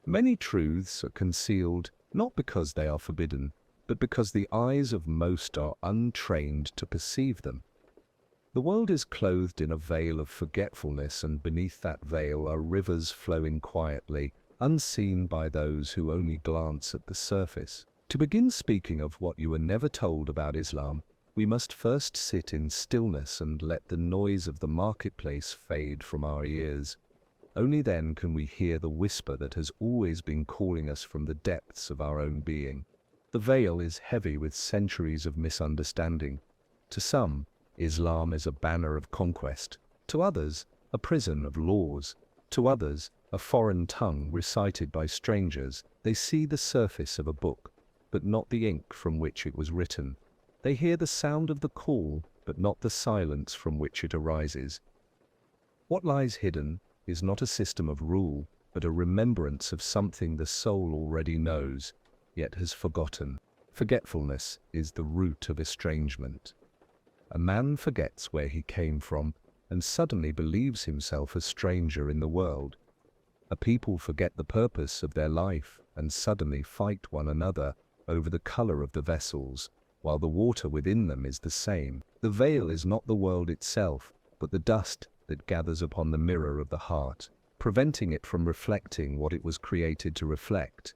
Many truths are concealed not because they are forbidden, but because the eyes of most are untrained to perceive them. The world is clothed in a veil of forgetfulness, and beneath that veil are rivers flowing quietly, unseen by those who only glance at the surface. To begin speaking of what you were never told about Islam, we must first sit in stillness and let the noise of the marketplace fade from our ears. Only then can we hear the whisper that has always been calling us from the depths of our own being. The veil is heavy with centuries of misunderstanding. To some, Islam is a banner of conquest. To others, a prison of laws. To others, a foreign tongue recited by strangers. They see the surface of a book, but not the ink from which it was written. They hear the sound of the call, but not the silence from which it arises. What lies hidden is not a system of rule, but a remembrance of something the soul already knows, yet has forgotten. Forgetfulness is the root of estrangement. A man forgets where he came from and suddenly believes himself a stranger in the world. A people forget the purpose of their life and suddenly fight one another over the color of the vessels, while the water within them is the same. The veil is not the world itself, but the dust that gathers upon the mirror of the heart, preventing it from reflecting what it was created to reflect.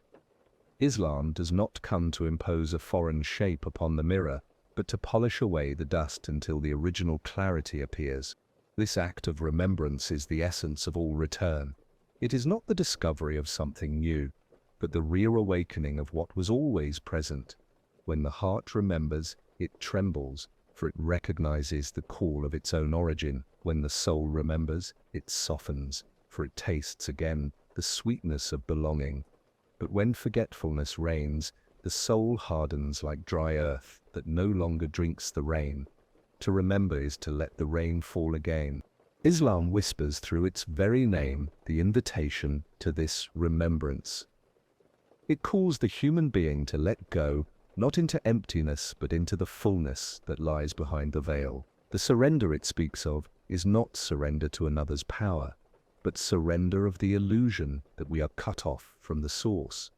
Islam does not come to impose a foreign shape upon the mirror, but to polish away the dust until the original clarity appears. This act of remembrance is the essence of all return. It is not the discovery of something new, but the reawakening of what was always present. When the heart remembers, it trembles, for it recognizes the call of its own origin. When the soul remembers, it softens, for it tastes again the sweetness of belonging. But when forgetfulness reigns, the soul hardens like dry earth that no longer drinks the rain. To remember is to let the rain fall again. Islam whispers through its very name the invitation to this remembrance. It calls the human being to let go, not into emptiness, but into the fullness that lies behind the veil. The surrender it speaks of is not surrender to another's power, but surrender of the illusion that we are cut off from the source.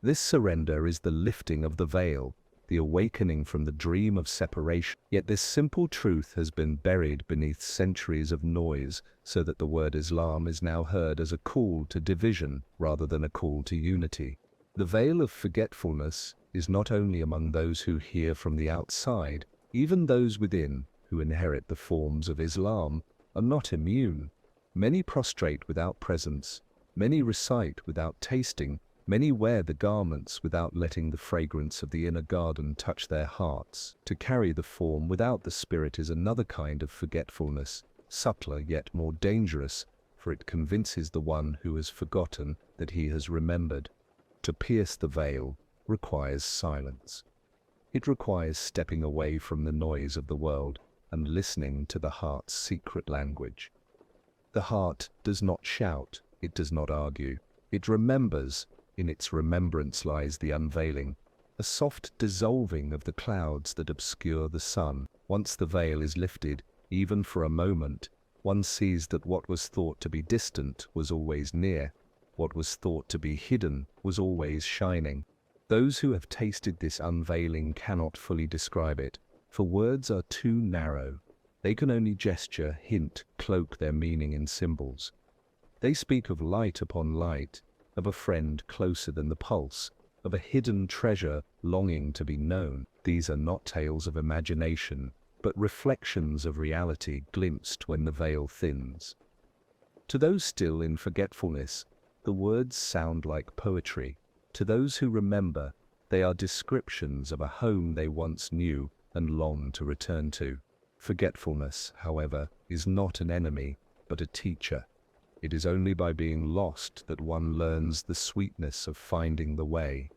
This surrender is the lifting of the veil, the awakening from the dream of separation. Yet this simple truth has been buried beneath centuries of noise, so that the word Islam is now heard as a call to division rather than a call to unity. The veil of forgetfulness is not only among those who hear from the outside, even those within who inherit the forms of Islam are not immune. Many prostrate without presence, many recite without tasting, many wear the garments without letting the fragrance of the inner garden touch their hearts. To carry the form without the spirit is another kind of forgetfulness, subtler yet more dangerous, for it convinces the one who has forgotten that he has remembered. To pierce the veil requires silence. It requires stepping away from the noise of the world and listening to the heart's secret language. The heart does not shout, it does not argue, it remembers. In its remembrance lies the unveiling, a soft dissolving of the clouds that obscure the sun. Once the veil is lifted, even for a moment, one sees that what was thought to be distant was always near, what was thought to be hidden was always shining. Those who have tasted this unveiling cannot fully describe it, for words are too narrow. They can only gesture, hint, cloak their meaning in symbols. They speak of light upon light, of a friend closer than the pulse, of a hidden treasure longing to be known. These are not tales of imagination, but reflections of reality glimpsed when the veil thins. To those still in forgetfulness, the words sound like poetry. To those who remember, they are descriptions of a home they once knew and longed to return to. Forgetfulness, however, is not an enemy, but a teacher. It is only by being lost that one learns the sweetness of finding the way.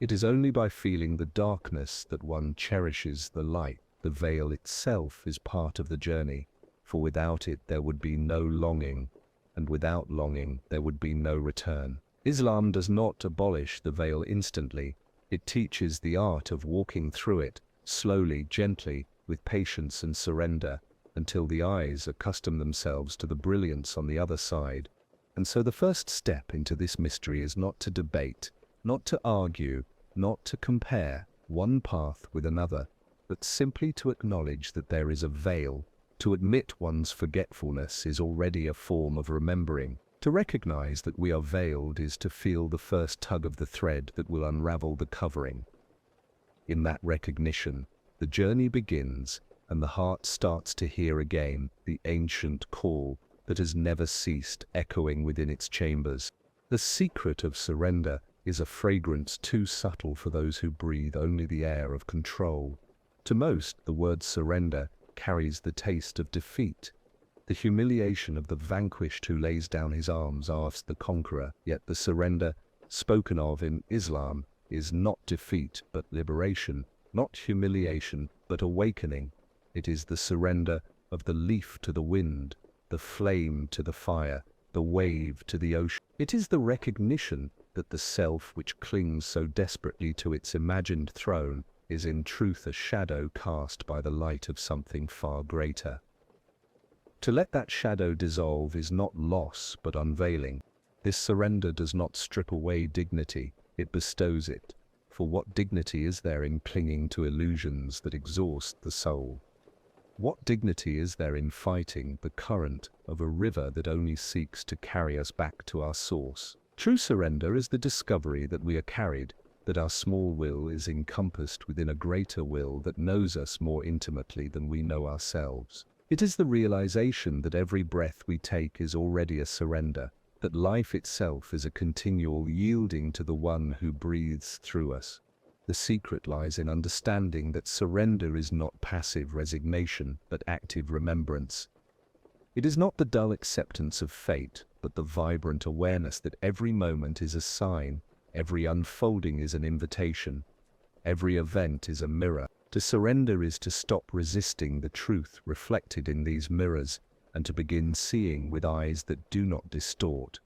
It is only by feeling the darkness that one cherishes the light. The veil itself is part of the journey, for without it there would be no longing, and without longing there would be no return. Islam does not abolish the veil instantly. It teaches the art of walking through it, slowly, gently, with patience and surrender, until the eyes accustom themselves to the brilliance on the other side. And so the first step into this mystery is not to debate, not to argue, not to compare one path with another, but simply to acknowledge that there is a veil. To admit one's forgetfulness is already a form of remembering. To recognize that we are veiled is to feel the first tug of the thread that will unravel the covering. In that recognition, the journey begins, and the heart starts to hear again the ancient call that has never ceased echoing within its chambers. The secret of surrender is a fragrance too subtle for those who breathe only the air of control. To most, the word surrender carries the taste of defeat, the humiliation of the vanquished who lays down his arms after the conqueror. Yet the surrender spoken of in Islam is not defeat but liberation, not humiliation but awakening. It is the surrender of the leaf to the wind, the flame to the fire, the wave to the ocean. It is the recognition that the self which clings so desperately to its imagined throne is in truth a shadow cast by the light of something far greater. To let that shadow dissolve is not loss but unveiling. This surrender does not strip away dignity, it bestows it. For what dignity is there in clinging to illusions that exhaust the soul? What dignity is there in fighting the current of a river that only seeks to carry us back to our source? True surrender is the discovery that we are carried, that our small will is encompassed within a greater will that knows us more intimately than we know ourselves. It is the realization that every breath we take is already a surrender, that life itself is a continual yielding to the one who breathes through us. The secret lies in understanding that surrender is not passive resignation, but active remembrance. It is not the dull acceptance of fate, but the vibrant awareness that every moment is a sign, every unfolding is an invitation, every event is a mirror. To surrender is to stop resisting the truth reflected in these mirrors and to begin seeing with eyes that do not distort.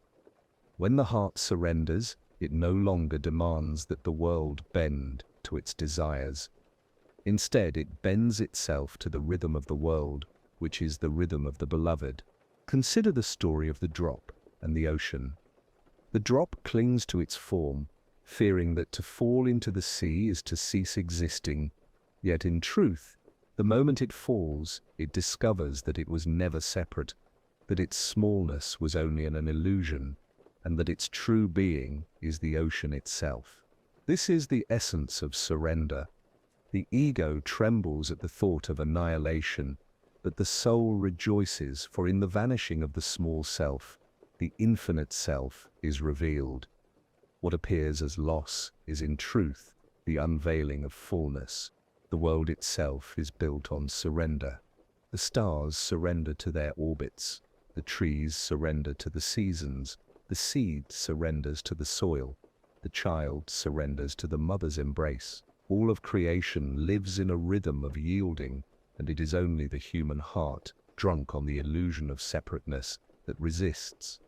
When the heart surrenders, it no longer demands that the world bend to its desires. Instead, it bends itself to the rhythm of the world, which is the rhythm of the beloved. Consider the story of the drop and the ocean. The drop clings to its form, fearing that to fall into the sea is to cease existing. Yet in truth, the moment it falls, it discovers that it was never separate, that its smallness was only an illusion, and that its true being is the ocean itself. This is the essence of surrender. The ego trembles at the thought of annihilation, but the soul rejoices, for in the vanishing of the small self, the infinite self is revealed. What appears as loss is in truth the unveiling of fullness. The world itself is built on surrender. The stars surrender to their orbits, the trees surrender to the seasons, the seed surrenders to the soil, the child surrenders to the mother's embrace. All of creation lives in a rhythm of yielding, and it is only the human heart, drunk on the illusion of separateness, that resists.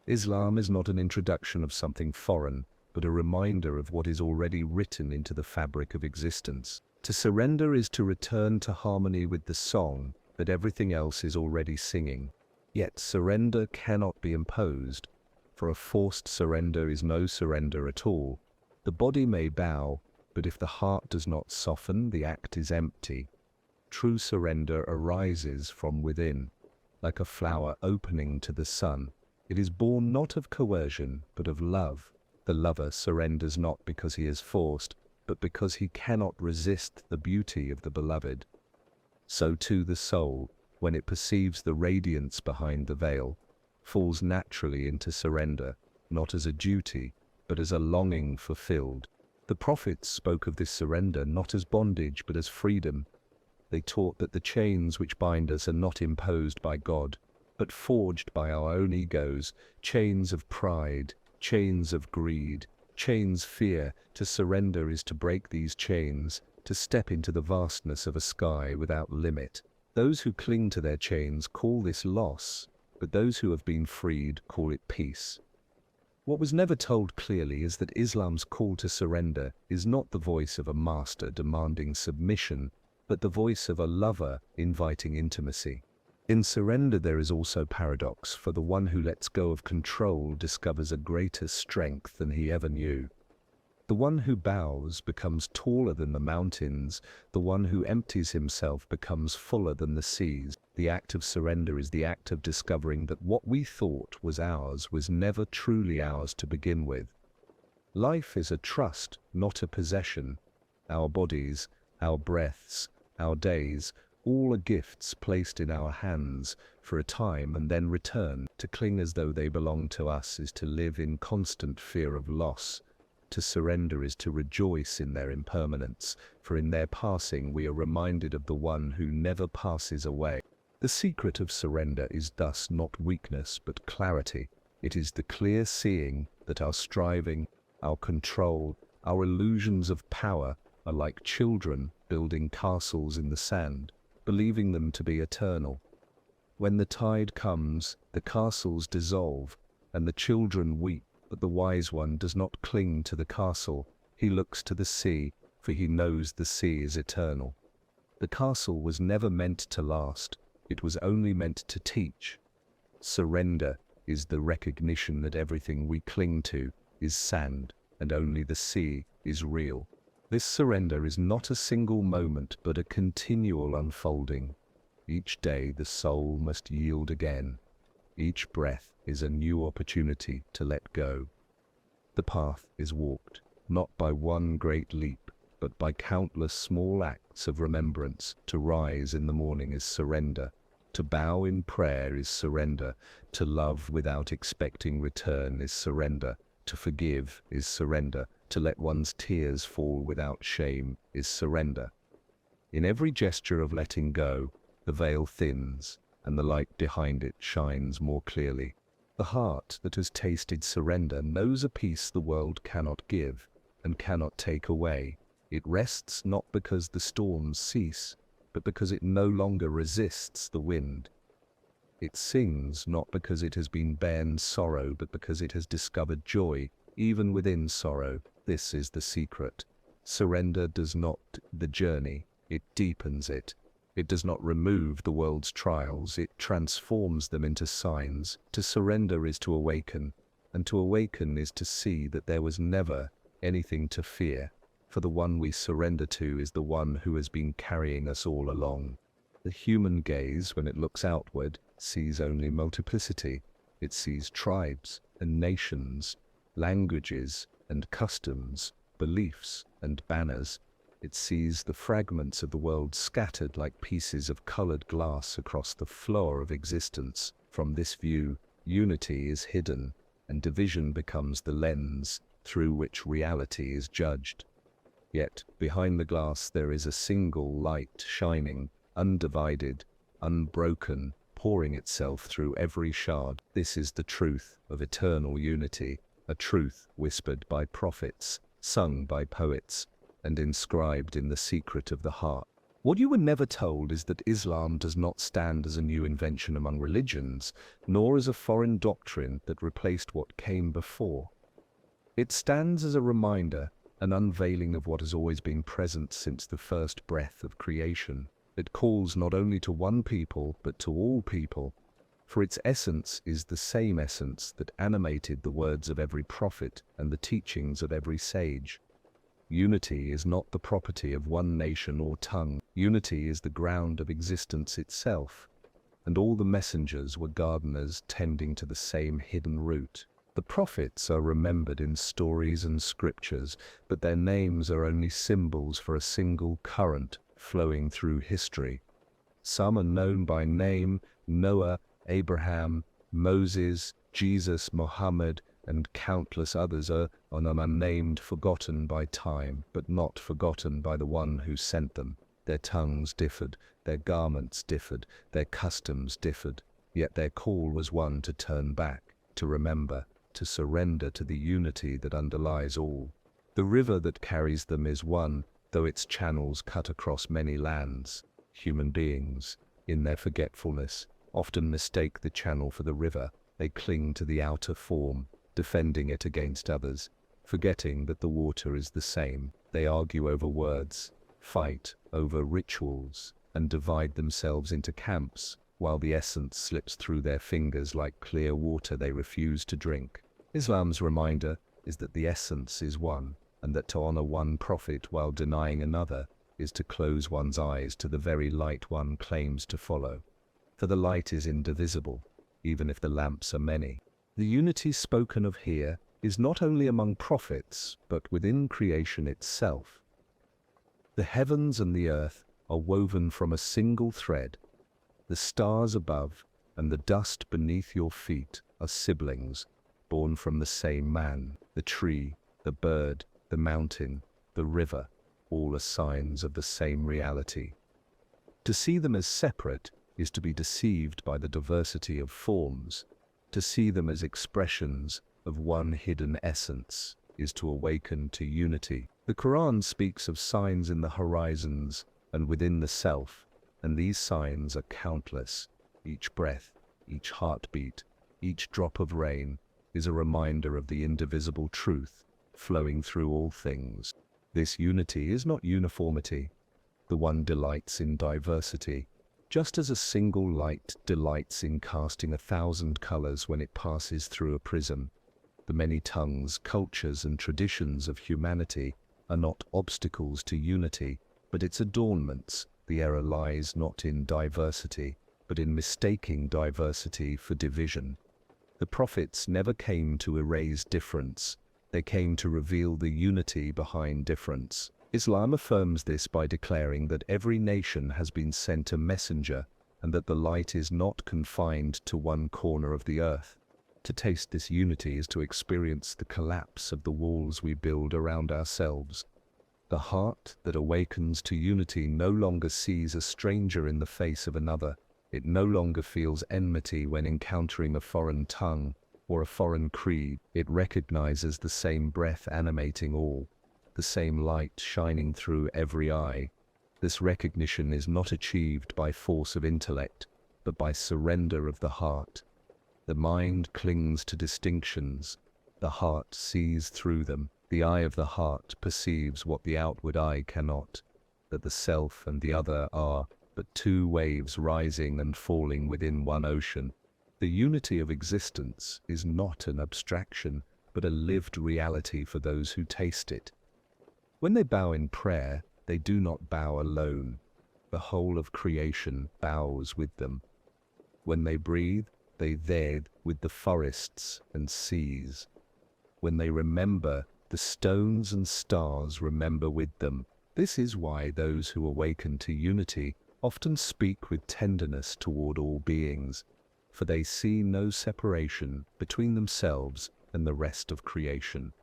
Islam is not an introduction of something foreign, but a reminder of what is already written into the fabric of existence. To surrender is to return to harmony with the song that everything else is already singing. Yet surrender cannot be imposed, for a forced surrender is no surrender at all. The body may bow, but if the heart does not soften, the act is empty. True surrender arises from within, like a flower opening to the sun. It is born not of coercion, but of love. The lover surrenders not because he is forced, but because he cannot resist the beauty of the beloved. So too the soul, when it perceives the radiance behind the veil, falls naturally into surrender, not as a duty, but as a longing fulfilled. The prophets spoke of this surrender not as bondage, but as freedom. They taught that the chains which bind us are not imposed by God, but forged by our own egos, chains of pride, chains of greed, chains fear. To surrender is to break these chains, to step into the vastness of a sky without limit. Those who cling to their chains call this loss, but those who have been freed call it peace. What was never told clearly is that Islam's call to surrender is not the voice of a master demanding submission, but the voice of a lover inviting intimacy. In surrender there is also paradox, for the one who lets go of control discovers a greater strength than he ever knew. The one who bows becomes taller than the mountains. The one who empties himself becomes fuller than the seas. The act of surrender is the act of discovering that what we thought was ours was never truly ours to begin with. Life is a trust, not a possession. Our bodies, our breaths, our days, all are gifts placed in our hands for a time and then return. To cling as though they belong to us is to live in constant fear of loss. To surrender is to rejoice in their impermanence, for in their passing we are reminded of the one who never passes away. The secret of surrender is thus not weakness but clarity. It is the clear seeing that our striving, our control, our illusions of power are like children building castles in the sand, believing them to be eternal. When the tide comes, the castles dissolve, and the children weep. But the wise one does not cling to the castle, he looks to the sea, for he knows the sea is eternal. The castle was never meant to last, it was only meant to teach. Surrender is the recognition that everything we cling to is sand, and only the sea is real. This surrender is not a single moment, but a continual unfolding. Each day the soul must yield again. Each breath is a new opportunity to let go. The path is walked, not by one great leap, but by countless small acts of remembrance. To rise in the morning is surrender. To bow in prayer is surrender. To love without expecting return is surrender. To forgive is surrender. To let one's tears fall without shame is surrender. In every gesture of letting go, the veil thins, and the light behind it shines more clearly. The heart that has tasted surrender knows a peace the world cannot give and cannot take away. It rests not because the storms cease, but because it no longer resists the wind. It sings not because it has been borne sorrow, but because it has discovered joy, even within sorrow. This is the secret. Surrender does not the journey, it deepens it. It does not remove the world's trials, it transforms them into signs. To surrender is to awaken, and to awaken is to see that there was never anything to fear, for the one we surrender to is the one who has been carrying us all along. The human gaze, when it looks outward, sees only multiplicity. It sees tribes and nations, languages and customs, beliefs and banners. It sees the fragments of the world scattered like pieces of colored glass across the floor of existence. From this view, unity is hidden, and division becomes the lens through which reality is judged. Yet, behind the glass there is a single light shining, undivided, unbroken, pouring itself through every shard. This is the truth of eternal unity, a truth whispered by prophets, sung by poets, and inscribed in the secret of the heart. What you were never told is that Islam does not stand as a new invention among religions, nor as a foreign doctrine that replaced what came before. It stands as a reminder, an unveiling of what has always been present since the first breath of creation. It calls not only to one people, but to all people, for its essence is the same essence that animated the words of every prophet and the teachings of every sage. Unity is not the property of one nation or tongue. Unity is the ground of existence itself, and all the messengers were gardeners tending to the same hidden root. The prophets are remembered in stories and scriptures, but their names are only symbols for a single current flowing through history. Some are known by name: Noah, Abraham, Moses, Jesus, Muhammad, and countless others are unnamed, forgotten by time, but not forgotten by the one who sent them. Their tongues differed, their garments differed, their customs differed, yet their call was one: to turn back, to remember, to surrender to the unity that underlies all. The river that carries them is one, though its channels cut across many lands. Human beings, in their forgetfulness, often mistake the channel for the river. They cling to the outer form, defending it against others, forgetting that the water is the same. They argue over words, fight over rituals, and divide themselves into camps, while the essence slips through their fingers like clear water they refuse to drink. Islam's reminder is that the essence is one, and that to honor one prophet while denying another is to close one's eyes to the very light one claims to follow. For the light is indivisible, even if the lamps are many. The unity spoken of here is not only among prophets, but within creation itself. The heavens and the earth are woven from a single thread. The stars above and the dust beneath your feet are siblings, born from the same man. The tree, the bird, the mountain, the river, all are signs of the same reality. To see them as separate is to be deceived by the diversity of forms. To see them as expressions of one hidden essence is to awaken to unity. The Quran speaks of signs in the horizons and within the self, and these signs are countless. Each breath, each heartbeat, each drop of rain is a reminder of the indivisible truth flowing through all things. This unity is not uniformity. The one delights in diversity, just as a single light delights in casting 1,000 colors when it passes through a prism. The many tongues, cultures, and traditions of humanity are not obstacles to unity, but its adornments. The error lies not in diversity, but in mistaking diversity for division. The prophets never came to erase difference. They came to reveal the unity behind difference. Islam affirms this by declaring that every nation has been sent a messenger and that the light is not confined to one corner of the earth. To taste this unity is to experience the collapse of the walls we build around ourselves. The heart that awakens to unity no longer sees a stranger in the face of another. It no longer feels enmity when encountering a foreign tongue or a foreign creed. It recognizes the same breath animating all, the same light shining through every eye. This recognition is not achieved by force of intellect, but by surrender of the heart. The mind clings to distinctions. The heart sees through them. The eye of the heart perceives what the outward eye cannot, that the self and the other are but two waves rising and falling within one ocean. The unity of existence is not an abstraction, but a lived reality for those who taste it. When they bow in prayer, they do not bow alone. The whole of creation bows with them. When they breathe, they bathe with the forests and seas. When they remember, the stones and stars remember with them. This is why those who awaken to unity often speak with tenderness toward all beings, for they see no separation between themselves and the rest of creation.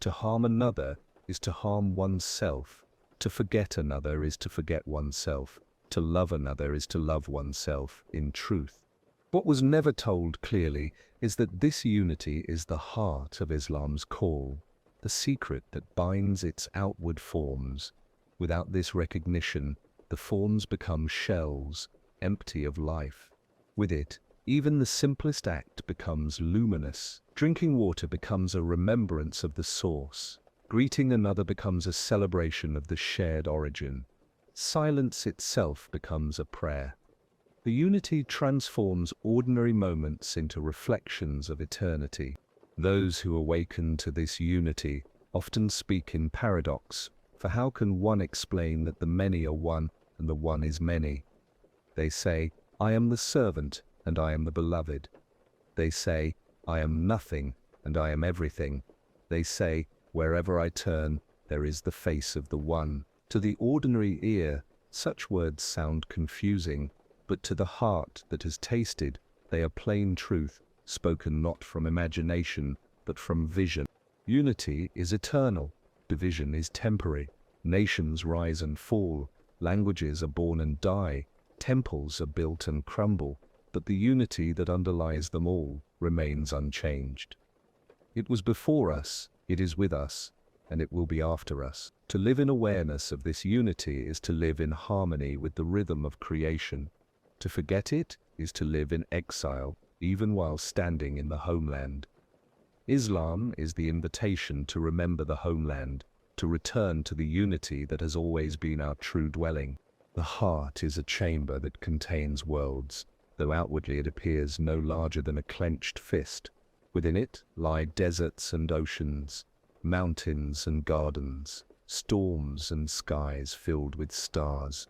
To harm another is to harm oneself. To forget another is to forget oneself. To love another is to love oneself in truth. What was never told clearly is that this unity is the heart of Islam's call, the secret that binds its outward forms. Without this recognition, the forms become shells, empty of life. With it, even the simplest act becomes luminous. Drinking water becomes a remembrance of the source. Greeting another becomes a celebration of the shared origin. Silence itself becomes a prayer. The unity transforms ordinary moments into reflections of eternity. Those who awaken to this unity often speak in paradox, for how can one explain that the many are one and the one is many? They say, I am the servant and I am the beloved. They say, I am nothing and I am everything. They say, wherever I turn, there is the face of the one. To the ordinary ear, such words sound confusing, but to the heart that has tasted, they are plain truth, spoken not from imagination, but from vision. Unity is eternal. Division is temporary. Nations rise and fall. Languages are born and die. Temples are built and crumble. But the unity that underlies them all remains unchanged. It was before us, it is with us, and it will be after us. To live in awareness of this unity is to live in harmony with the rhythm of creation. To forget it is to live in exile, even while standing in the homeland. Islam is the invitation to remember the homeland, to return to the unity that has always been our true dwelling. The heart is a chamber that contains worlds, though outwardly it appears no larger than a clenched fist. Within it lie deserts and oceans, mountains and gardens, storms and skies filled with stars.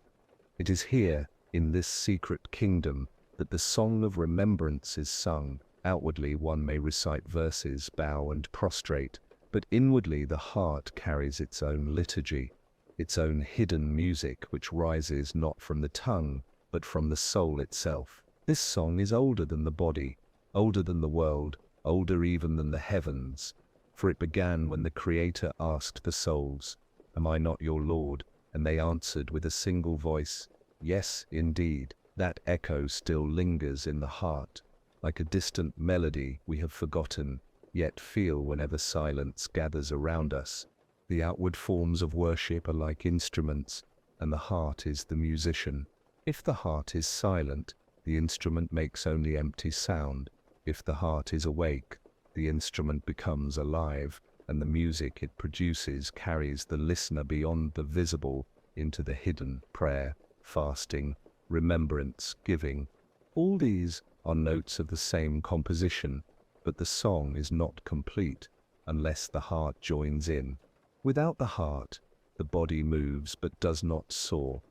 It is here, in this secret kingdom, that the song of remembrance is sung. Outwardly one may recite verses, bow and prostrate, but inwardly the heart carries its own liturgy, its own hidden music which rises not from the tongue, but from the soul itself. This song is older than the body, older than the world, older even than the heavens, for it began when the Creator asked the souls, "Am I not your Lord?" And they answered with a single voice, "Yes, indeed." That echo still lingers in the heart, like a distant melody we have forgotten, yet feel whenever silence gathers around us. The outward forms of worship are like instruments, and the heart is the musician. If the heart is silent, the instrument makes only empty sound. If the heart is awake, the instrument becomes alive, and the music it produces carries the listener beyond the visible into the hidden. Prayer, fasting, remembrance, giving, all these are notes of the same composition, but the song is not complete unless the heart joins in. Without the heart, the body moves but does not soar.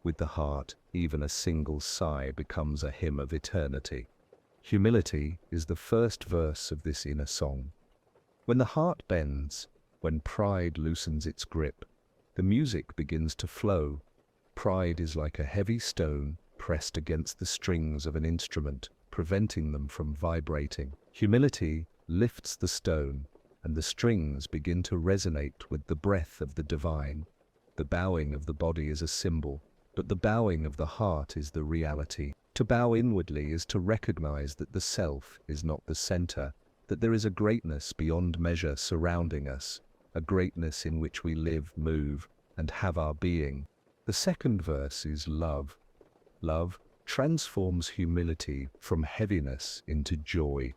With the heart, even a single sigh becomes a hymn of eternity. Humility is the first verse of this inner song. When the heart bends, when pride loosens its grip, the music begins to flow. Pride is like a heavy stone pressed against the strings of an instrument, preventing them from vibrating. Humility lifts the stone, and the strings begin to resonate with the breath of the divine. The bowing of the body is a symbol, but the bowing of the heart is the reality. To bow inwardly is to recognize that the self is not the center, that there is a greatness beyond measure surrounding us, a greatness in which we live, move, and have our being. The second verse is love. Love transforms humility from heaviness into joy.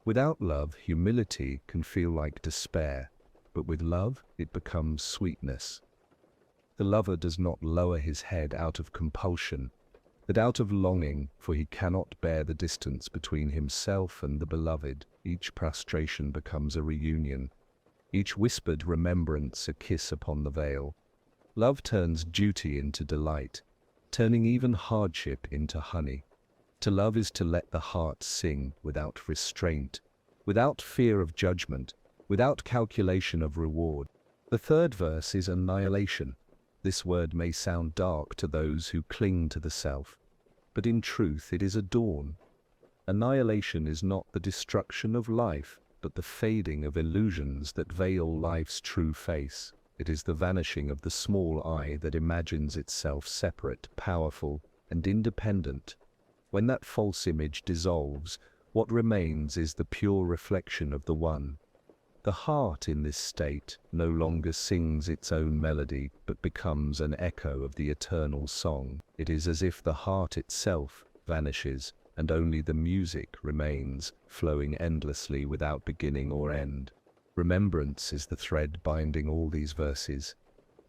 Without love, humility can feel like despair, but with love, it becomes sweetness. The lover does not lower his head out of compulsion, but out of longing, for he cannot bear the distance between himself and the beloved. Each prostration becomes a reunion, each whispered remembrance a kiss upon the veil. Love turns duty into delight, turning even hardship into honey. To love is to let the heart sing without restraint, without fear of judgment, without calculation of reward. The third verse is annihilation. This word may sound dark to those who cling to the self, but in truth it is a dawn. Annihilation is not the destruction of life, but the fading of illusions that veil life's true face. It is the vanishing of the small I that imagines itself separate, powerful, and independent. When that false image dissolves, what remains is the pure reflection of the One. The heart in this state no longer sings its own melody, but becomes an echo of the eternal song. It is as if the heart itself vanishes, and only the music remains, flowing endlessly without beginning or end. Remembrance is the thread binding all these verses.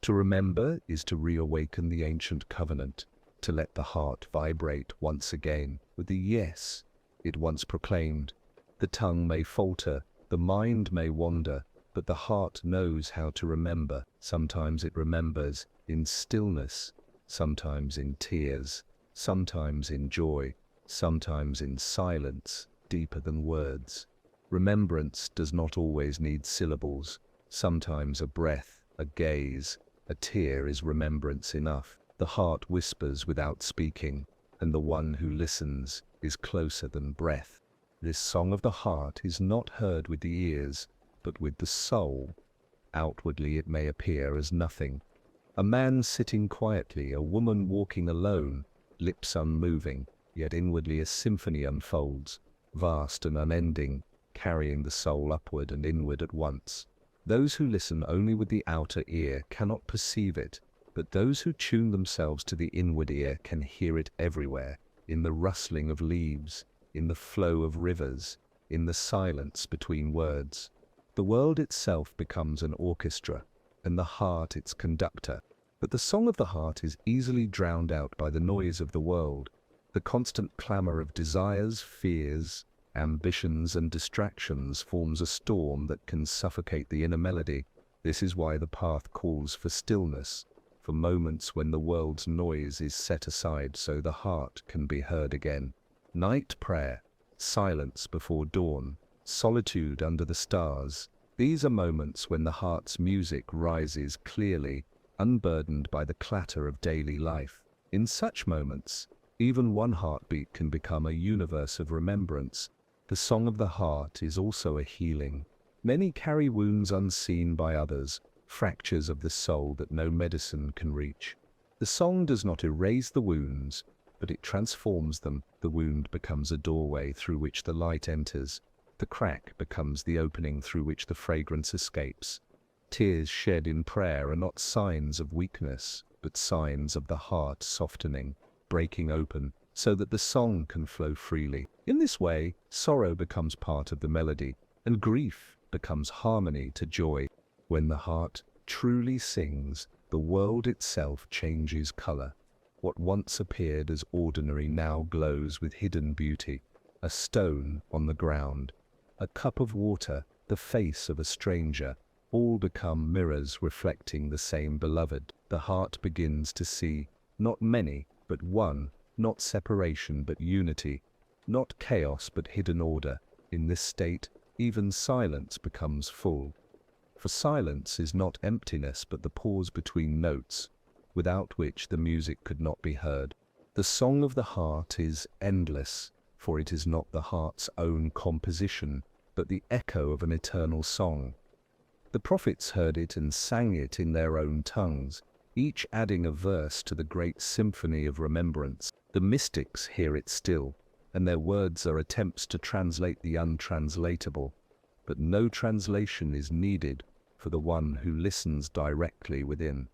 To remember is to reawaken the ancient covenant, to let the heart vibrate once again with the yes it once proclaimed. The tongue may falter, the mind may wander, but the heart knows how to remember. Sometimes it remembers in stillness, sometimes in tears, sometimes in joy, sometimes in silence, deeper than words. Remembrance does not always need syllables. Sometimes a breath, a gaze, a tear is remembrance enough. The heart whispers without speaking, and the one who listens is closer than breath. This song of the heart is not heard with the ears, but with the soul. Outwardly it may appear as nothing. A man sitting quietly, a woman walking alone, lips unmoving, yet inwardly a symphony unfolds, vast and unending, carrying the soul upward and inward at once. Those who listen only with the outer ear cannot perceive it, but those who tune themselves to the inward ear can hear it everywhere, in the rustling of leaves, in the flow of rivers, in the silence between words. The world itself becomes an orchestra, and the heart its conductor. But the song of the heart is easily drowned out by the noise of the world. The constant clamor of desires, fears, ambitions, and distractions forms a storm that can suffocate the inner melody. This is why the path calls for stillness, for moments when the world's noise is set aside so the heart can be heard again. Night prayer, silence before dawn, solitude under the stars. These are moments when the heart's music rises clearly, unburdened by the clatter of daily life. In such moments, even one heartbeat can become a universe of remembrance. The song of the heart is also a healing. Many carry wounds unseen by others, fractures of the soul that no medicine can reach. The song does not erase the wounds, but it transforms them. The wound becomes a doorway through which the light enters. The crack becomes the opening through which the fragrance escapes. Tears shed in prayer are not signs of weakness, but signs of the heart softening, breaking open, so that the song can flow freely. In this way, sorrow becomes part of the melody, and grief becomes harmony to joy. When the heart truly sings, the world itself changes color. What once appeared as ordinary now glows with hidden beauty. A stone on the ground, a cup of water, the face of a stranger, all become mirrors reflecting the same beloved. The heart begins to see, not many, but one, not separation but unity, not chaos but hidden order. In this state, even silence becomes full. For silence is not emptiness but the pause between notes, without which the music could not be heard. The song of the heart is endless, for it is not the heart's own composition, but the echo of an eternal song. The prophets heard it and sang it in their own tongues, each adding a verse to the great symphony of remembrance. The mystics hear it still, and their words are attempts to translate the untranslatable. But no translation is needed for the one who listens directly within.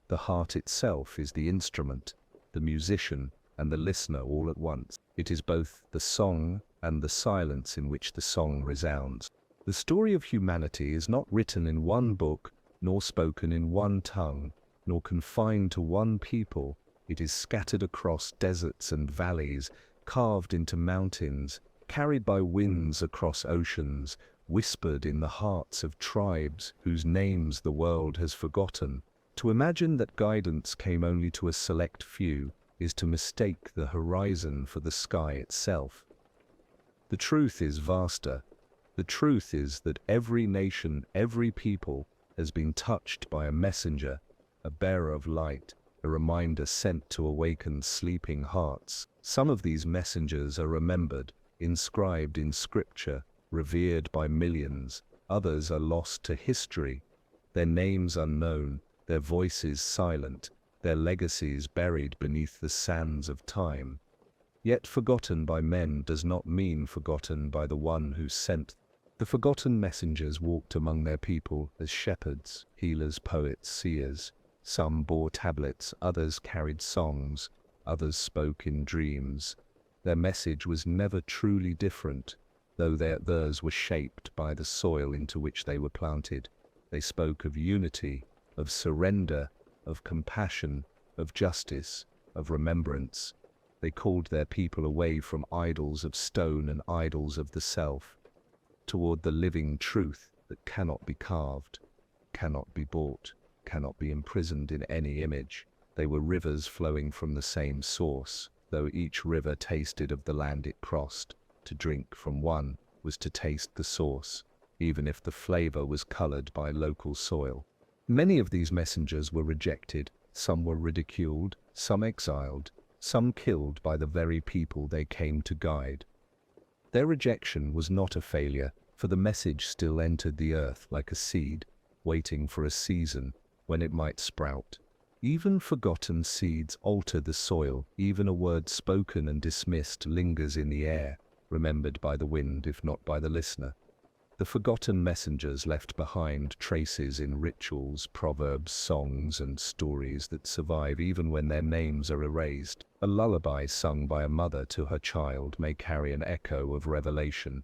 The heart itself is the instrument, the musician, and the listener all at once. It is both the song and the silence in which the song resounds. The story of humanity is not written in one book, nor spoken in one tongue, nor confined to one people. It is scattered across deserts and valleys, carved into mountains, carried by winds across oceans, whispered in the hearts of tribes whose names the world has forgotten. To imagine that guidance came only to a select few is to mistake the horizon for the sky itself. The truth is vaster. The truth is that every nation, every people has been touched by a messenger, a bearer of light, a reminder sent to awaken sleeping hearts. Some of these messengers are remembered, inscribed in scripture, revered by millions. Others are lost to history, their names unknown, their voices silent, their legacies buried beneath the sands of time. Yet forgotten by men does not mean forgotten by the one who sent. The forgotten messengers walked among their people as shepherds, healers, poets, seers. Some bore tablets, others carried songs, others spoke in dreams. Their message was never truly different, though theirs were shaped by the soil into which they were planted. They spoke of unity, of surrender, of compassion, of justice, of remembrance. They called their people away from idols of stone and idols of the self, toward the living truth that cannot be carved, cannot be bought, cannot be imprisoned in any image. They were rivers flowing from the same source, though each river tasted of the land it crossed. To drink from one was to taste the source, even if the flavor was colored by local soil. Many of these messengers were rejected, some were ridiculed, some exiled, some killed by the very people they came to guide. Their rejection was not a failure, for the message still entered the earth like a seed, waiting for a season when it might sprout. Even forgotten seeds alter the soil, even a word spoken and dismissed lingers in the air, remembered by the wind if not by the listener. The forgotten messengers left behind traces in rituals, proverbs, songs, and stories that survive even when their names are erased. A lullaby sung by a mother to her child may carry an echo of revelation.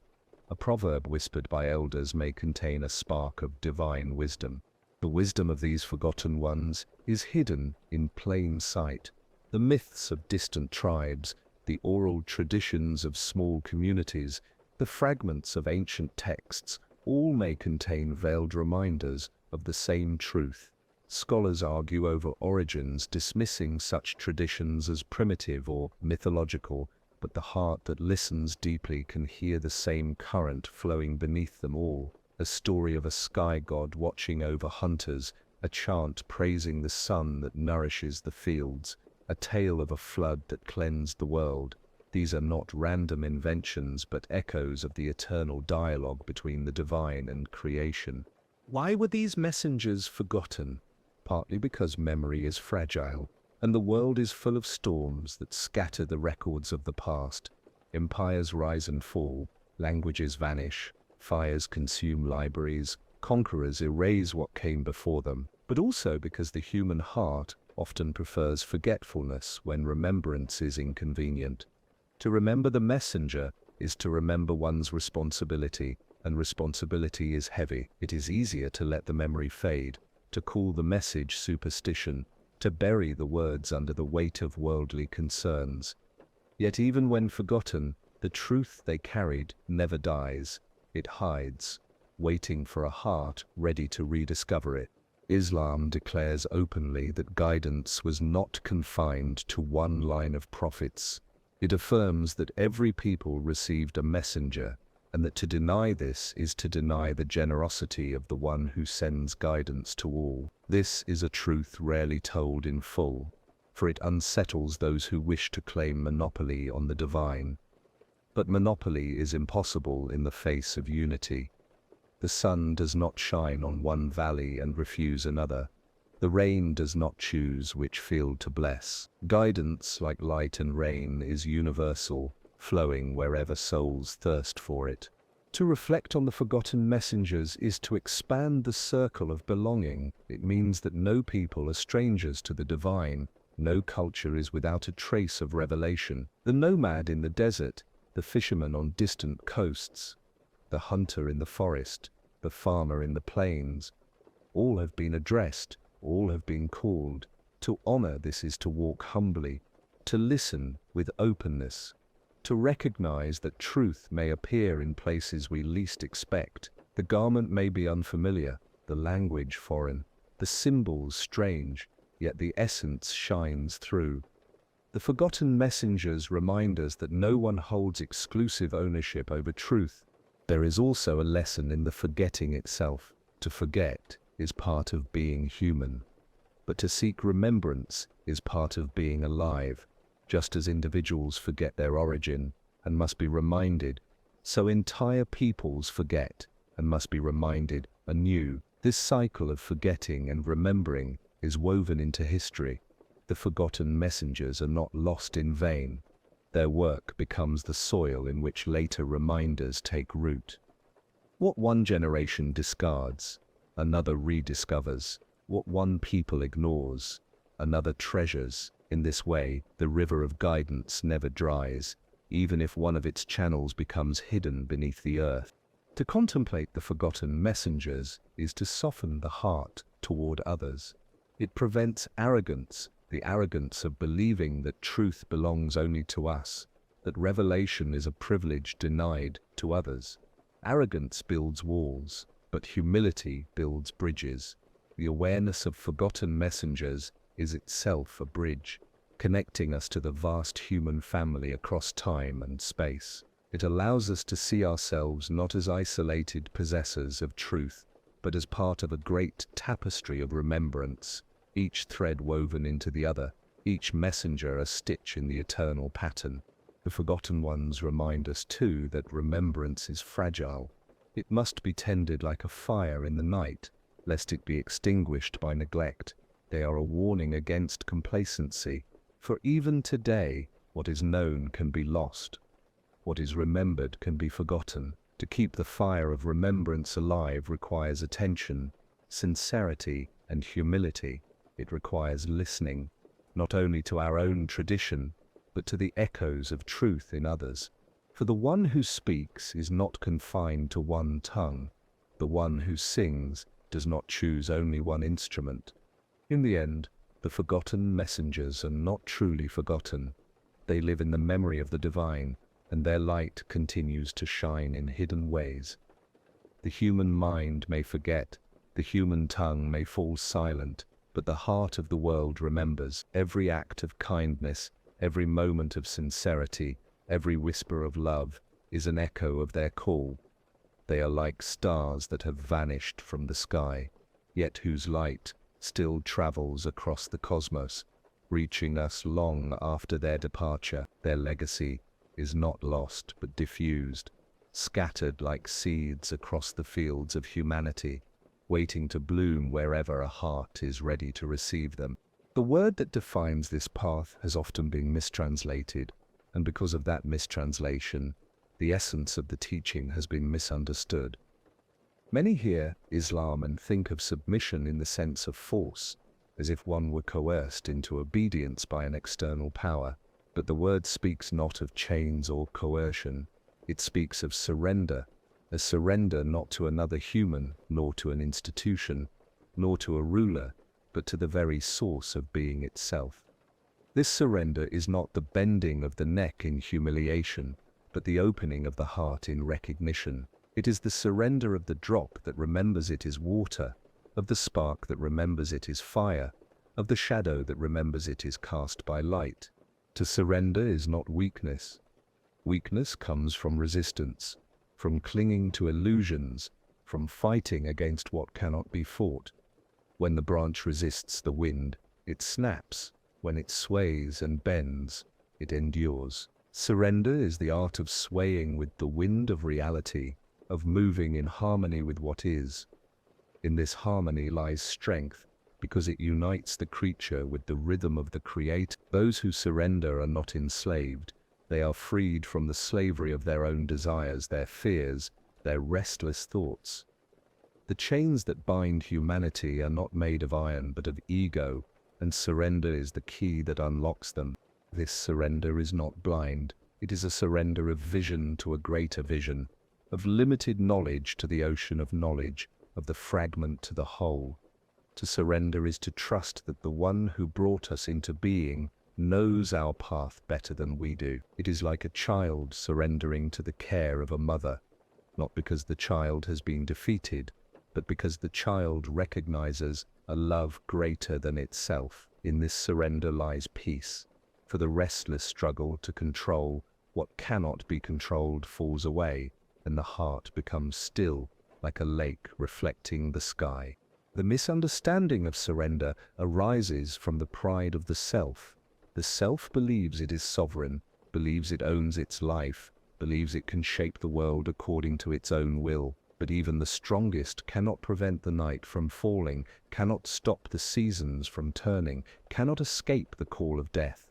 A proverb whispered by elders may contain a spark of divine wisdom. The wisdom of these forgotten ones is hidden in plain sight. The myths of distant tribes, the oral traditions of small communities, the fragments of ancient texts, all may contain veiled reminders of the same truth. Scholars argue over origins, dismissing such traditions as primitive or mythological, but the heart that listens deeply can hear the same current flowing beneath them all. A story of a sky god watching over hunters, a chant praising the sun that nourishes the fields, a tale of a flood that cleansed the world. These are not random inventions, but echoes of the eternal dialogue between the divine and creation. Why were these messengers forgotten? Partly because memory is fragile, and the world is full of storms that scatter the records of the past. Empires rise and fall, languages vanish, fires consume libraries, conquerors erase what came before them, but also because the human heart often prefers forgetfulness when remembrance is inconvenient. To remember the messenger is to remember one's responsibility, and responsibility is heavy. It is easier to let the memory fade, to call the message superstition, to bury the words under the weight of worldly concerns. Yet even when forgotten, the truth they carried never dies. It hides, waiting for a heart ready to rediscover it. Islam declares openly that guidance was not confined to one line of prophets. It affirms that every people received a messenger, and that to deny this is to deny the generosity of the one who sends guidance to all. This is a truth rarely told in full, for it unsettles those who wish to claim monopoly on the divine. But monopoly is impossible in the face of unity. The sun does not shine on one valley and refuse another. The rain does not choose which field to bless. Guidance, like light and rain, is universal, flowing wherever souls thirst for it. To reflect on the forgotten messengers is to expand the circle of belonging. It means that no people are strangers to the divine. No culture is without a trace of revelation. The nomad in the desert, the fisherman on distant coasts, the hunter in the forest, the farmer in the plains, all have been addressed, all have been called. To honor this is to walk humbly, to listen with openness, to recognize that truth may appear in places we least expect. The garment may be unfamiliar, the language foreign, the symbols strange, yet the essence shines through. The forgotten messengers remind us that no one holds exclusive ownership over truth. There is also a lesson in the forgetting itself. To forget is part of being human, but to seek remembrance is part of being alive. Just as individuals forget their origin and must be reminded, so entire peoples forget and must be reminded anew. This cycle of forgetting and remembering is woven into history. The forgotten messengers are not lost in vain. Their work becomes the soil in which later reminders take root. What one generation discards, another rediscovers. What one people ignores, another treasures. In this way, the river of guidance never dries, even if one of its channels becomes hidden beneath the earth. To contemplate the forgotten messengers is to soften the heart toward others. It prevents arrogance, the arrogance of believing that truth belongs only to us, that revelation is a privilege denied to others. Arrogance builds walls, but humility builds bridges. The awareness of forgotten messengers is itself a bridge, connecting us to the vast human family across time and space. It allows us to see ourselves not as isolated possessors of truth, but as part of a great tapestry of remembrance, each thread woven into the other, each messenger a stitch in the eternal pattern. The forgotten ones remind us too that remembrance is fragile. It must be tended like a fire in the night, lest it be extinguished by neglect. They are a warning against complacency, for even today, what is known can be lost. What is remembered can be forgotten. To keep the fire of remembrance alive requires attention, sincerity, and humility. It requires listening, not only to our own tradition, but to the echoes of truth in others. For the one who speaks is not confined to one tongue. The one who sings does not choose only one instrument. In the end, the forgotten messengers are not truly forgotten. They live in the memory of the divine, and their light continues to shine in hidden ways. The human mind may forget, the human tongue may fall silent, but the heart of the world remembers. Every act of kindness, every moment of sincerity, every whisper of love is an echo of their call. They are like stars that have vanished from the sky, yet whose light still travels across the cosmos, reaching us long after their departure. Their legacy is not lost but diffused, scattered like seeds across the fields of humanity, waiting to bloom wherever a heart is ready to receive them. The word that defines this path has often been mistranslated, and because of that mistranslation, the essence of the teaching has been misunderstood. Many hear Islam and think of submission in the sense of force, as if one were coerced into obedience by an external power. But the word speaks not of chains or coercion. It speaks of surrender, a surrender not to another human, nor to an institution, nor to a ruler, but to the very source of being itself. This surrender is not the bending of the neck in humiliation, but the opening of the heart in recognition. It is the surrender of the drop that remembers it is water, of the spark that remembers it is fire, of the shadow that remembers it is cast by light. To surrender is not weakness. Weakness comes from resistance, from clinging to illusions, from fighting against what cannot be fought. When the branch resists the wind, it snaps. When it sways and bends, it endures. Surrender is the art of swaying with the wind of reality, of moving in harmony with what is. In this harmony lies strength, because it unites the creature with the rhythm of the Creator. Those who surrender are not enslaved. They are freed from the slavery of their own desires, their fears, their restless thoughts. The chains that bind humanity are not made of iron but of ego, and surrender is the key that unlocks them. This surrender is not blind. It is a surrender of vision to a greater vision, of limited knowledge to the ocean of knowledge, of the fragment to the whole. To surrender is to trust that the one who brought us into being knows our path better than we do. It is like a child surrendering to the care of a mother, not because the child has been defeated, but because the child recognizes a love greater than itself. In this surrender lies peace, for the restless struggle to control what cannot be controlled falls away, and the heart becomes still, like a lake reflecting the sky. The misunderstanding of surrender arises from the pride of the self. The self believes it is sovereign, believes it owns its life, believes it can shape the world according to its own will. But even the strongest cannot prevent the night from falling, cannot stop the seasons from turning, cannot escape the call of death.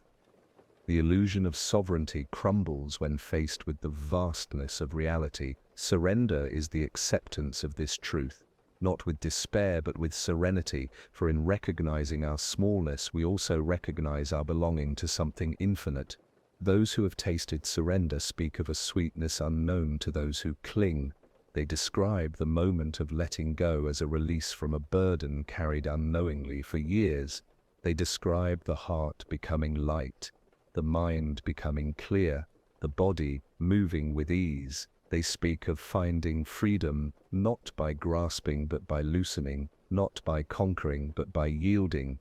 The illusion of sovereignty crumbles when faced with the vastness of reality. Surrender is the acceptance of this truth, not with despair but with serenity, for in recognizing our smallness we also recognize our belonging to something infinite. Those who have tasted surrender speak of a sweetness unknown to those who cling. They describe the moment of letting go as a release from a burden carried unknowingly for years. They describe the heart becoming light, the mind becoming clear, the body moving with ease. They speak of finding freedom not by grasping but by loosening, not by conquering but by yielding.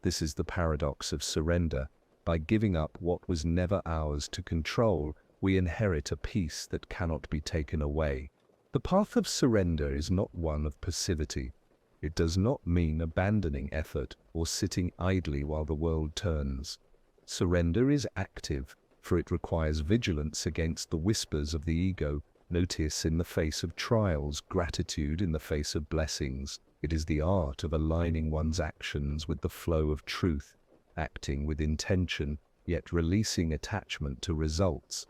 This is the paradox of surrender. By giving up what was never ours to control, we inherit a peace that cannot be taken away. The path of surrender is not one of passivity. It does not mean abandoning effort or sitting idly while the world turns. Surrender is active, for it requires vigilance against the whispers of the ego, notice in the face of trials, gratitude in the face of blessings. It is the art of aligning one's actions with the flow of truth, acting with intention, yet releasing attachment to results.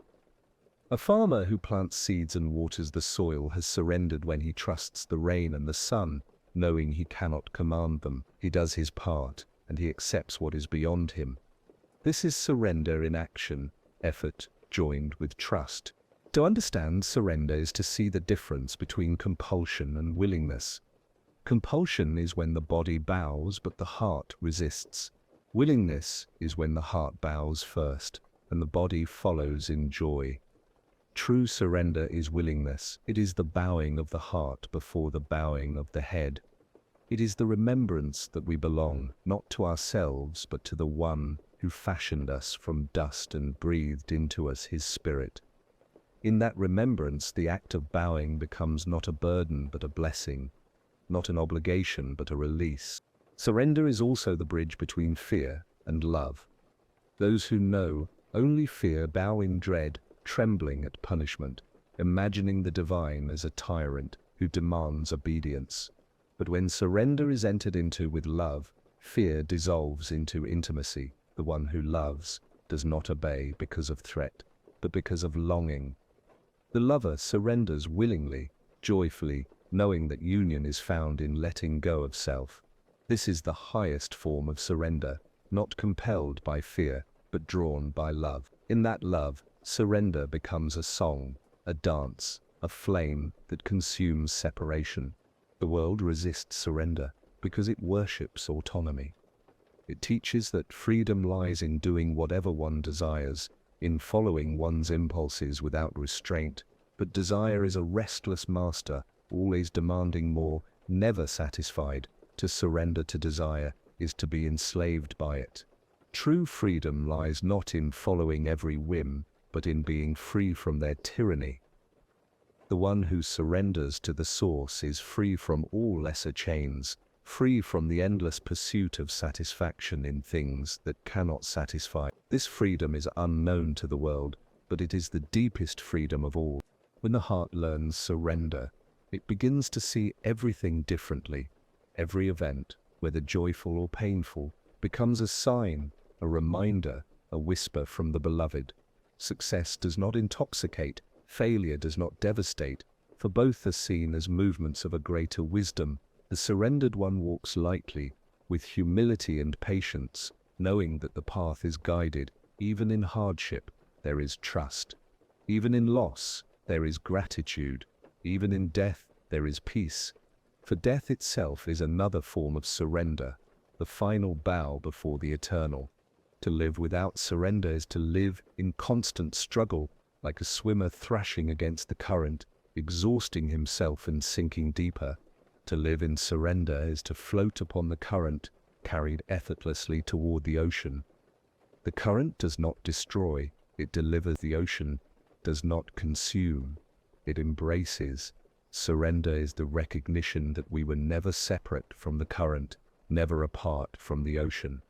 A farmer who plants seeds and waters the soil has surrendered when he trusts the rain and the sun, knowing he cannot command them. He does his part, and he accepts what is beyond him. This is surrender in action, effort joined with trust. To understand surrender is to see the difference between compulsion and willingness. Compulsion is when the body bows but the heart resists. Willingness is when the heart bows first and the body follows in joy. True surrender is willingness. It is the bowing of the heart before the bowing of the head. It is the remembrance that we belong, not to ourselves, but to the One who fashioned us from dust and breathed into us His Spirit. In that remembrance, the act of bowing becomes not a burden but a blessing, not an obligation but a release. Surrender is also the bridge between fear and love. Those who know only fear bow in dread, trembling at punishment, imagining the divine as a tyrant who demands obedience. But when surrender is entered into with love, fear dissolves into intimacy. The one who loves does not obey because of threat, but because of longing. The lover surrenders willingly, joyfully, knowing that union is found in letting go of self. This is the highest form of surrender, not compelled by fear, but drawn by love. In that love, surrender becomes a song, a dance, a flame that consumes separation. The world resists surrender because it worships autonomy. It teaches that freedom lies in doing whatever one desires, in following one's impulses without restraint, but desire is a restless master, always demanding more, never satisfied. To surrender to desire is to be enslaved by it. True freedom lies not in following every whim, but in being free from their tyranny. The one who surrenders to the source is free from all lesser chains, free from the endless pursuit of satisfaction in things that cannot satisfy. This freedom is unknown to the world, but it is the deepest freedom of all. When the heart learns surrender, it begins to see everything differently. Every event, whether joyful or painful, becomes a sign, a reminder, a whisper from the beloved. Success does not intoxicate, failure does not devastate, for both are seen as movements of a greater wisdom. The surrendered one walks lightly, with humility and patience, knowing that the path is guided. Even in hardship, there is trust. Even in loss, there is gratitude. Even in death, there is peace. For death itself is another form of surrender, the final bow before the eternal. To live without surrender is to live in constant struggle, like a swimmer thrashing against the current, exhausting himself and sinking deeper. To live in surrender is to float upon the current, carried effortlessly toward the ocean. The current does not destroy, it delivers. The ocean does not consume, it embraces. Surrender is the recognition that we were never separate from the current, never apart from the ocean,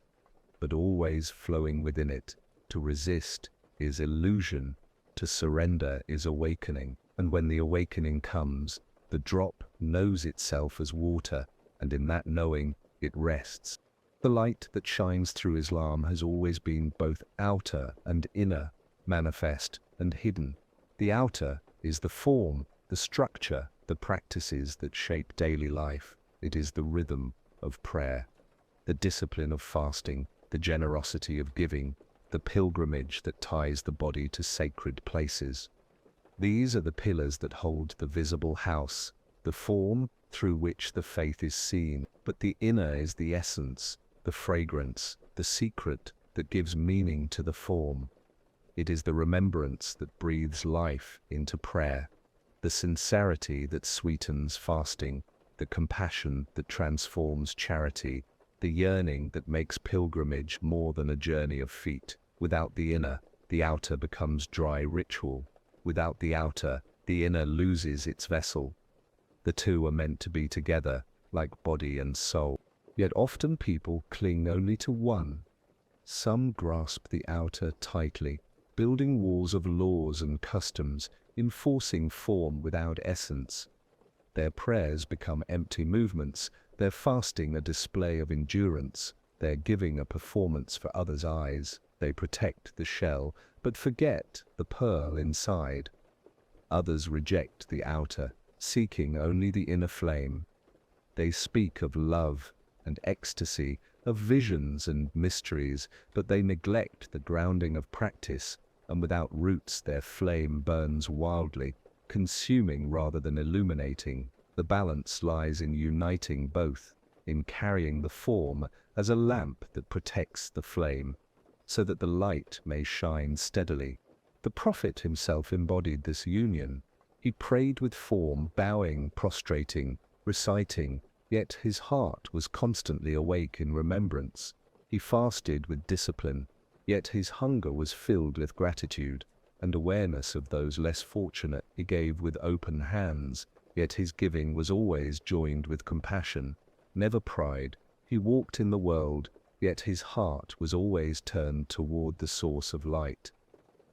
but always flowing within it. To resist is illusion, to surrender is awakening, and when the awakening comes, the drop knows itself as water, and in that knowing, it rests. The light that shines through Islam has always been both outer and inner, manifest and hidden. The outer is the form, the structure, the practices that shape daily life. It is the rhythm of prayer, the discipline of fasting, the generosity of giving, the pilgrimage that ties the body to sacred places. These are the pillars that hold the visible house, the form through which the faith is seen. But the inner is the essence, the fragrance, the secret that gives meaning to the form. It is the remembrance that breathes life into prayer, the sincerity that sweetens fasting, the compassion that transforms charity, the yearning that makes pilgrimage more than a journey of feet. Without the inner, the outer becomes dry ritual. Without the outer, the inner loses its vessel. The two are meant to be together, like body and soul. Yet often people cling only to one. Some grasp the outer tightly, building walls of laws and customs, enforcing form without essence. Their prayers become empty movements, their fasting a display of endurance, their giving a performance for others' eyes. They protect the shell, but forget the pearl inside. Others reject the outer, seeking only the inner flame. They speak of love and ecstasy, of visions and mysteries, but they neglect the grounding of practice, and without roots their flame burns wildly, consuming rather than illuminating. The balance lies in uniting both, in carrying the form as a lamp that protects the flame, so that the light may shine steadily. The Prophet himself embodied this union. He prayed with form, bowing, prostrating, reciting, yet his heart was constantly awake in remembrance. He fasted with discipline, yet his hunger was filled with gratitude and awareness of those less fortunate. He gave with open hands, yet his giving was always joined with compassion, never pride. He walked in the world, yet his heart was always turned toward the source of light.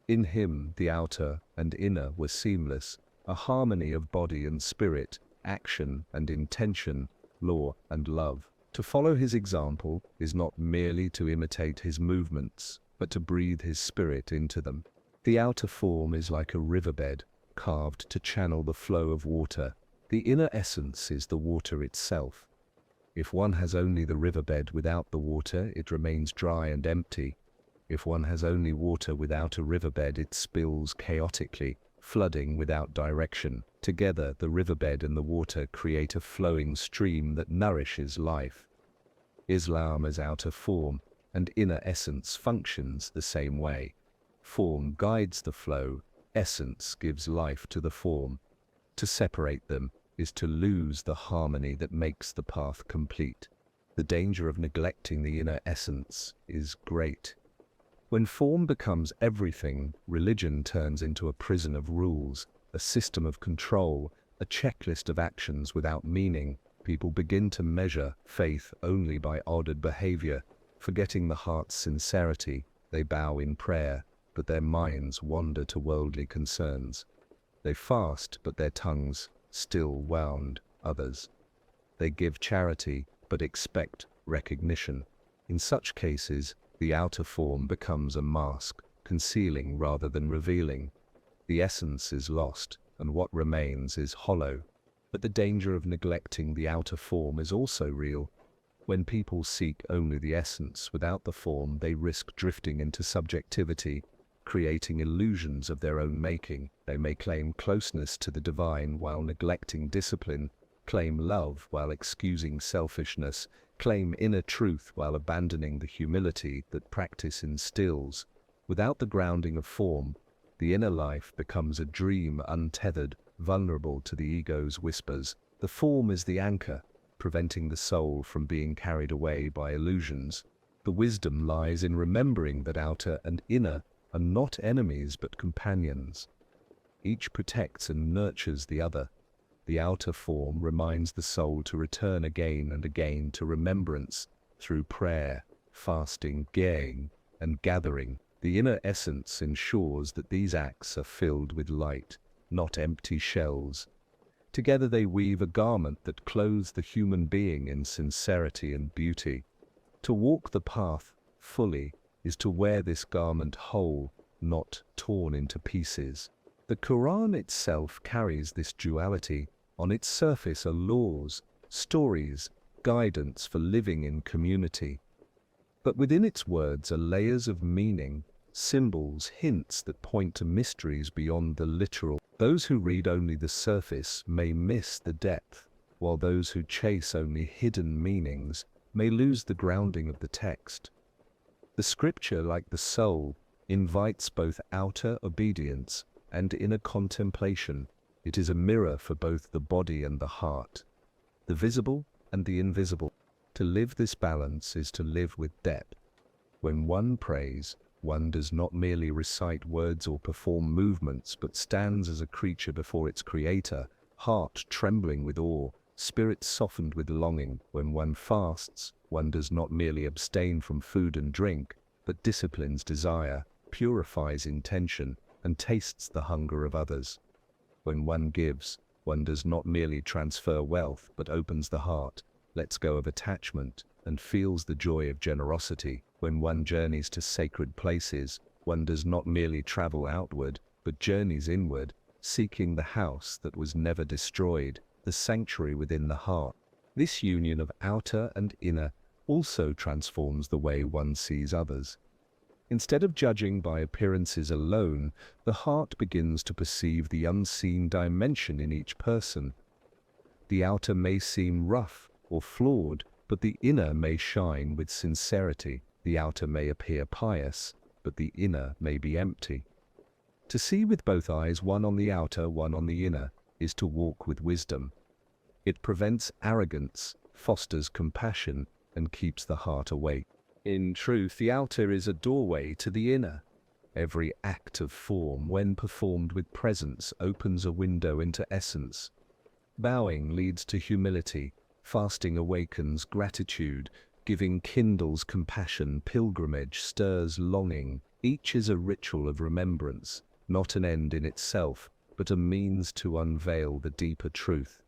In him the outer and inner were seamless, a harmony of body and spirit, action and intention, law and love. To follow his example is not merely to imitate his movements, but to breathe his spirit into them. The outer form is like a riverbed, carved to channel the flow of water. The inner essence is the water itself. If one has only the riverbed without the water, it remains dry and empty. If one has only water without a riverbed, it spills chaotically, flooding without direction. Together, the riverbed and the water create a flowing stream that nourishes life. Islam as outer form and inner essence functions the same way. Form guides the flow, essence gives life to the form. To separate them is to lose the harmony that makes the path complete. The danger of neglecting the inner essence is great. When form becomes everything, religion turns into a prison of rules, a system of control, a checklist of actions without meaning. People begin to measure faith only by ordered behavior, forgetting the heart's sincerity. They bow in prayer, but their minds wander to worldly concerns. They fast, but their tongues still wound others. They give charity, but expect recognition. In such cases, the outer form becomes a mask, concealing rather than revealing. The essence is lost, and what remains is hollow. But the danger of neglecting the outer form is also real. When people seek only the essence without the form, they risk drifting into subjectivity, creating illusions of their own making. They may claim closeness to the divine while neglecting discipline, claim love while excusing selfishness, claim inner truth while abandoning the humility that practice instills. Without the grounding of form, the inner life becomes a dream untethered, vulnerable to the ego's whispers. The form is the anchor, preventing the soul from being carried away by illusions. The wisdom lies in remembering that outer and inner are not enemies but companions. Each protects and nurtures the other. The outer form reminds the soul to return again and again to remembrance through prayer, fasting, gaining, and gathering. The inner essence ensures that these acts are filled with light, not empty shells. Together they weave a garment that clothes the human being in sincerity and beauty. To walk the path fully is to wear this garment whole, not torn into pieces. The Quran itself carries this duality. On its surface are laws, stories, guidance for living in community. But within its words are layers of meaning, symbols, hints that point to mysteries beyond the literal. Those who read only the surface may miss the depth, while those who chase only hidden meanings may lose the grounding of the text. The scripture, like the soul, invites both outer obedience and inner contemplation. It is a mirror for both the body and the heart, the visible and the invisible. To live this balance is to live with depth. When one prays, one does not merely recite words or perform movements, but stands as a creature before its creator, heart trembling with awe, spirit softened with longing. When one fasts, one does not merely abstain from food and drink, but disciplines desire, purifies intention, and tastes the hunger of others. When one gives, one does not merely transfer wealth, but opens the heart, lets go of attachment, and feels the joy of generosity. When one journeys to sacred places, one does not merely travel outward, but journeys inward, seeking the house that was never destroyed, the sanctuary within the heart. This union of outer and inner also transforms the way one sees others. Instead of judging by appearances alone, the heart begins to perceive the unseen dimension in each person. The outer may seem rough or flawed, but the inner may shine with sincerity. The outer may appear pious, but the inner may be empty. To see with both eyes, one on the outer, one on the inner, is to walk with wisdom. It prevents arrogance, fosters compassion, and keeps the heart awake. In truth, the outer is a doorway to the inner. Every act of form, when performed with presence, opens a window into essence. Bowing leads to humility, fasting awakens gratitude, giving kindles compassion, pilgrimage stirs longing. Each is a ritual of remembrance, not an end in itself, but a means to unveil the deeper truth.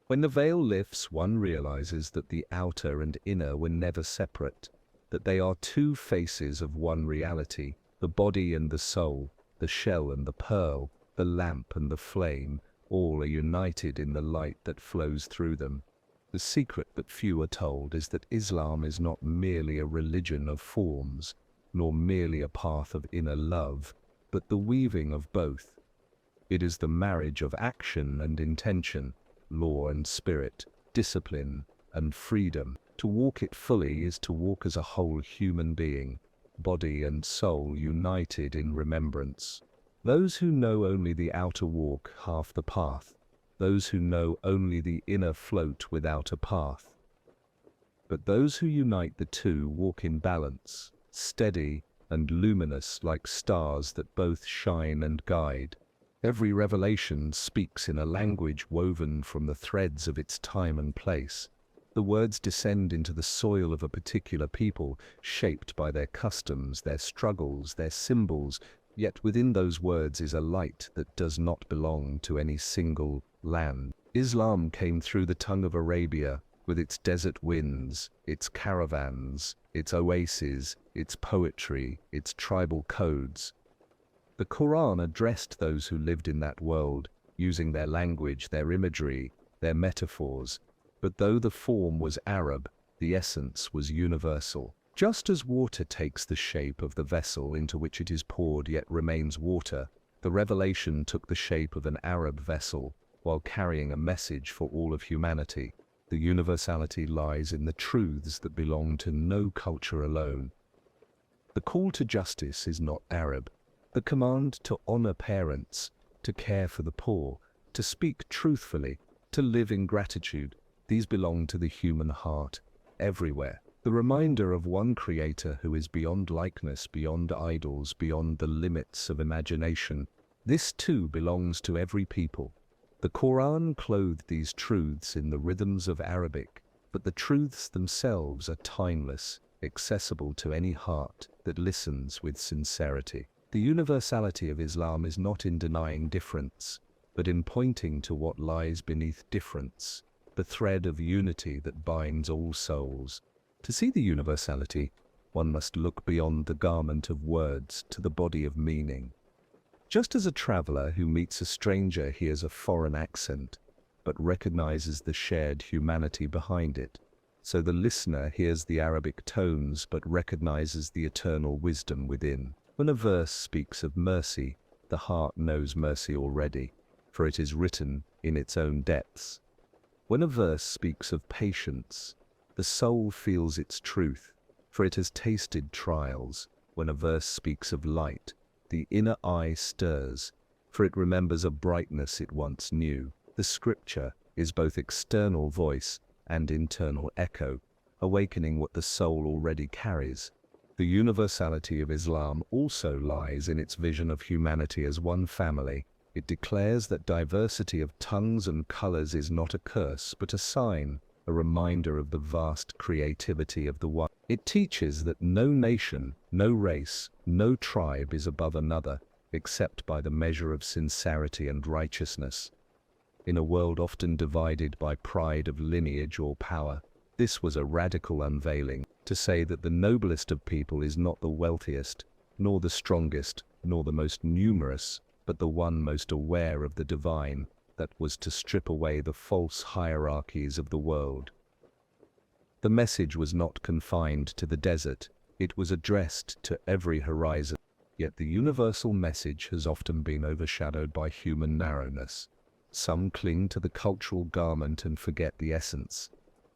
When the veil lifts, one realizes that the outer and inner were never separate, that they are two faces of one reality, the body and the soul, the shell and the pearl, the lamp and the flame, all are united in the light that flows through them. The secret that few are told is that Islam is not merely a religion of forms, nor merely a path of inner love, but the weaving of both. It is the marriage of action and intention, law and spirit, discipline and freedom. To walk it fully is to walk as a whole human being, body and soul united in remembrance. Those who know only the outer walk half the path. Those who know only the inner float without a path. But those who unite the two walk in balance, steady and luminous like stars that both shine and guide. Every revelation speaks in a language woven from the threads of its time and place. The words descend into the soil of a particular people, shaped by their customs, their struggles, their symbols, yet within those words is a light that does not belong to any single land. Islam came through the tongue of Arabia, with its desert winds, its caravans, its oases, its poetry, its tribal codes. The Quran addressed those who lived in that world, using their language, their imagery, their metaphors. But though the form was Arab, the essence was universal. Just as water takes the shape of the vessel into which it is poured yet remains water, the revelation took the shape of an Arab vessel, while carrying a message for all of humanity. The universality lies in the truths that belong to no culture alone. The call to justice is not Arab. The command to honor parents, to care for the poor, to speak truthfully, to live in gratitude, these belong to the human heart, everywhere. The reminder of one creator who is beyond likeness, beyond idols, beyond the limits of imagination. This too belongs to every people. The Quran clothed these truths in the rhythms of Arabic, but the truths themselves are timeless, accessible to any heart that listens with sincerity. The universality of Islam is not in denying difference, but in pointing to what lies beneath difference, the thread of unity that binds all souls. To see the universality, one must look beyond the garment of words to the body of meaning. Just as a traveler who meets a stranger hears a foreign accent, but recognizes the shared humanity behind it, so the listener hears the Arabic tones but recognizes the eternal wisdom within. When a verse speaks of mercy, the heart knows mercy already, for it is written in its own depths. When a verse speaks of patience, the soul feels its truth, for it has tasted trials. When a verse speaks of light, the inner eye stirs, for it remembers a brightness it once knew. The scripture is both external voice and internal echo, awakening what the soul already carries. The universality of Islam also lies in its vision of humanity as one family. It declares that diversity of tongues and colors is not a curse, but a sign, a reminder of the vast creativity of the one. It teaches that no nation, no race, no tribe is above another, except by the measure of sincerity and righteousness. In a world often divided by pride of lineage or power, this was a radical unveiling, to say that the noblest of people is not the wealthiest, nor the strongest, nor the most numerous, but the one most aware of the divine, that was to strip away the false hierarchies of the world. The message was not confined to the desert, it was addressed to every horizon. Yet the universal message has often been overshadowed by human narrowness. Some cling to the cultural garment and forget the essence.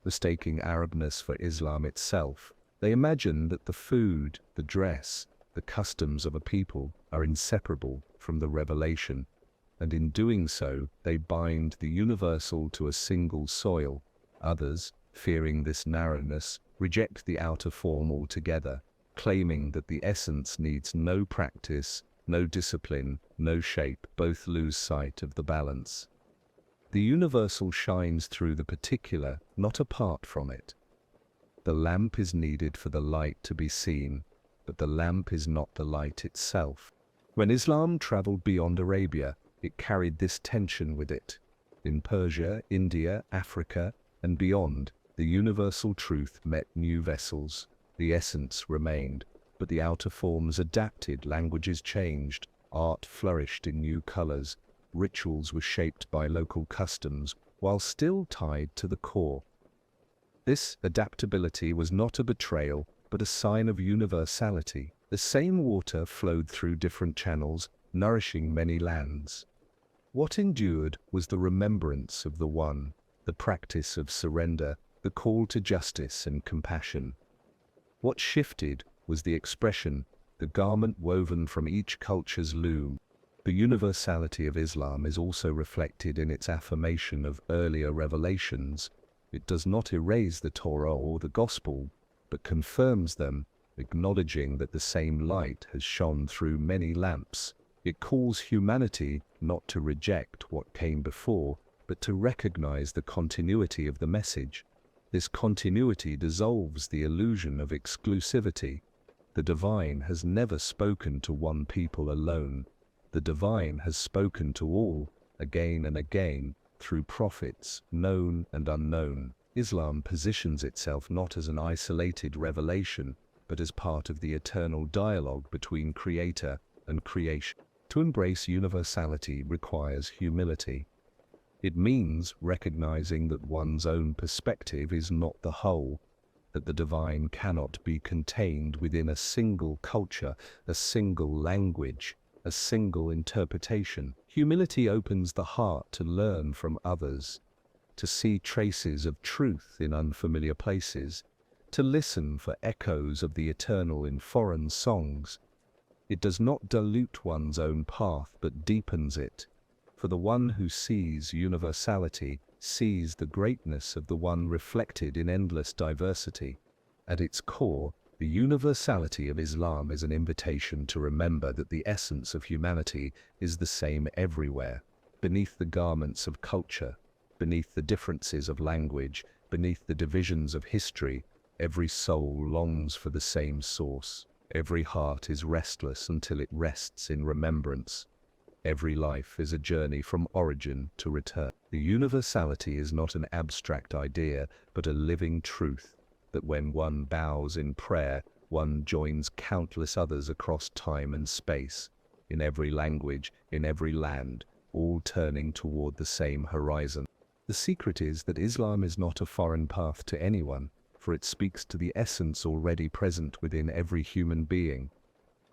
Mistaking Arabness for Islam itself, they imagine that the food, the dress, the customs of a people are inseparable from the revelation, and in doing so, they bind the universal to a single soil. Others, fearing this narrowness, reject the outer form altogether, claiming that the essence needs no practice, no discipline, no shape. Both lose sight of the balance. The universal shines through the particular, not apart from it. The lamp is needed for the light to be seen, but the lamp is not the light itself. When Islam traveled beyond Arabia, it carried this tension with it. In Persia, India, Africa, and beyond, the universal truth met new vessels. The essence remained, but the outer forms adapted, languages changed, art flourished in new colors, rituals were shaped by local customs, while still tied to the core. This adaptability was not a betrayal, but a sign of universality. The same water flowed through different channels, nourishing many lands. What endured was the remembrance of the one, the practice of surrender, the call to justice and compassion. What shifted was the expression, the garment woven from each culture's loom. The universality of Islam is also reflected in its affirmation of earlier revelations. It does not erase the Torah or the Gospel, but confirms them, acknowledging that the same light has shone through many lamps. It calls humanity not to reject what came before, but to recognize the continuity of the message. This continuity dissolves the illusion of exclusivity. The divine has never spoken to one people alone. The divine has spoken to all, again and again, through prophets, known and unknown. Islam positions itself not as an isolated revelation, but as part of the eternal dialogue between creator and creation. To embrace universality requires humility. It means recognizing that one's own perspective is not the whole, that the divine cannot be contained within a single culture, a single language, a single interpretation. Humility opens the heart to learn from others, to see traces of truth in unfamiliar places, to listen for echoes of the eternal in foreign songs. It does not dilute one's own path, but deepens it. For the one who sees universality sees the greatness of the one reflected in endless diversity. At its core, the universality of Islam is an invitation to remember that the essence of humanity is the same everywhere. Beneath the garments of culture, beneath the differences of language, beneath the divisions of history, every soul longs for the same source. Every heart is restless until it rests in remembrance. Every life is a journey from origin to return. The universality is not an abstract idea, but a living truth, that when one bows in prayer, one joins countless others across time and space, in every language, in every land, all turning toward the same horizon. The secret is that Islam is not a foreign path to anyone, for it speaks to the essence already present within every human being.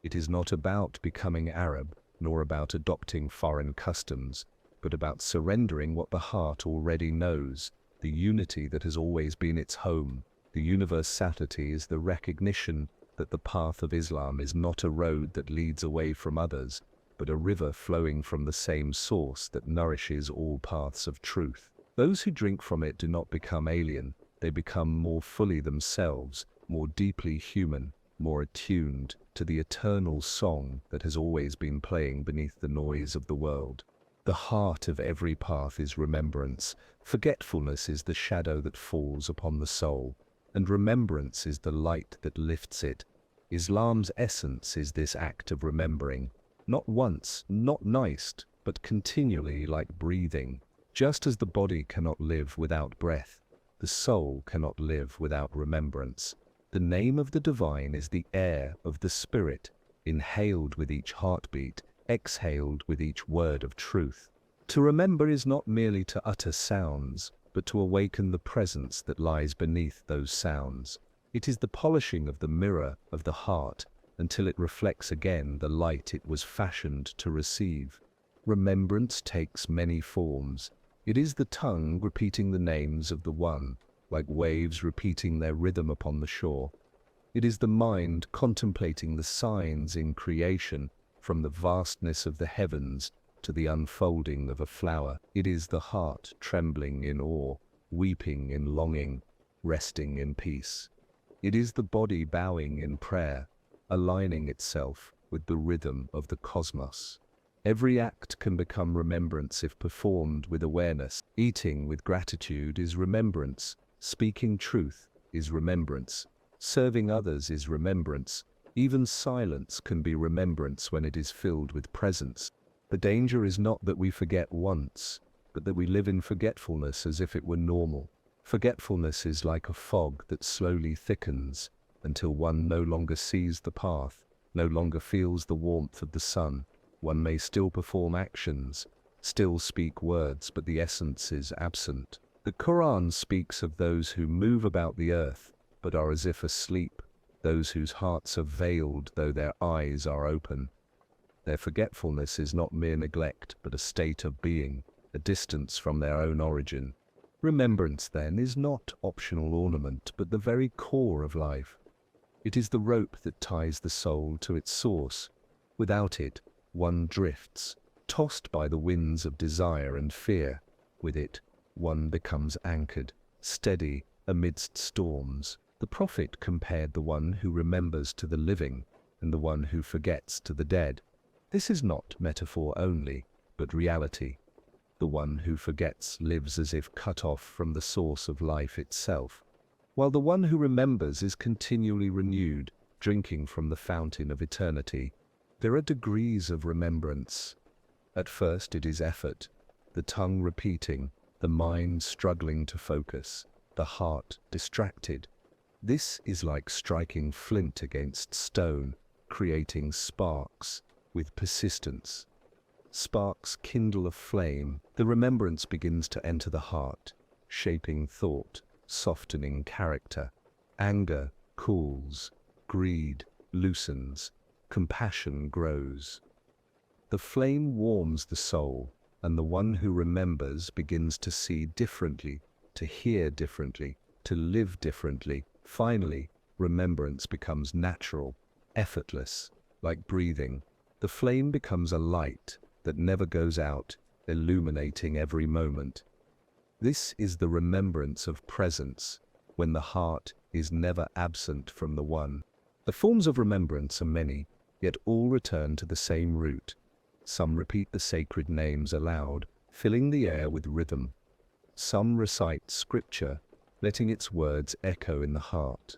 It is not about becoming Arab, nor about adopting foreign customs, but about surrendering what the heart already knows, the unity that has always been its home. The universality is the recognition that the path of Islam is not a road that leads away from others, but a river flowing from the same source that nourishes all paths of truth. Those who drink from it do not become alien, they become more fully themselves, more deeply human, more attuned to the eternal song that has always been playing beneath the noise of the world. The heart of every path is remembrance. Forgetfulness is the shadow that falls upon the soul, and remembrance is the light that lifts it. Islam's essence is this act of remembering, not once, not niced, but continually, like breathing. Just as the body cannot live without breath, the soul cannot live without remembrance. The name of the divine is the air of the spirit, inhaled with each heartbeat, exhaled with each word of truth. To remember is not merely to utter sounds, but to awaken the presence that lies beneath those sounds. It is the polishing of the mirror of the heart until it reflects again the light it was fashioned to receive. Remembrance takes many forms. It is the tongue repeating the names of the One, like waves repeating their rhythm upon the shore. It is the mind contemplating the signs in creation, from the vastness of the heavens to the unfolding of a flower. It is the heart trembling in awe, weeping in longing, resting in peace. It is the body bowing in prayer, aligning itself with the rhythm of the cosmos. Every act can become remembrance if performed with awareness. Eating with gratitude is remembrance. Speaking truth is remembrance. Serving others is remembrance. Even silence can be remembrance when it is filled with presence. The danger is not that we forget once, but that we live in forgetfulness as if it were normal. Forgetfulness is like a fog that slowly thickens until one no longer sees the path, no longer feels the warmth of the sun. One may still perform actions, still speak words, but the essence is absent. The Quran speaks of those who move about the earth, but are as if asleep, those whose hearts are veiled though their eyes are open. Their forgetfulness is not mere neglect, but a state of being, a distance from their own origin. Remembrance, then, is not optional ornament, but the very core of life. It is the rope that ties the soul to its source. Without it, one drifts, tossed by the winds of desire and fear. With it, one becomes anchored, steady amidst storms. The prophet compared the one who remembers to the living and the one who forgets to the dead. This is not metaphor only, but reality. The one who forgets lives as if cut off from the source of life itself, while the one who remembers is continually renewed, drinking from the fountain of eternity. There are degrees of remembrance. At first it is effort, the tongue repeating, the mind struggling to focus, the heart distracted. This is like striking flint against stone, creating sparks with persistence. Sparks kindle a flame. The remembrance begins to enter the heart, shaping thought, softening character. Anger cools, greed loosens, compassion grows. The flame warms the soul, and the one who remembers begins to see differently, to hear differently, to live differently. Finally, remembrance becomes natural, effortless, like breathing. The flame becomes a light that never goes out, illuminating every moment. This is the remembrance of presence, when the heart is never absent from the one. The forms of remembrance are many, yet all return to the same root. Some repeat the sacred names aloud, filling the air with rhythm. Some recite scripture, letting its words echo in the heart.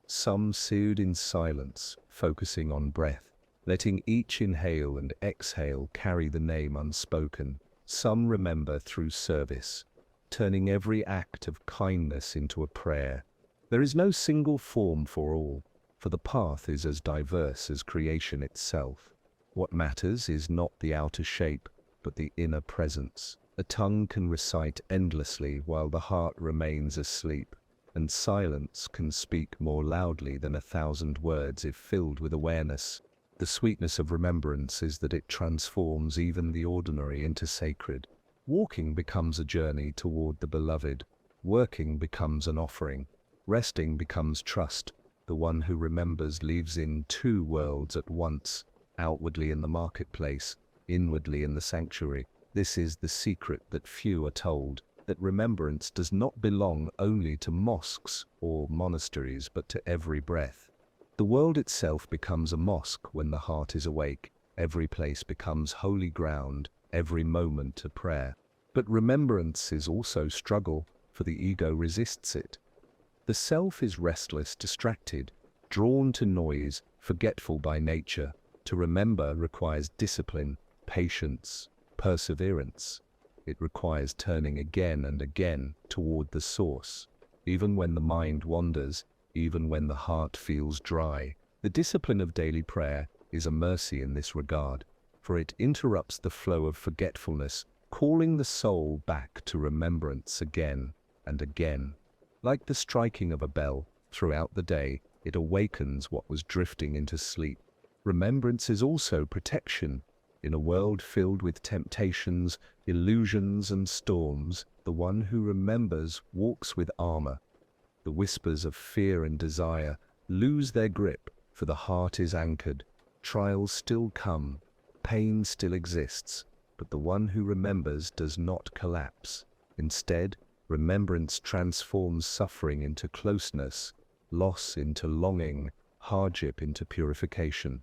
Some soothe in silence, focusing on breath, letting each inhale and exhale carry the name unspoken. Some remember through service, turning every act of kindness into a prayer. There is no single form for all, for the path is as diverse as creation itself. What matters is not the outer shape, but the inner presence. A tongue can recite endlessly while the heart remains asleep, and silence can speak more loudly than 1,000 words if filled with awareness. The sweetness of remembrance is that it transforms even the ordinary into sacred. Walking becomes a journey toward the beloved. Working becomes an offering. Resting becomes trust. The one who remembers lives in two worlds at once, outwardly in the marketplace, inwardly in the sanctuary. This is the secret that few are told, that remembrance does not belong only to mosques or monasteries, but to every breath. The world itself becomes a mosque when the heart is awake. Every place becomes holy ground, every moment a prayer. But remembrance is also struggle, for the ego resists it. The self is restless, distracted, drawn to noise, forgetful by nature. To remember requires discipline, patience, perseverance. It requires turning again and again toward the source, even when the mind wanders, even when the heart feels dry. The discipline of daily prayer is a mercy in this regard, for it interrupts the flow of forgetfulness, calling the soul back to remembrance again and again. Like the striking of a bell, throughout the day, it awakens what was drifting into sleep. Remembrance is also protection. In a world filled with temptations, illusions, and storms, the one who remembers walks with armor. The whispers of fear and desire lose their grip, for the heart is anchored. Trials still come, pain still exists, but the one who remembers does not collapse. Instead, remembrance transforms suffering into closeness, loss into longing, hardship into purification.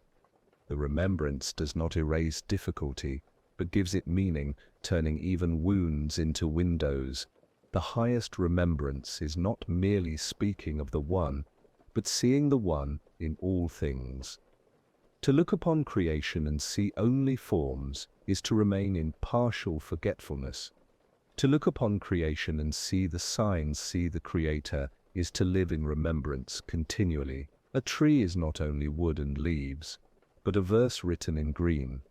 The remembrance does not erase difficulty, but gives it meaning, turning even wounds into windows. The highest remembrance is not merely speaking of the One, but seeing the One in all things. To look upon creation and see only forms is to remain in partial forgetfulness. To look upon creation and see the signs, see the Creator, is to live in remembrance continually. A tree is not only wood and leaves, but a verse written in green.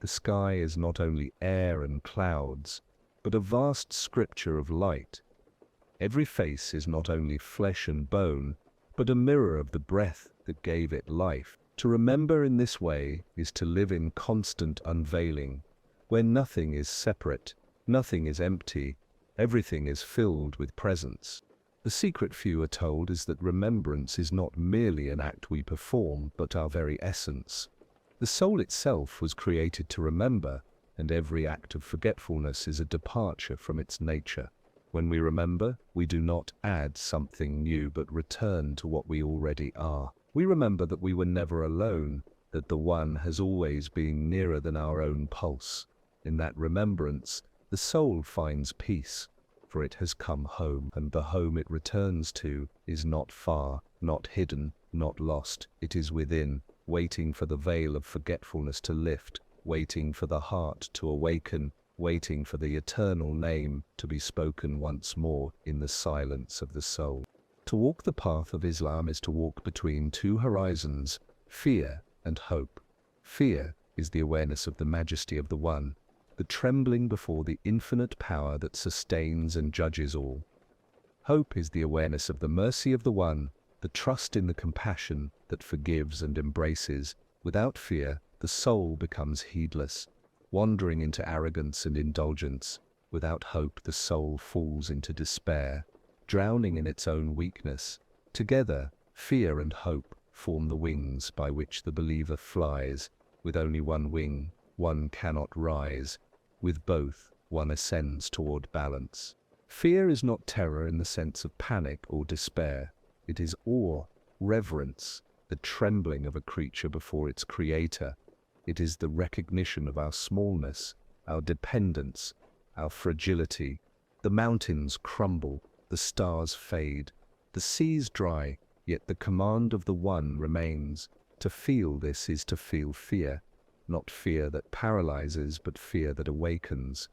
The sky is not only air and clouds, but a vast scripture of light. Every face is not only flesh and bone, but a mirror of the breath that gave it life. To remember in this way is to live in constant unveiling, where nothing is separate, nothing is empty, everything is filled with presence. The secret few are told is that remembrance is not merely an act we perform, but our very essence. The soul itself was created to remember, and every act of forgetfulness is a departure from its nature. When we remember, we do not add something new, but return to what we already are. We remember that we were never alone, that the One has always been nearer than our own pulse. In that remembrance, the soul finds peace, for it has come home, and the home it returns to is not far, not hidden, not lost. It is within, waiting for the veil of forgetfulness to lift, waiting for the heart to awaken, waiting for the eternal name to be spoken once more in the silence of the soul. To walk the path of Islam is to walk between two horizons, fear and hope. Fear is the awareness of the majesty of the One, the trembling before the infinite power that sustains and judges all. Hope is the awareness of the mercy of the One, the trust in the compassion that forgives and embraces. Without fear, the soul becomes heedless, wandering into arrogance and indulgence. Without hope, the soul falls into despair, drowning in its own weakness. Together, fear and hope form the wings by which the believer flies. With only one wing, one cannot rise. With both, one ascends toward balance. Fear is not terror in the sense of panic or despair. It is awe, reverence, the trembling of a creature before its creator. It is the recognition of our smallness, our dependence, our fragility. The mountains crumble, the stars fade, the seas dry, yet the command of the One remains. To feel this is to feel fear, not fear that paralyzes, but fear that awakens.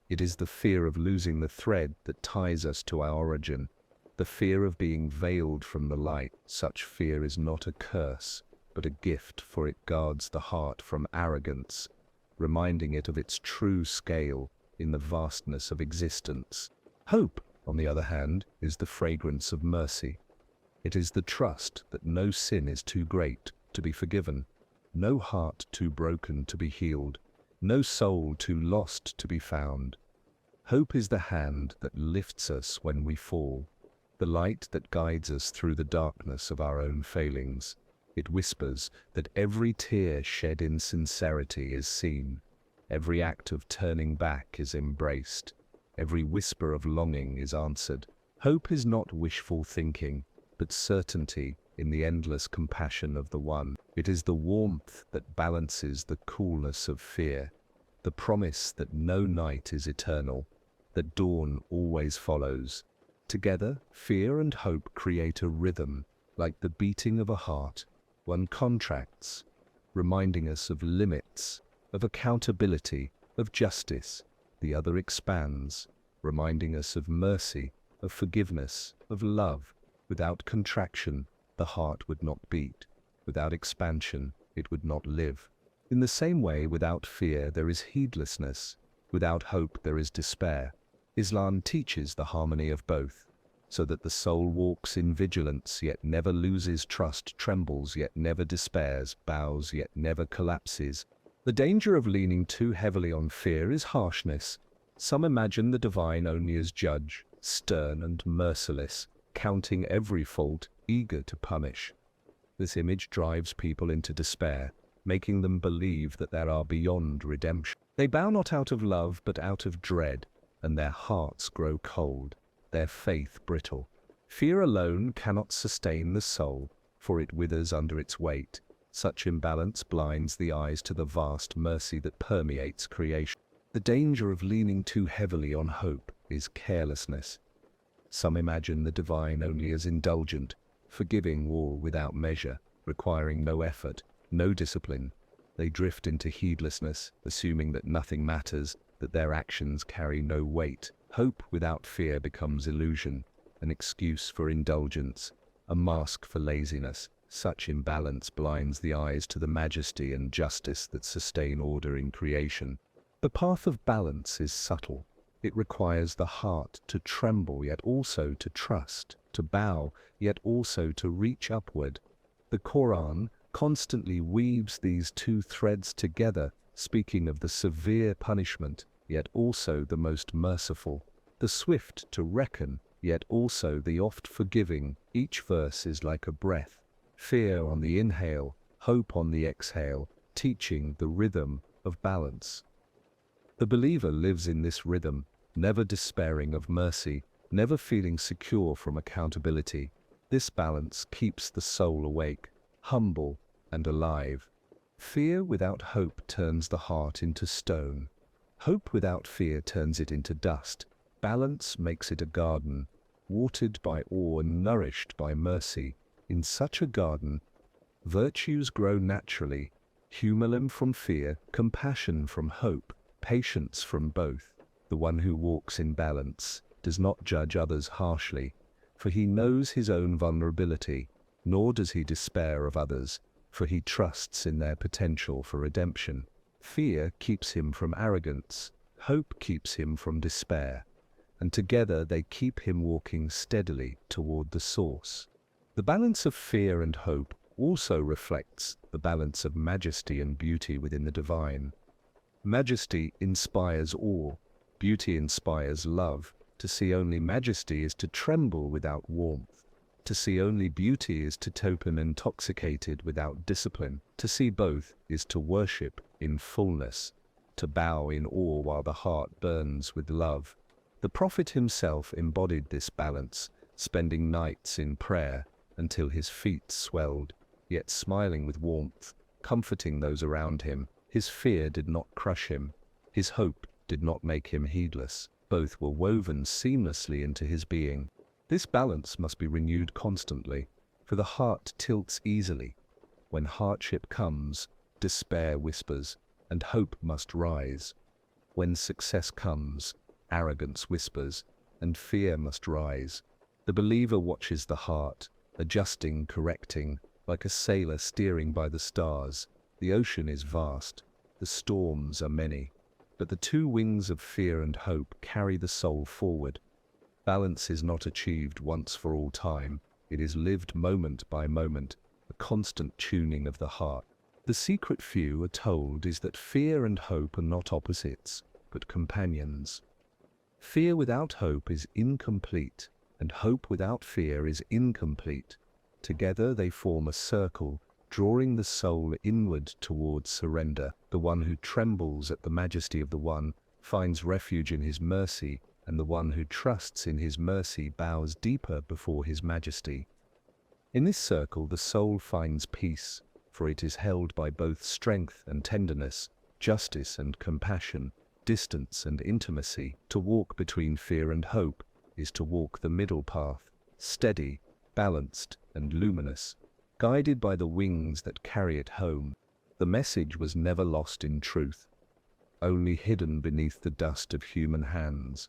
It is the fear of losing the thread that ties us to our origin, the fear of being veiled from the light. Such fear is not a curse, but a gift, for it guards the heart from arrogance, reminding it of its true scale in the vastness of existence. Hope, on the other hand, is the fragrance of mercy. It is the trust that no sin is too great to be forgiven, no heart too broken to be healed, no soul too lost to be found. Hope is the hand that lifts us when we fall, the light that guides us through the darkness of our own failings. It whispers that every tear shed in sincerity is seen, every act of turning back is embraced, every whisper of longing is answered. Hope is not wishful thinking, but certainty in the endless compassion of the One. It is the warmth that balances the coolness of fear, the promise that no night is eternal, that dawn always follows. Together, fear and hope create a rhythm, like the beating of a heart. One contracts, reminding us of limits, of accountability, of justice. The other expands, reminding us of mercy, of forgiveness, of love. Without contraction, the heart would not beat. Without expansion, it would not live. In the same way, without fear there is heedlessness. Without hope there is despair. Islam teaches the harmony of both, so that the soul walks in vigilance yet never loses trust, trembles yet never despairs, bows yet never collapses. The danger of leaning too heavily on fear is harshness. Some imagine the divine only as judge, stern and merciless, counting every fault, eager to punish. This image drives people into despair, making them believe that they are beyond redemption. They bow not out of love, but out of dread, and their hearts grow cold, their faith brittle. Fear alone cannot sustain the soul, for it withers under its weight. Such imbalance blinds the eyes to the vast mercy that permeates creation. The danger of leaning too heavily on hope is carelessness. Some imagine the divine only as indulgent, forgiving all without measure, requiring no effort, no discipline. They drift into heedlessness, assuming that nothing matters, that their actions carry no weight. Hope without fear becomes illusion, an excuse for indulgence, a mask for laziness. Such imbalance blinds the eyes to the majesty and justice that sustain order in creation. The path of balance is subtle. It requires the heart to tremble yet also to trust, to bow yet also to reach upward. The Quran constantly weaves these two threads together, speaking of the severe punishment, yet also the most merciful, the swift to reckon, yet also the oft forgiving. Each verse is like a breath. Fear on the inhale, hope on the exhale, teaching the rhythm of balance. The believer lives in this rhythm, never despairing of mercy, never feeling secure from accountability. This balance keeps the soul awake, humble, and alive. Fear without hope turns the heart into stone. Hope without fear turns it into dust. Balance makes it a garden, watered by awe and nourished by mercy. In such a garden, virtues grow naturally, humility from fear, compassion from hope, patience from both. The one who walks in balance does not judge others harshly, for he knows his own vulnerability, nor does he despair of others, for he trusts in their potential for redemption. Fear keeps him from arrogance, hope keeps him from despair, and together they keep him walking steadily toward the source. The balance of fear and hope also reflects the balance of majesty and beauty within the divine. Majesty inspires awe, beauty inspires love. To see only majesty is to tremble without warmth. To see only beauty is to open intoxicated without discipline. To see both is to worship in fullness, to bow in awe while the heart burns with love. The Prophet himself embodied this balance, spending nights in prayer until his feet swelled, yet smiling with warmth, comforting those around him. His fear did not crush him. His hope did not make him heedless. Both were woven seamlessly into his being. This balance must be renewed constantly, for the heart tilts easily. When hardship comes, despair whispers, and hope must rise. When success comes, arrogance whispers, and fear must rise. The believer watches the heart, adjusting, correcting, like a sailor steering by the stars. The ocean is vast, the storms are many, but the two wings of fear and hope carry the soul forward. Balance is not achieved once for all time, it is lived moment by moment, a constant tuning of the heart. The secret few are told is that fear and hope are not opposites, but companions. Fear without hope is incomplete, and hope without fear is incomplete. Together they form a circle, drawing the soul inward towards surrender. The one who trembles at the majesty of the One finds refuge in his mercy, and the one who trusts in his mercy bows deeper before his majesty. In this circle the soul finds peace, for it is held by both strength and tenderness, justice and compassion, distance and intimacy. To walk between fear and hope is to walk the middle path, steady, balanced, and luminous, guided by the wings that carry it home. The message was never lost in truth, only hidden beneath the dust of human hands.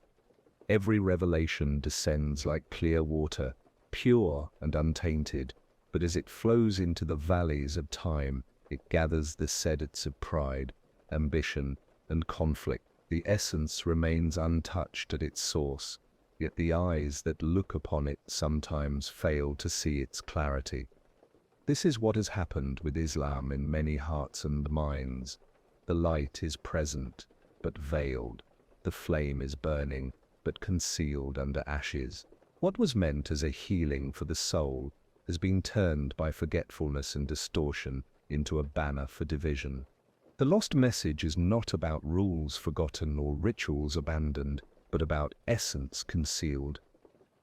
Every revelation descends like clear water, pure and untainted, but as it flows into the valleys of time, it gathers the seeds of pride, ambition, and conflict. The essence remains untouched at its source, yet the eyes that look upon it sometimes fail to see its clarity. This is what has happened with Islam in many hearts and minds. The light is present, but veiled. The flame is burning, but concealed under ashes. What was meant as a healing for the soul has been turned by forgetfulness and distortion into a banner for division. The lost message is not about rules forgotten or rituals abandoned, but about essence concealed.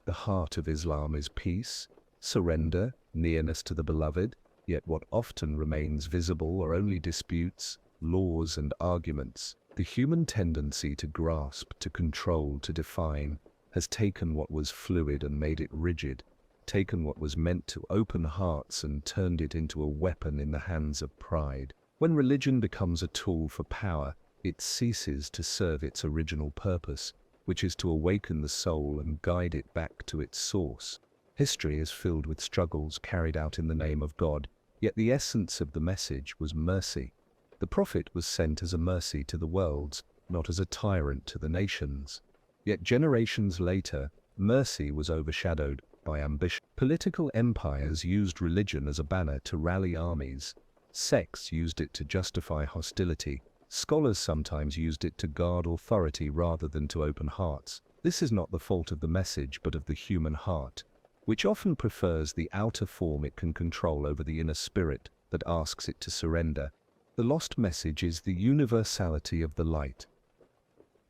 The heart of Islam is peace, surrender, nearness to the beloved, yet what often remains visible are only disputes, laws and arguments. The human tendency to grasp, to control, to define, has taken what was fluid and made it rigid, taken what was meant to open hearts and turned it into a weapon in the hands of pride. When religion becomes a tool for power, it ceases to serve its original purpose, which is to awaken the soul and guide it back to its source. History is filled with struggles carried out in the name of God, yet the essence of the message was mercy. The prophet was sent as a mercy to the worlds, not as a tyrant to the nations. Yet generations later, mercy was overshadowed by ambition. Political empires used religion as a banner to rally armies. Sects used it to justify hostility. Scholars sometimes used it to guard authority rather than to open hearts. This is not the fault of the message, but of the human heart, which often prefers the outer form it can control over the inner spirit that asks it to surrender. The lost message is the universality of the light.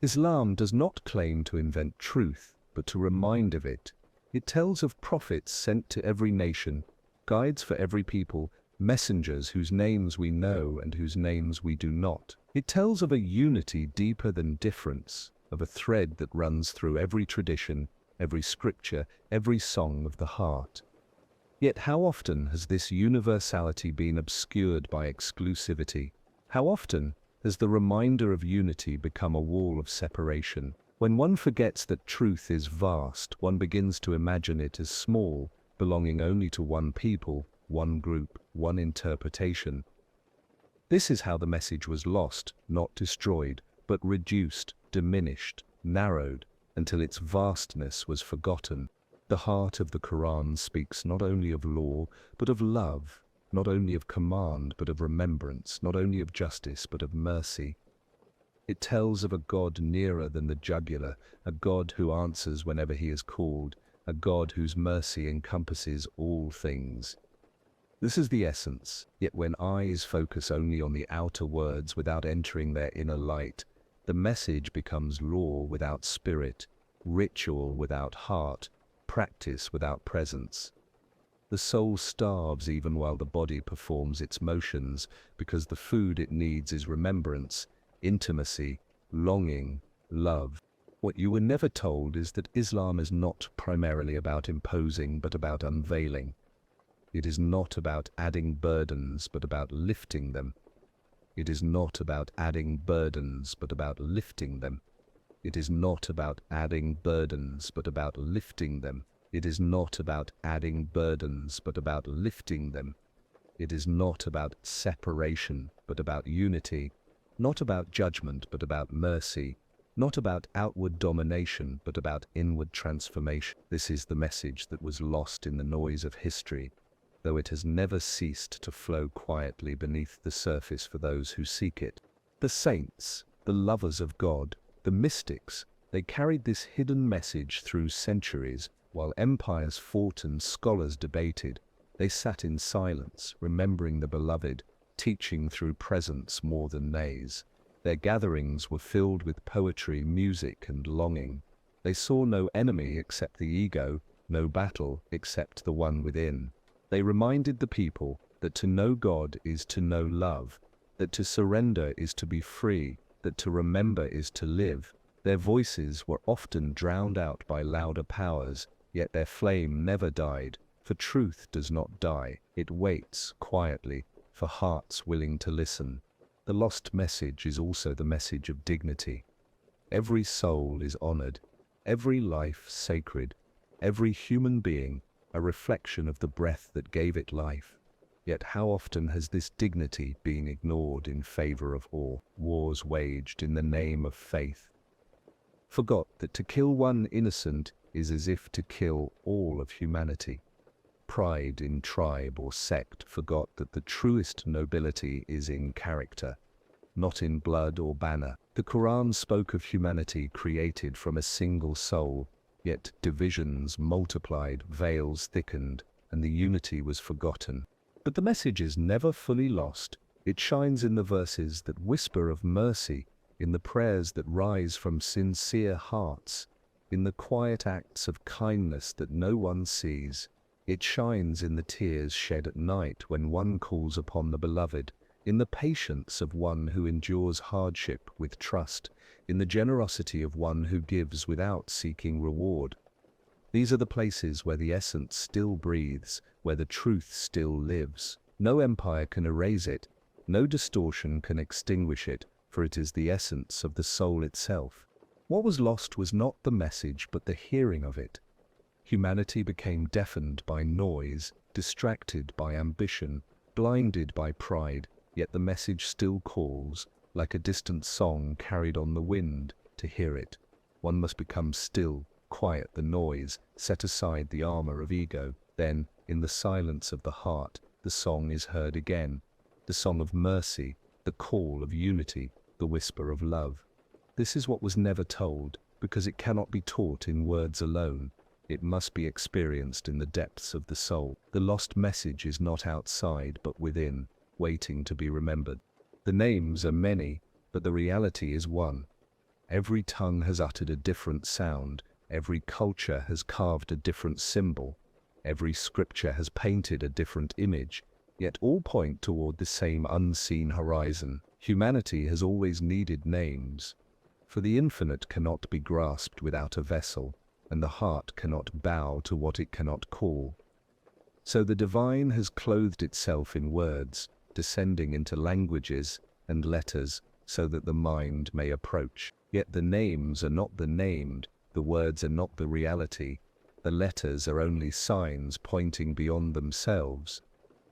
Islam does not claim to invent truth, but to remind of it. It tells of prophets sent to every nation, guides for every people, messengers whose names we know and whose names we do not. It tells of a unity deeper than difference, of a thread that runs through every tradition, every scripture, every song of the heart. Yet how often has this universality been obscured by exclusivity? How often has the reminder of unity become a wall of separation? When one forgets that truth is vast, one begins to imagine it as small, belonging only to one people, one group, one interpretation. This is how the message was lost, not destroyed, but reduced, diminished, narrowed, until its vastness was forgotten. The heart of the Quran speaks not only of law, but of love, not only of command, but of remembrance, not only of justice, but of mercy. It tells of a God nearer than the jugular, a God who answers whenever he is called, a God whose mercy encompasses all things. This is the essence, yet when eyes focus only on the outer words without entering their inner light, the message becomes law without spirit, ritual without heart, practice without presence. The soul starves even while the body performs its motions, because the food it needs is remembrance, intimacy, longing, love. What you were never told is that Islam is not primarily about imposing, but about unveiling. It is not about adding burdens, but about lifting them. It is not about adding burdens, but about lifting them. It is not about adding burdens, but about lifting them. It is not about adding burdens, but about lifting them. It is not about separation, but about unity. Not about judgment, but about mercy. Not about outward domination, but about inward transformation. This is the message that was lost in the noise of history, though it has never ceased to flow quietly beneath the surface for those who seek it. The saints, the lovers of God, the mystics, they carried this hidden message through centuries. While empires fought and scholars debated, they sat in silence, remembering the beloved, teaching through presence more than nays. Their gatherings were filled with poetry, music, and longing. They saw no enemy except the ego, no battle except the one within. They reminded the people that to know God is to know love, that to surrender is to be free, that to remember is to live. Their voices were often drowned out by louder powers, yet their flame never died, for truth does not die. It waits quietly for hearts willing to listen. The lost message is also the message of dignity. Every soul is honored, every life sacred, every human being a reflection of the breath that gave it life. Yet how often has this dignity been ignored in favor of awe? Wars waged in the name of faith forgot that to kill one innocent is as if to kill all of humanity. Pride in tribe or sect forgot that the truest nobility is in character. not in blood or banner. The Quran spoke of humanity created from a single soul, yet divisions multiplied, veils thickened, and the unity was forgotten. But the message is never fully lost. It shines in the verses that whisper of mercy, in the prayers that rise from sincere hearts, in the quiet acts of kindness that no one sees. It shines in the tears shed at night when one calls upon the beloved, in the patience of one who endures hardship with trust, in the generosity of one who gives without seeking reward. These are the places where the essence still breathes, where the truth still lives. No empire can erase it, no distortion can extinguish it, for it is the essence of the soul itself. What was lost was not the message but the hearing of it. Humanity became deafened by noise, distracted by ambition, blinded by pride, yet the message still calls, like a distant song carried on the wind. To hear it, one must become still, quiet the noise, set aside the armor of ego. Then, in the silence of the heart, the song is heard again, the song of mercy, the call of unity, the whisper of love. This is what was never told, because it cannot be taught in words alone. It must be experienced in the depths of the soul. The lost message is not outside but within, waiting to be remembered. The names are many, but the reality is one. Every tongue has uttered a different sound, every culture has carved a different symbol, every scripture has painted a different image, yet all point toward the same unseen horizon. Humanity has always needed names, for the infinite cannot be grasped without a vessel, and the heart cannot bow to what it cannot call. So the divine has clothed itself in words, descending into languages and letters, so that the mind may approach. Yet the names are not the named, the words are not the reality, the letters are only signs pointing beyond themselves.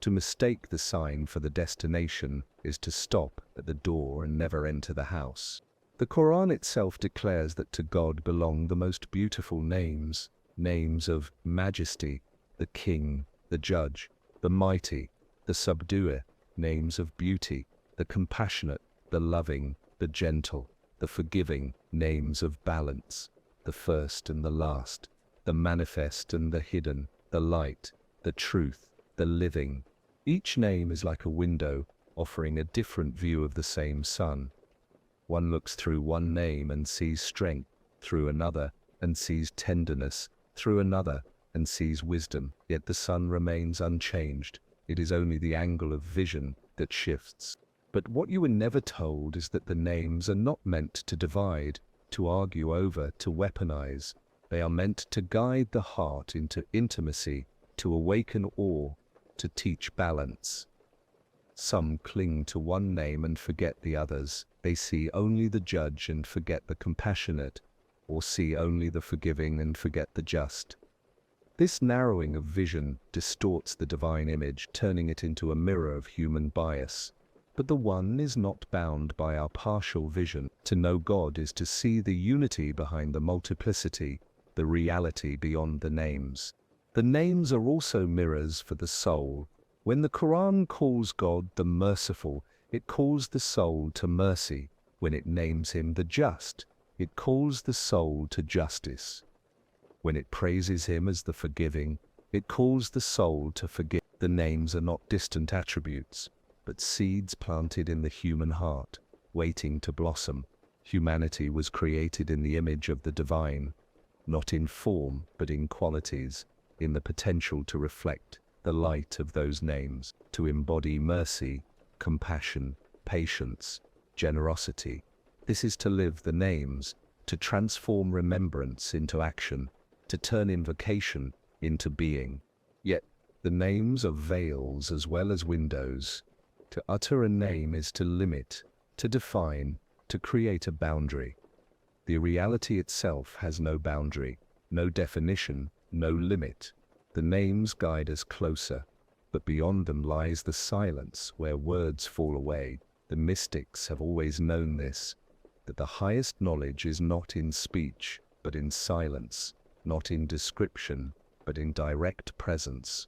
To mistake the sign for the destination is to stop at the door and never enter the house. The Quran itself declares that to God belong the most beautiful names, names of majesty, the king, the judge, the mighty, the subduer, names of beauty, the compassionate, the loving, the gentle, the forgiving, names of balance, the first and the last, the manifest and the hidden, the light, the truth, the living. Each name is like a window, offering a different view of the same sun. One looks through one name and sees strength, through another, and sees tenderness, through another, and sees wisdom. Yet the sun remains unchanged. It is only the angle of vision that shifts. But what you were never told is that the names are not meant to divide, to argue over, to weaponize. They are meant to guide the heart into intimacy, to awaken awe, to teach balance. Some cling to one name and forget the others. They see only the judge and forget the compassionate, or see only the forgiving and forget the just. This narrowing of vision distorts the divine image, turning it into a mirror of human bias. But the one is not bound by our partial vision. To know God is to see the unity behind the multiplicity, the reality beyond the names. The names are also mirrors for the soul. When the Quran calls God the merciful, it calls the soul to mercy. When it names him the just, it calls the soul to justice. When it praises him as the forgiving, it calls the soul to forgive. The names are not distant attributes, but seeds planted in the human heart, waiting to blossom. Humanity was created in the image of the divine, not in form, but in qualities, in the potential to reflect the light of those names, to embody mercy, compassion, patience, generosity. This is to live the names, to transform remembrance into action, to turn invocation into being. Yet, the names are veils as well as windows. To utter a name is to limit, to define, to create a boundary. The reality itself has no boundary, no definition, no limit. The names guide us closer, but beyond them lies the silence where words fall away. The mystics have always known this, that the highest knowledge is not in speech, but in silence, not in description, but in direct presence.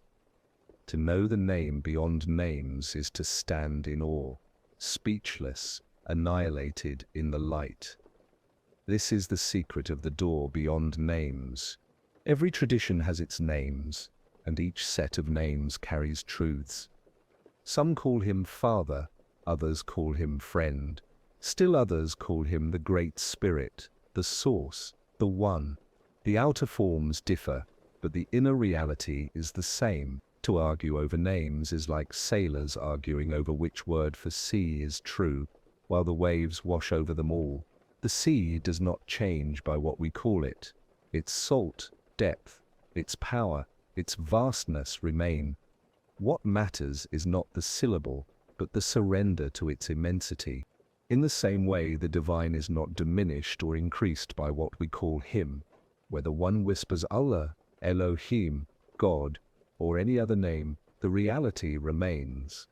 To know the name beyond names is to stand in awe, speechless, annihilated in the light. This is the secret of the door beyond names. Every tradition has its names, and each set of names carries truths. Some call him Father, others call him Friend. Still others call him the Great Spirit, the Source, the One. The outer forms differ, but the inner reality is the same. To argue over names is like sailors arguing over which word for sea is true, while the waves wash over them all. The sea does not change by what we call it. Its salt, depth, its power, its vastness remain. What matters is not the syllable, but the surrender to its immensity. In the same way, the divine is not diminished or increased by what we call him. Whether one whispers Allah, Elohim, God, or any other name, the reality remains.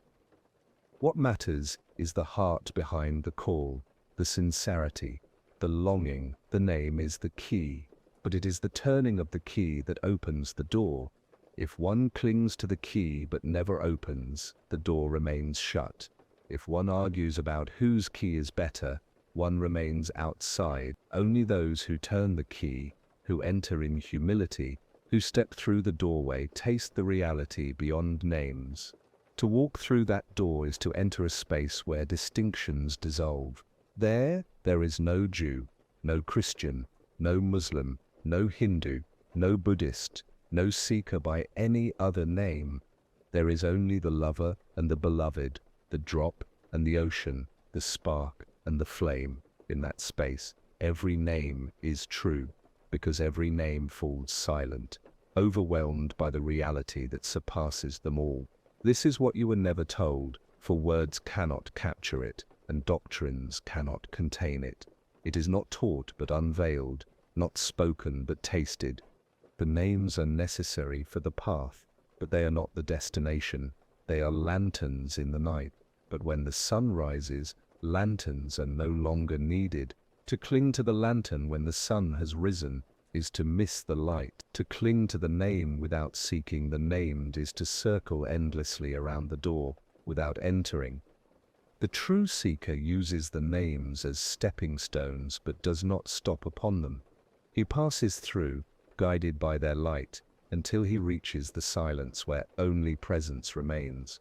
What matters is the heart behind the call, the sincerity, the longing. The name is the key, but it is the turning of the key that opens the door. If one clings to the key but never opens, the door remains shut. If one argues about whose key is better, one remains outside. Only those who turn the key, who enter in humility, who step through the doorway, taste the reality beyond names. To walk through that door is to enter a space where distinctions dissolve. There is no Jew, no Christian, no Muslim, no Hindu, no Buddhist, no seeker by any other name. There is only the lover and the beloved, the drop and the ocean, the spark and the flame. In that space, every name is true, because every name falls silent, overwhelmed by the reality that surpasses them all. This is what you were never told, for words cannot capture it, and doctrines cannot contain it. It is not taught but unveiled, not spoken but tasted. The names are necessary for the path, but they are not the destination. They are lanterns in the night. But when the sun rises, lanterns are no longer needed. To cling to the lantern when the sun has risen is to miss the light. To cling to the name without seeking the named is to circle endlessly around the door without entering. The true seeker uses the names as stepping stones but does not stop upon them. He passes through, guided by their light, until he reaches the silence where only presence remains.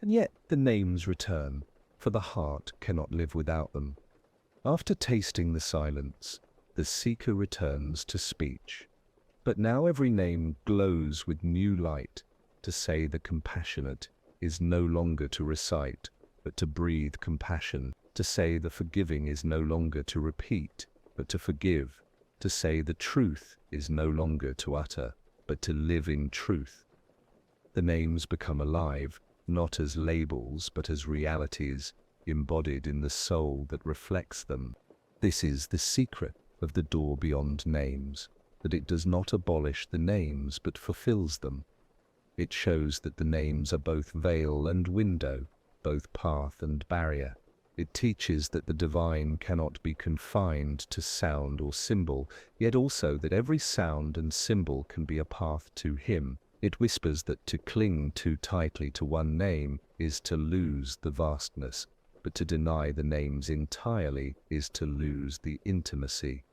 And yet the names return, for the heart cannot live without them. After tasting the silence, the seeker returns to speech. But now every name glows with new light. To say the compassionate is no longer to recite, but to breathe compassion. To say the forgiving is no longer to repeat, but to forgive. To say the truth is no longer to utter, but to live in truth. The names become alive, not as labels, but as realities, embodied in the soul that reflects them. This is the secret of the door beyond names, that it does not abolish the names, but fulfills them. It shows that the names are both veil and window, both path and barrier. It teaches that the divine cannot be confined to sound or symbol, yet also that every sound and symbol can be a path to him. It whispers that to cling too tightly to one name is to lose the vastness, but to deny the names entirely is to lose the intimacy.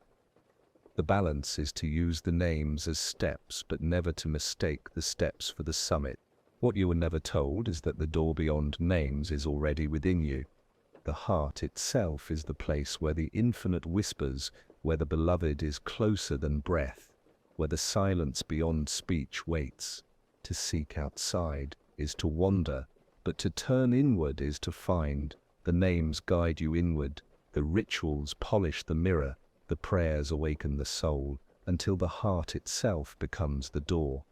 The balance is to use the names as steps, but never to mistake the steps for the summit. What you were never told is that the door beyond names is already within you. The heart itself is the place where the infinite whispers, where the beloved is closer than breath, where the silence beyond speech waits. To seek outside is to wander, but to turn inward is to find. The names guide you inward, the rituals polish the mirror, the prayers awaken the soul, until the heart itself becomes the door.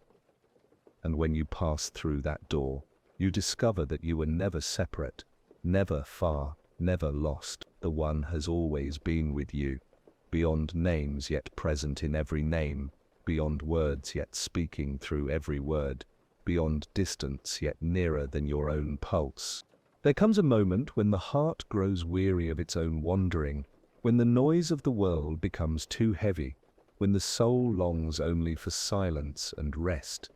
And when you pass through that door, you discover that you were never separate, never far, never lost. The One has always been with you, beyond names yet present in every name, beyond words yet speaking through every word, beyond distance yet nearer than your own pulse. There comes a moment when the heart grows weary of its own wandering, when the noise of the world becomes too heavy, when the soul longs only for silence and rest.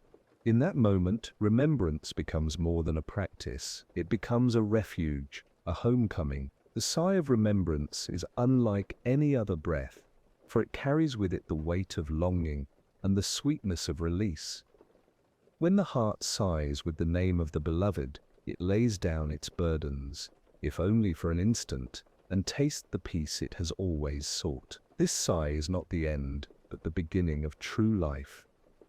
In that moment, remembrance becomes more than a practice. It becomes a refuge, a homecoming, The sigh of remembrance is unlike any other breath, for it carries with it the weight of longing and the sweetness of release. When the heart sighs with the name of the beloved, it lays down its burdens, if only for an instant, and tastes the peace it has always sought. This sigh is not the end, but the beginning of true life,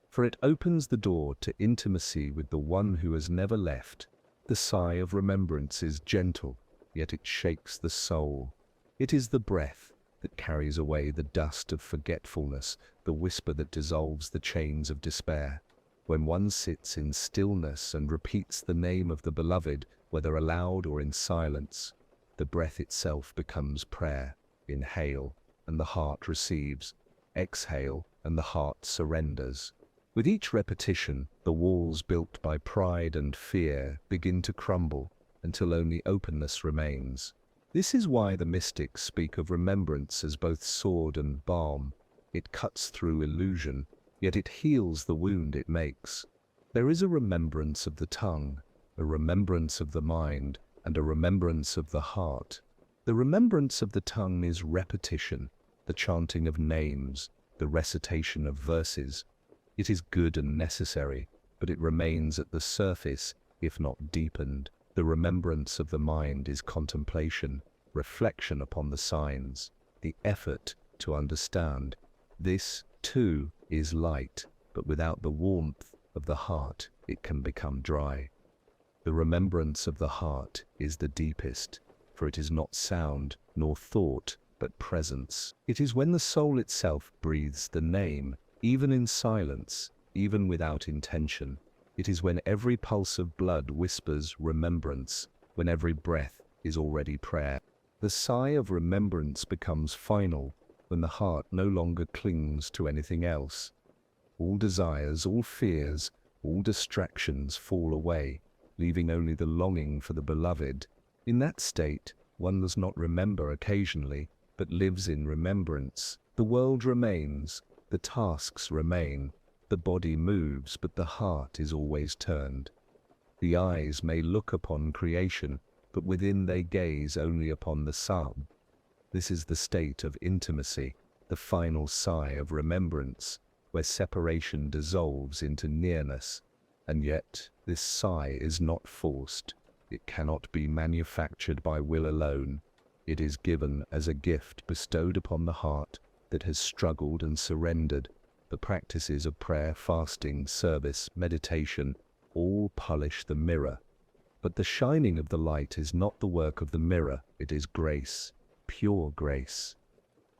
for it opens the door to intimacy with the one who has never left. The sigh of remembrance is gentle, yet it shakes the soul. It is the breath that carries away the dust of forgetfulness, the whisper that dissolves the chains of despair. When one sits in stillness and repeats the name of the beloved, whether aloud or in silence, the breath itself becomes prayer. Inhale, and the heart receives. Exhale, and the heart surrenders. With each repetition, the walls built by pride and fear begin to crumble until only openness remains. This is why the mystics speak of remembrance as both sword and balm. It cuts through illusion, yet it heals the wound it makes. There is a remembrance of the tongue, a remembrance of the mind, and a remembrance of the heart. The remembrance of the tongue is repetition, the chanting of names, the recitation of verses. It is good and necessary, but it remains at the surface, if not deepened. The remembrance of the mind is contemplation, reflection upon the signs, the effort to understand. This, too, is light, but without the warmth of the heart, it can become dry. The remembrance of the heart is the deepest, for it is not sound nor thought, but presence. It is when the soul itself breathes the name, even in silence, even without intention. It is when every pulse of blood whispers remembrance, when every breath is already prayer. The sigh of remembrance becomes final when the heart no longer clings to anything else. All desires, all fears, all distractions fall away, leaving only the longing for the beloved. In that state, one does not remember occasionally, but lives in remembrance. The world remains, the tasks remain, the body moves, but the heart is always turned. The eyes may look upon creation, but within they gaze only upon the Son. This is the state of intimacy, the final sigh of remembrance, where separation dissolves into nearness. And yet, this sigh is not forced. It cannot be manufactured by will alone. It is given as a gift bestowed upon the heart that has struggled and surrendered. The practices of prayer, fasting, service, meditation, all polish the mirror. But the shining of the light is not the work of the mirror, it is grace, pure grace.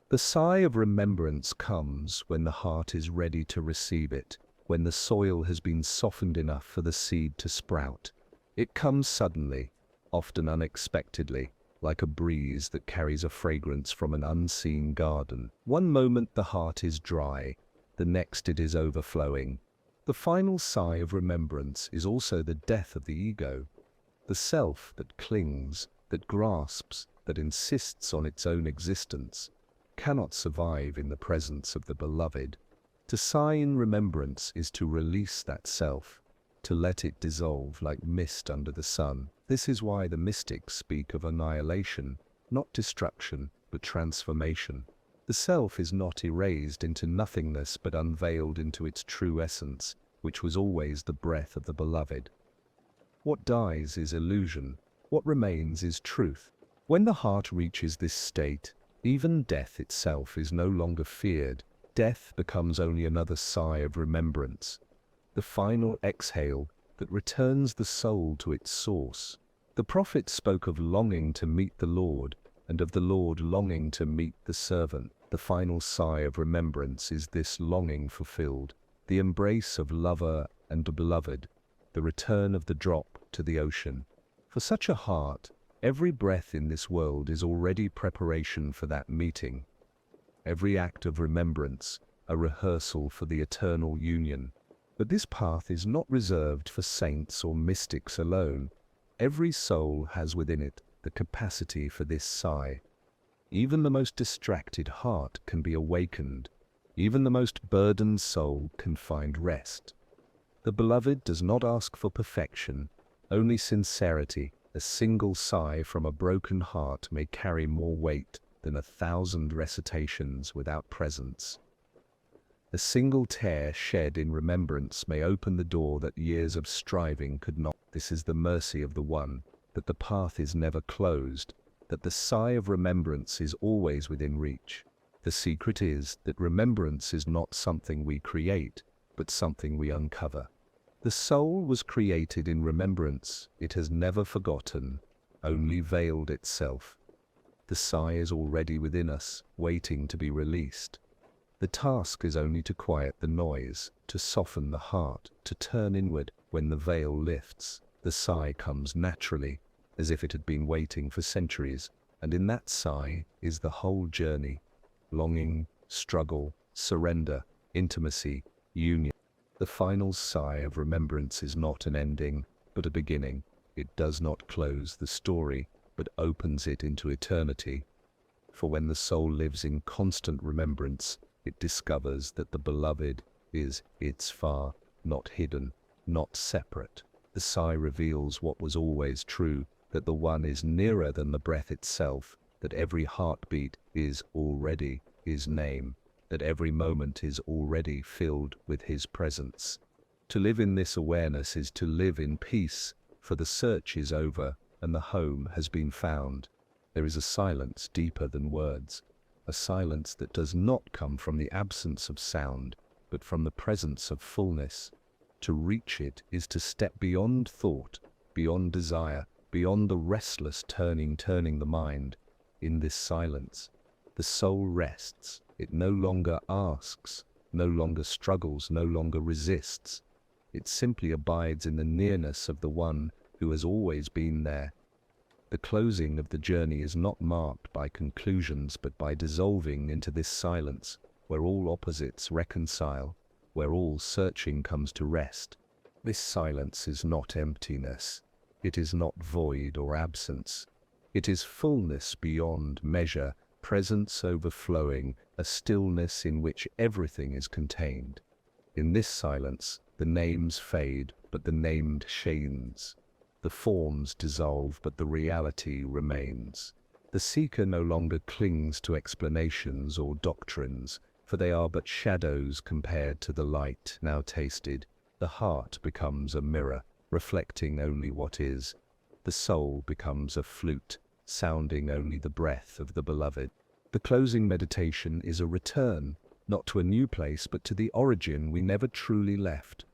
The sigh of remembrance comes when the heart is ready to receive it, when the soil has been softened enough for the seed to sprout. It comes suddenly, often unexpectedly, like a breeze that carries a fragrance from an unseen garden. One moment the heart is dry, the next it is overflowing. The final sigh of remembrance is also the death of the ego, the self that clings, that grasps, that insists on its own existence, cannot survive in the presence of the beloved. To sigh in remembrance is to release that self, to let it dissolve like mist under the sun. This is why the mystics speak of annihilation, not destruction, but transformation. The self is not erased into nothingness but unveiled into its true essence, which was always the breath of the beloved. What dies is illusion, what remains is truth. When the heart reaches this state, even death itself is no longer feared. Death becomes only another sigh of remembrance, the final exhale that returns the soul to its source. The prophet spoke of longing to meet the Lord, and of the Lord longing to meet the servant. The final sigh of remembrance is this longing fulfilled, the embrace of lover and beloved, the return of the drop to the ocean. For such a heart, every breath in this world is already preparation for that meeting. Every act of remembrance, a rehearsal for the eternal union. But this path is not reserved for saints or mystics alone. Every soul has within it the capacity for this sigh. Even the most distracted heart can be awakened. Even the most burdened soul can find rest. The beloved does not ask for perfection, only sincerity, A single sigh from a broken heart may carry more weight than 1,000 recitations without presence. A single tear shed in remembrance may open the door that years of striving could not. This is the mercy of the One, that the path is never closed, that the sigh of remembrance is always within reach. The secret is that remembrance is not something we create, but something we uncover. The soul was created in remembrance. It has never forgotten, only veiled itself. The sigh is already within us, waiting to be released. The task is only to quiet the noise, to soften the heart, to turn inward. When the veil lifts, the sigh comes naturally, as if it had been waiting for centuries, and in that sigh is the whole journey: longing, struggle, surrender, intimacy, union. The final sigh of remembrance is not an ending, but a beginning. It does not close the story, but opens it into eternity. For when the soul lives in constant remembrance, it discovers that the beloved is its far, not hidden, not separate. The sigh reveals what was always true, that the One is nearer than the breath itself, that every heartbeat is already His name, that every moment is already filled with His presence. To live in this awareness is to live in peace, for the search is over and the home has been found. There is a silence deeper than words, a silence that does not come from the absence of sound, but from the presence of fullness. To reach it is to step beyond thought, beyond desire, beyond the restless turning the mind. In this silence, the soul rests. It no longer asks, no longer struggles, no longer resists. It simply abides in the nearness of the One who has always been there. The closing of the journey is not marked by conclusions, but by dissolving into this silence, where all opposites reconcile, where all searching comes to rest. This silence is not emptiness. It is not void or absence. It is fullness beyond measure, presence overflowing, a stillness in which everything is contained. In this silence, the names fade, but the named shines. The forms dissolve, but the reality remains. The seeker no longer clings to explanations or doctrines, for they are but shadows compared to the light now tasted. The heart becomes a mirror, reflecting only what is. The soul becomes a flute, sounding only the breath of the beloved. The closing meditation is a return, not to a new place, but to the origin we never truly left.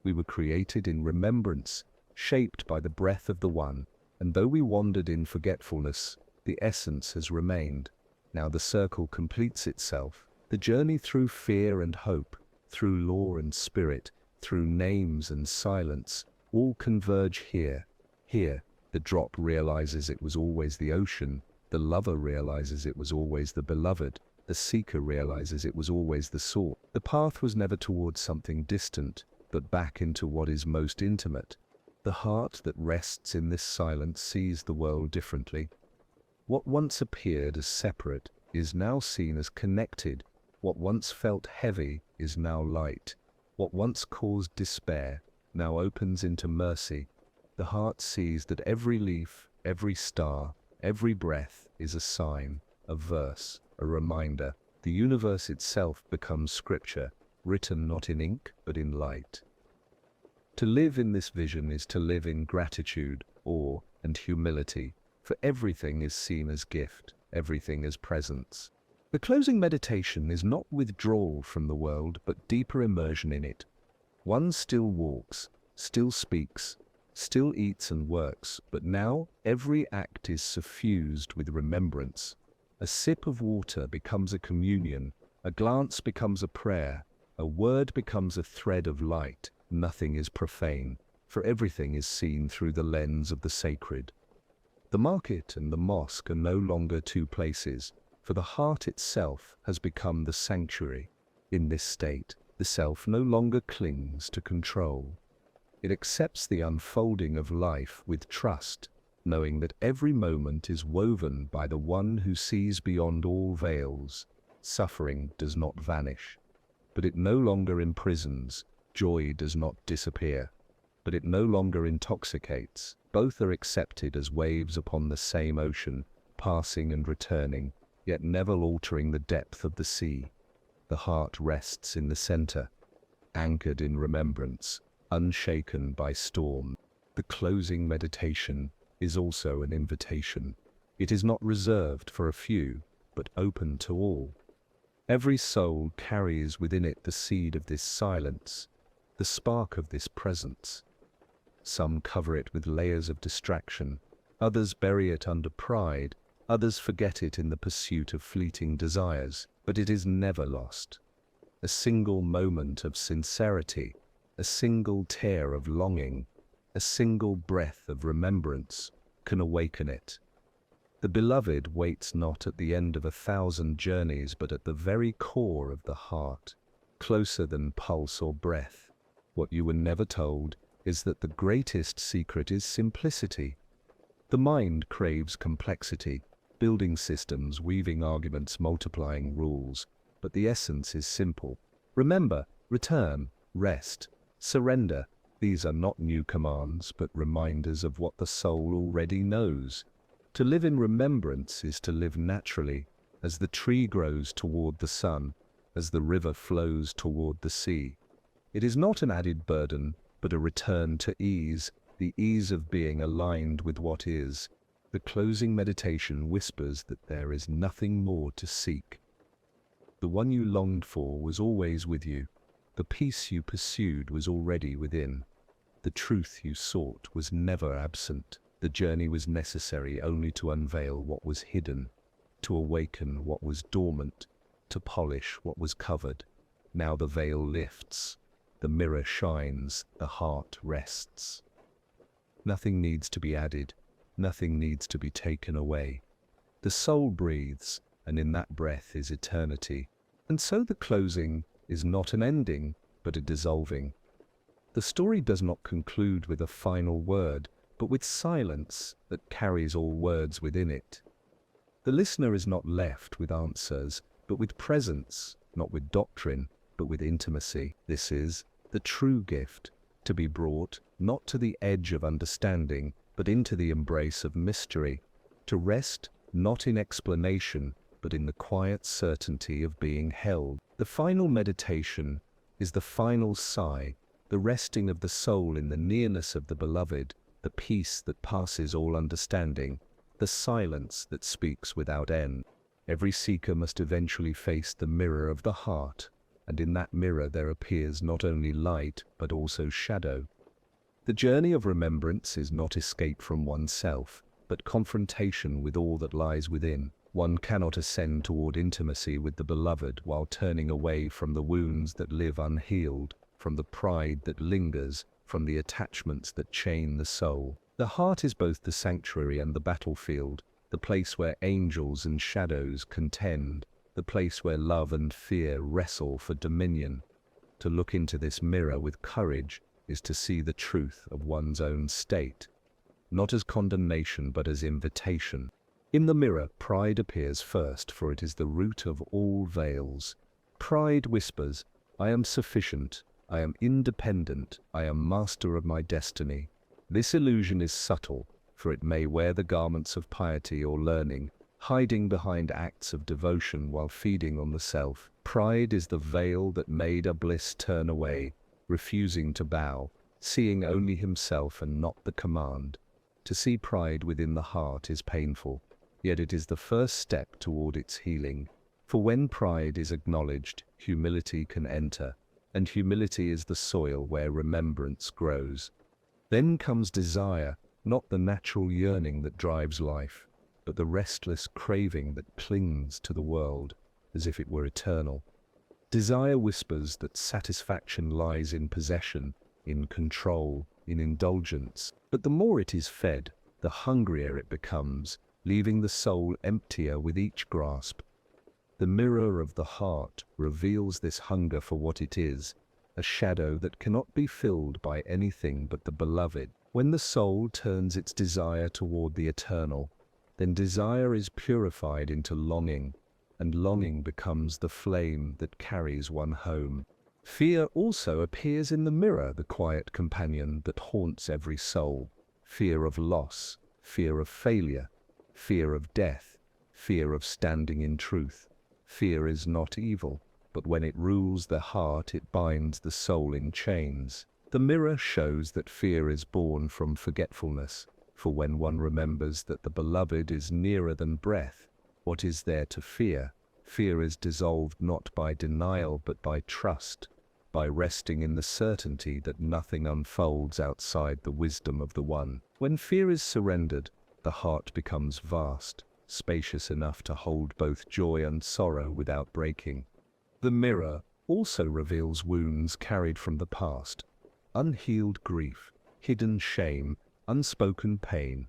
We were created in remembrance, shaped by the breath of the One, and though we wandered in forgetfulness, the essence has remained. Now the circle completes itself. The journey through fear and hope, through law and spirit, through names and silence, all converge here. Here, the drop realizes it was always the ocean, the lover realizes it was always the beloved, the seeker realizes it was always the sought. The path was never towards something distant, but back into what is most intimate. The heart that rests in this silence sees the world differently. What once appeared as separate is now seen as connected. What once felt heavy is now light. What once caused despair now opens into mercy. The heart sees that every leaf, every star, every breath is a sign, a verse, a reminder. The universe itself becomes scripture, written not in ink but in light. To live in this vision is to live in gratitude, awe, and humility, for everything is seen as gift, everything as presence. The closing meditation is not withdrawal from the world, but deeper immersion in it. One still walks, still speaks, still eats and works, but now every act is suffused with remembrance. A sip of water becomes a communion, a glance becomes a prayer, a word becomes a thread of light. Nothing is profane, for everything is seen through the lens of the sacred. The market and the mosque are no longer two places, for the heart itself has become the sanctuary. In this state, the self no longer clings to control. It accepts the unfolding of life with trust, knowing that every moment is woven by the One who sees beyond all veils. Suffering does not vanish, but it no longer imprisons. Joy does not disappear. but it no longer intoxicates. Both are accepted as waves upon the same ocean, passing and returning, yet never altering the depth of the sea. The heart rests in the center, anchored in remembrance, unshaken by storm. The closing meditation is also an invitation. It is not reserved for a few, but open to all. Every soul carries within it the seed of this silence, the spark of this presence. Some cover it with layers of distraction, others bury it under pride, others forget it in the pursuit of fleeting desires, but it is never lost. A single moment of sincerity, a single tear of longing, a single breath of remembrance can awaken it. The beloved waits not at the end of 1,000 journeys, but at the very core of the heart, closer than pulse or breath. What you were never told is that the greatest secret is simplicity. The mind craves complexity, building systems, weaving arguments, multiplying rules, but the essence is simple. Remember, return, rest, surrender. These are not new commands, but reminders of what the soul already knows. To live in remembrance is to live naturally, as the tree grows toward the sun, as the river flows toward the sea. It is not an added burden, but a return to ease, the ease of being aligned with what is. The closing meditation whispers that there is nothing more to seek. The one you longed for was always with you. The peace you pursued was already within. The truth you sought was never absent. The journey was necessary only to unveil what was hidden, to awaken what was dormant, to polish what was covered. Now the veil lifts, the mirror shines, the heart rests. Nothing needs to be added, nothing needs to be taken away. The soul breathes, and in that breath is eternity. And so the closing is not an ending, but a dissolving. The story does not conclude with a final word, but with silence that carries all words within it. The listener is not left with answers, but with presence, not with doctrine, but with intimacy. This is the true gift, to be brought not to the edge of understanding, but into the embrace of mystery, to rest not in explanation, but in the quiet certainty of being held. The final meditation is the final sigh, the resting of the soul in the nearness of the beloved, the peace that passes all understanding, the silence that speaks without end. Every seeker must eventually face the mirror of the heart, and in that mirror there appears not only light, but also shadow. The journey of remembrance is not escape from oneself, but confrontation with all that lies within. One cannot ascend toward intimacy with the beloved while turning away from the wounds that live unhealed, from the pride that lingers, from the attachments that chain the soul. The heart is both the sanctuary and the battlefield, the place where angels and shadows contend, the place where love and fear wrestle for dominion. To look into this mirror with courage is to see the truth of one's own state, not as condemnation but as invitation. In the mirror, pride appears first, for it is the root of all veils. Pride whispers, "I am sufficient, I am independent, I am master of my destiny." This illusion is subtle, for it may wear the garments of piety or learning, hiding behind acts of devotion while feeding on the self. Pride is the veil that made a bliss turn away, refusing to bow, seeing only himself and not the command. To see pride within the heart is painful, yet it is the first step toward its healing. For when pride is acknowledged, humility can enter, and humility is the soil where remembrance grows. Then comes desire, not the natural yearning that drives life, but the restless craving that clings to the world as if it were eternal. Desire whispers that satisfaction lies in possession, in control, in indulgence. But the more it is fed, the hungrier it becomes, leaving the soul emptier with each grasp. The mirror of the heart reveals this hunger for what it is, a shadow that cannot be filled by anything but the beloved. When the soul turns its desire toward the eternal, then desire is purified into longing, and longing becomes the flame that carries one home. Fear also appears in the mirror, the quiet companion that haunts every soul. Fear of loss, fear of failure, fear of death, fear of standing in truth. Fear is not evil, but when it rules the heart, it binds the soul in chains. The mirror shows that fear is born from forgetfulness, for when one remembers that the beloved is nearer than breath, what is there to fear? Fear is dissolved not by denial but by trust, by resting in the certainty that nothing unfolds outside the wisdom of the One. When fear is surrendered, the heart becomes vast, spacious enough to hold both joy and sorrow without breaking. The mirror also reveals wounds carried from the past, unhealed grief, hidden shame, unspoken pain.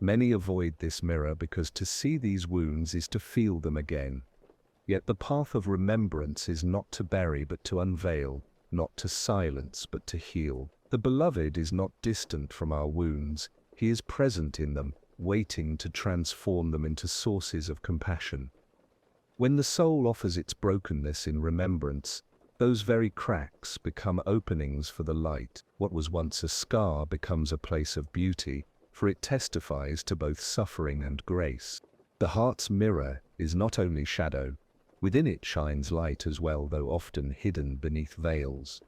Many avoid this mirror because to see these wounds is to feel them again. Yet the path of remembrance is not to bury but to unveil, not to silence but to heal. The beloved is not distant from our wounds, he is present in them, waiting to transform them into sources of compassion. When the soul offers its brokenness in remembrance, those very cracks become openings for the light. What was once a scar becomes a place of beauty, for it testifies to both suffering and grace. The heart's mirror is not only shadow, within it shines light as well, though often hidden beneath veils.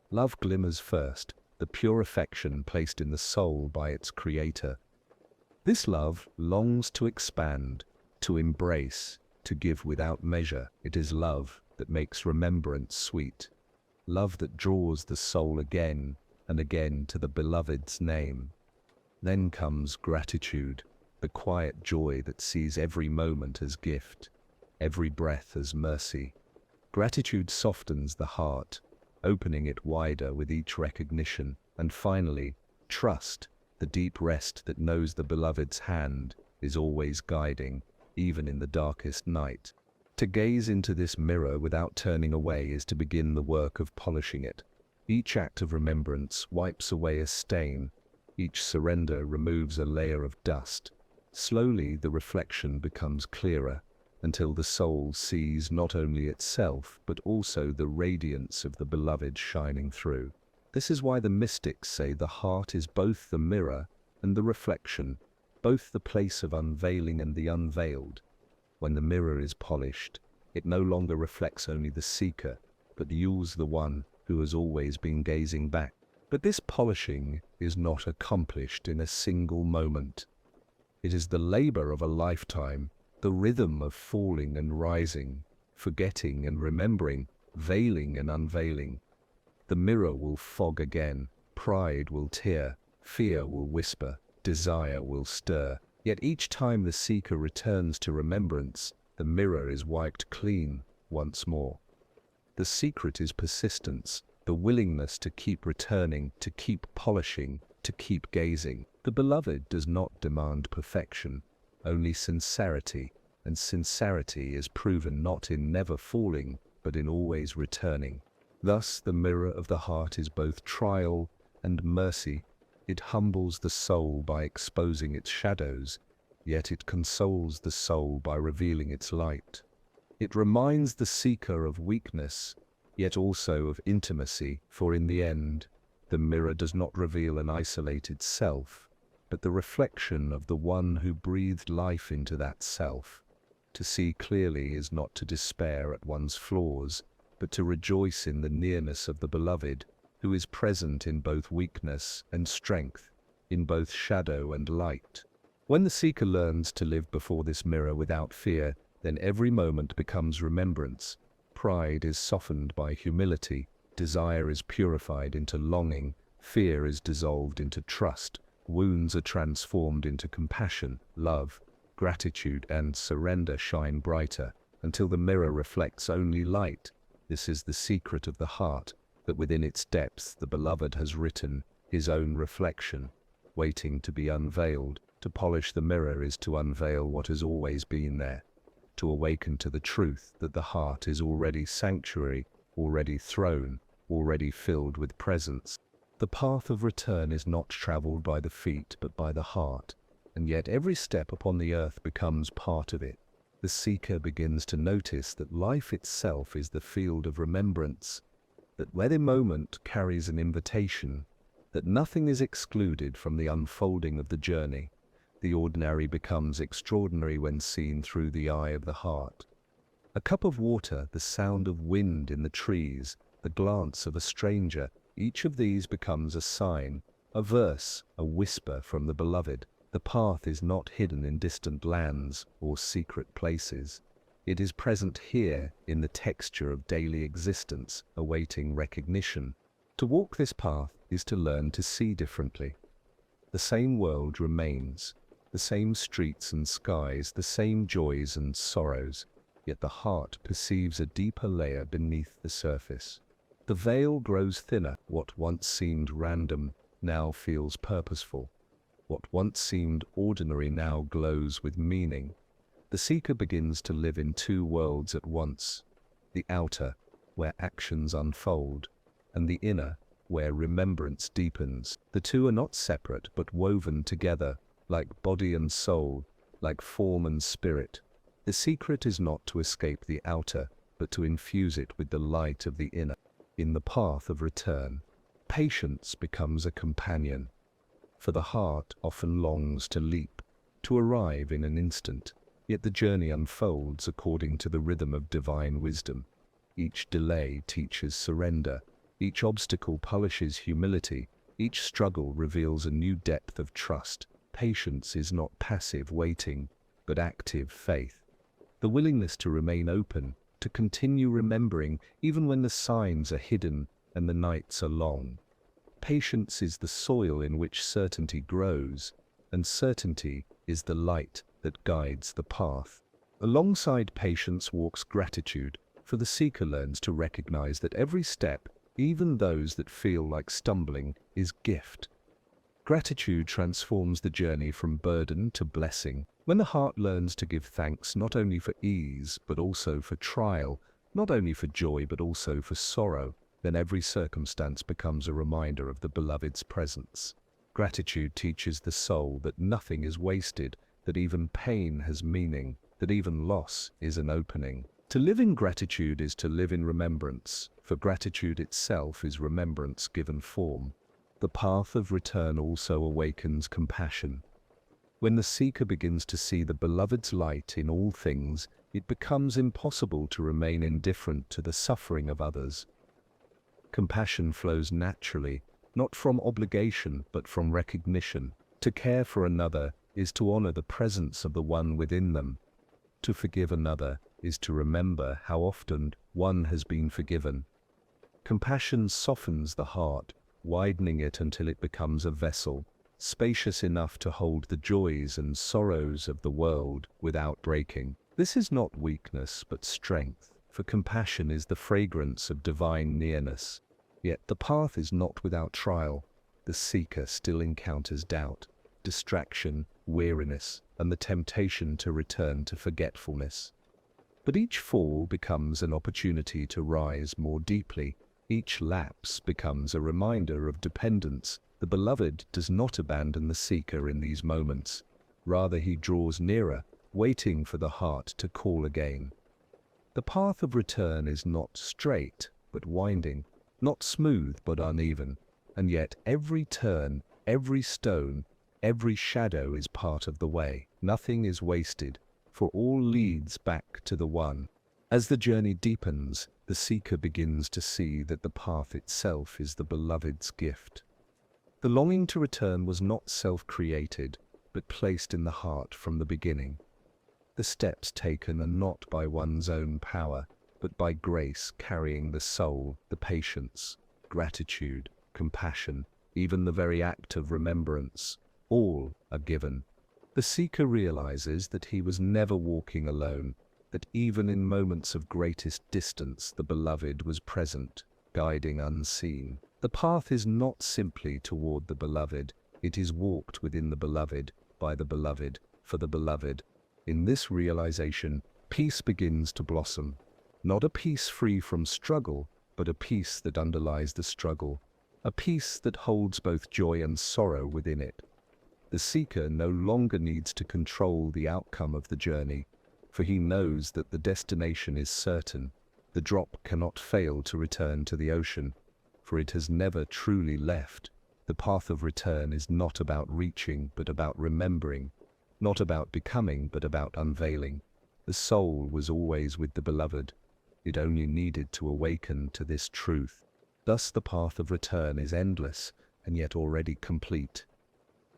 Love glimmers first, the pure affection placed in the soul by its creator. This love longs to expand, to embrace, to give without measure. It is love that makes remembrance sweet, love that draws the soul again and again to the beloved's name. Then comes gratitude, the quiet joy that sees every moment as gift, every breath as mercy. Gratitude softens the heart, opening it wider with each recognition. And finally, trust, the deep rest that knows the beloved's hand is always guiding, even in the darkest night. To gaze into this mirror without turning away is to begin the work of polishing it. Each act of remembrance wipes away a stain, each surrender removes a layer of dust. Slowly the reflection becomes clearer, until the soul sees not only itself, but also the radiance of the beloved shining through. This is why the mystics say the heart is both the mirror and the reflection, both the place of unveiling and the unveiled. When the mirror is polished, it no longer reflects only the seeker, but yules the one who has always been gazing back. But this polishing is not accomplished in a single moment. It is the labor of a lifetime, the rhythm of falling and rising, forgetting and remembering, veiling and unveiling. The mirror will fog again, pride will tear, fear will whisper, desire will stir. Yet each time the seeker returns to remembrance, the mirror is wiped clean once more. The secret is persistence, the willingness to keep returning, to keep polishing, to keep gazing. The beloved does not demand perfection, only sincerity, and sincerity is proven not in never falling, but in always returning. Thus the mirror of the heart is both trial and mercy. It humbles the soul by exposing its shadows, yet it consoles the soul by revealing its light. It reminds the seeker of weakness, yet also of intimacy, for in the end, the mirror does not reveal an isolated self, but the reflection of the one who breathed life into that self. To see clearly is not to despair at one's flaws, but to rejoice in the nearness of the beloved, who is present in both weakness and strength, in both shadow and light. When the seeker learns to live before this mirror without fear, then every moment becomes remembrance. Pride is softened by humility, desire is purified into longing, fear is dissolved into trust, wounds are transformed into compassion, love, gratitude and surrender shine brighter, until the mirror reflects only light. This is the secret of the heart, that within its depths the beloved has written his own reflection, waiting to be unveiled. To polish the mirror is to unveil what has always been there, to awaken to the truth that the heart is already sanctuary, already throne, already filled with presence. The path of return is not traveled by the feet but by the heart, and yet every step upon the earth becomes part of it. The seeker begins to notice that life itself is the field of remembrance, that where the moment carries an invitation, that nothing is excluded from the unfolding of the journey. The ordinary becomes extraordinary when seen through the eye of the heart. A cup of water, the sound of wind in the trees, the glance of a stranger, each of these becomes a sign, a verse, a whisper from the beloved. The path is not hidden in distant lands or secret places. It is present here in the texture of daily existence, awaiting recognition. To walk this path is to learn to see differently. The same world remains, the same streets and skies, the same joys and sorrows, yet the heart perceives a deeper layer beneath the surface. The veil grows thinner. What once seemed random now feels purposeful. What once seemed ordinary now glows with meaning. The seeker begins to live in two worlds at once: the outer, where actions unfold, and the inner, where remembrance deepens. The two are not separate but woven together, like body and soul, like form and spirit. The secret is not to escape the outer, but to infuse it with the light of the inner. In the path of return, patience becomes a companion, for the heart often longs to leap, to arrive in an instant, yet the journey unfolds according to the rhythm of divine wisdom. Each delay teaches surrender, each obstacle polishes humility, each struggle reveals a new depth of trust. Patience is not passive waiting, but active faith. The willingness to remain open, to continue remembering even when the signs are hidden and the nights are long. Patience is the soil in which certainty grows, and certainty is the light that guides the path. Alongside patience walks gratitude, for the seeker learns to recognize that every step, even those that feel like stumbling, is gift. Gratitude transforms the journey from burden to blessing. When the heart learns to give thanks not only for ease, but also for trial, not only for joy, but also for sorrow, then every circumstance becomes a reminder of the beloved's presence. Gratitude teaches the soul that nothing is wasted, that even pain has meaning, that even loss is an opening. To live in gratitude is to live in remembrance, for gratitude itself is remembrance given form. The path of return also awakens compassion. When the seeker begins to see the beloved's light in all things, it becomes impossible to remain indifferent to the suffering of others. Compassion flows naturally, not from obligation, but from recognition. To care for another is to honor the presence of the one within them. To forgive another is to remember how often one has been forgiven. Compassion softens the heart, widening it until it becomes a vessel, spacious enough to hold the joys and sorrows of the world without breaking. This is not weakness, but strength, for compassion is the fragrance of divine nearness. Yet the path is not without trial. The seeker still encounters doubt, distraction, weariness, and the temptation to return to forgetfulness. But each fall becomes an opportunity to rise more deeply. Each lapse becomes a reminder of dependence. The beloved does not abandon the seeker in these moments. Rather, he draws nearer, waiting for the heart to call again. The path of return is not straight, but winding, not smooth, but uneven. And yet every turn, every stone, every shadow is part of the way. Nothing is wasted, for all leads back to the one. As the journey deepens, the seeker begins to see that the path itself is the beloved's gift. The longing to return was not self-created, but placed in the heart from the beginning. The steps taken are not by one's own power, but by grace carrying the soul, the patience, gratitude, compassion, even the very act of remembrance. All are given. The seeker realizes that he was never walking alone, that even in moments of greatest distance the beloved was present, guiding unseen. The path is not simply toward the beloved, it is walked within the beloved, by the beloved, for the beloved. In this realization, peace begins to blossom. Not a peace free from struggle, but a peace that underlies the struggle. A peace that holds both joy and sorrow within it. The seeker no longer needs to control the outcome of the journey, for he knows that the destination is certain. The drop cannot fail to return to the ocean, for it has never truly left. The path of return is not about reaching, but about remembering, not about becoming, but about unveiling. The soul was always with the beloved. It only needed to awaken to this truth. Thus the path of return is endless, and yet already complete.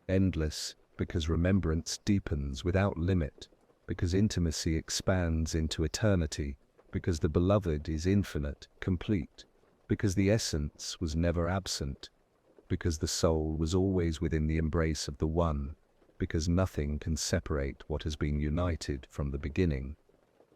Endless, because remembrance deepens without limit, because intimacy expands into eternity, because the beloved is infinite, complete, because the essence was never absent, because the soul was always within the embrace of the One, because nothing can separate what has been united from the beginning.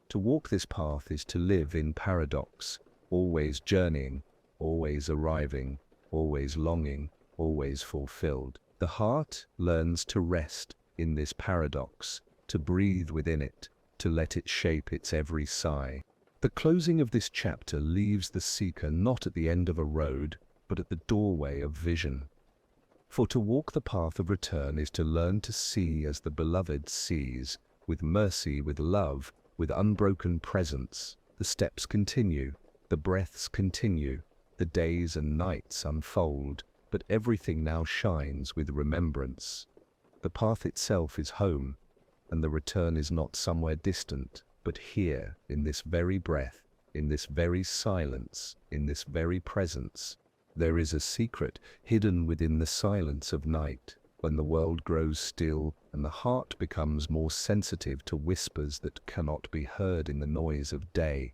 To walk this path is to live in paradox, always journeying, always arriving, always longing, always fulfilled. The heart learns to rest in this paradox, to breathe within it, to let it shape its every sigh. The closing of this chapter leaves the seeker not at the end of a road, but at the doorway of vision. For to walk the path of return is to learn to see as the beloved sees, with mercy, with love, with unbroken presence. The steps continue, the breaths continue, the days and nights unfold, but everything now shines with remembrance. The path itself is home, and the return is not somewhere distant, but here, in this very breath, in this very silence, in this very presence. There is a secret hidden within the silence of night, when the world grows still and the heart becomes more sensitive to whispers that cannot be heard in the noise of day.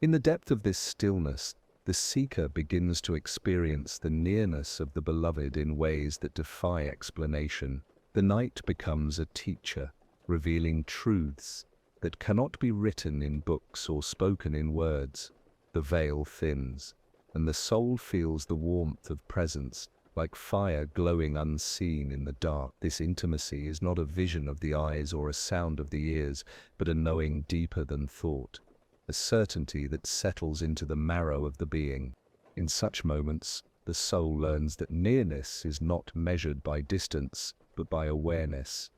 In the depth of this stillness, the seeker begins to experience the nearness of the beloved in ways that defy explanation. The night becomes a teacher, revealing truths that cannot be written in books or spoken in words. The veil thins, and the soul feels the warmth of presence, like fire glowing unseen in the dark. This intimacy is not a vision of the eyes or a sound of the ears, but a knowing deeper than thought, a certainty that settles into the marrow of the being. In such moments, the soul learns that nearness is not measured by distance, but by awareness.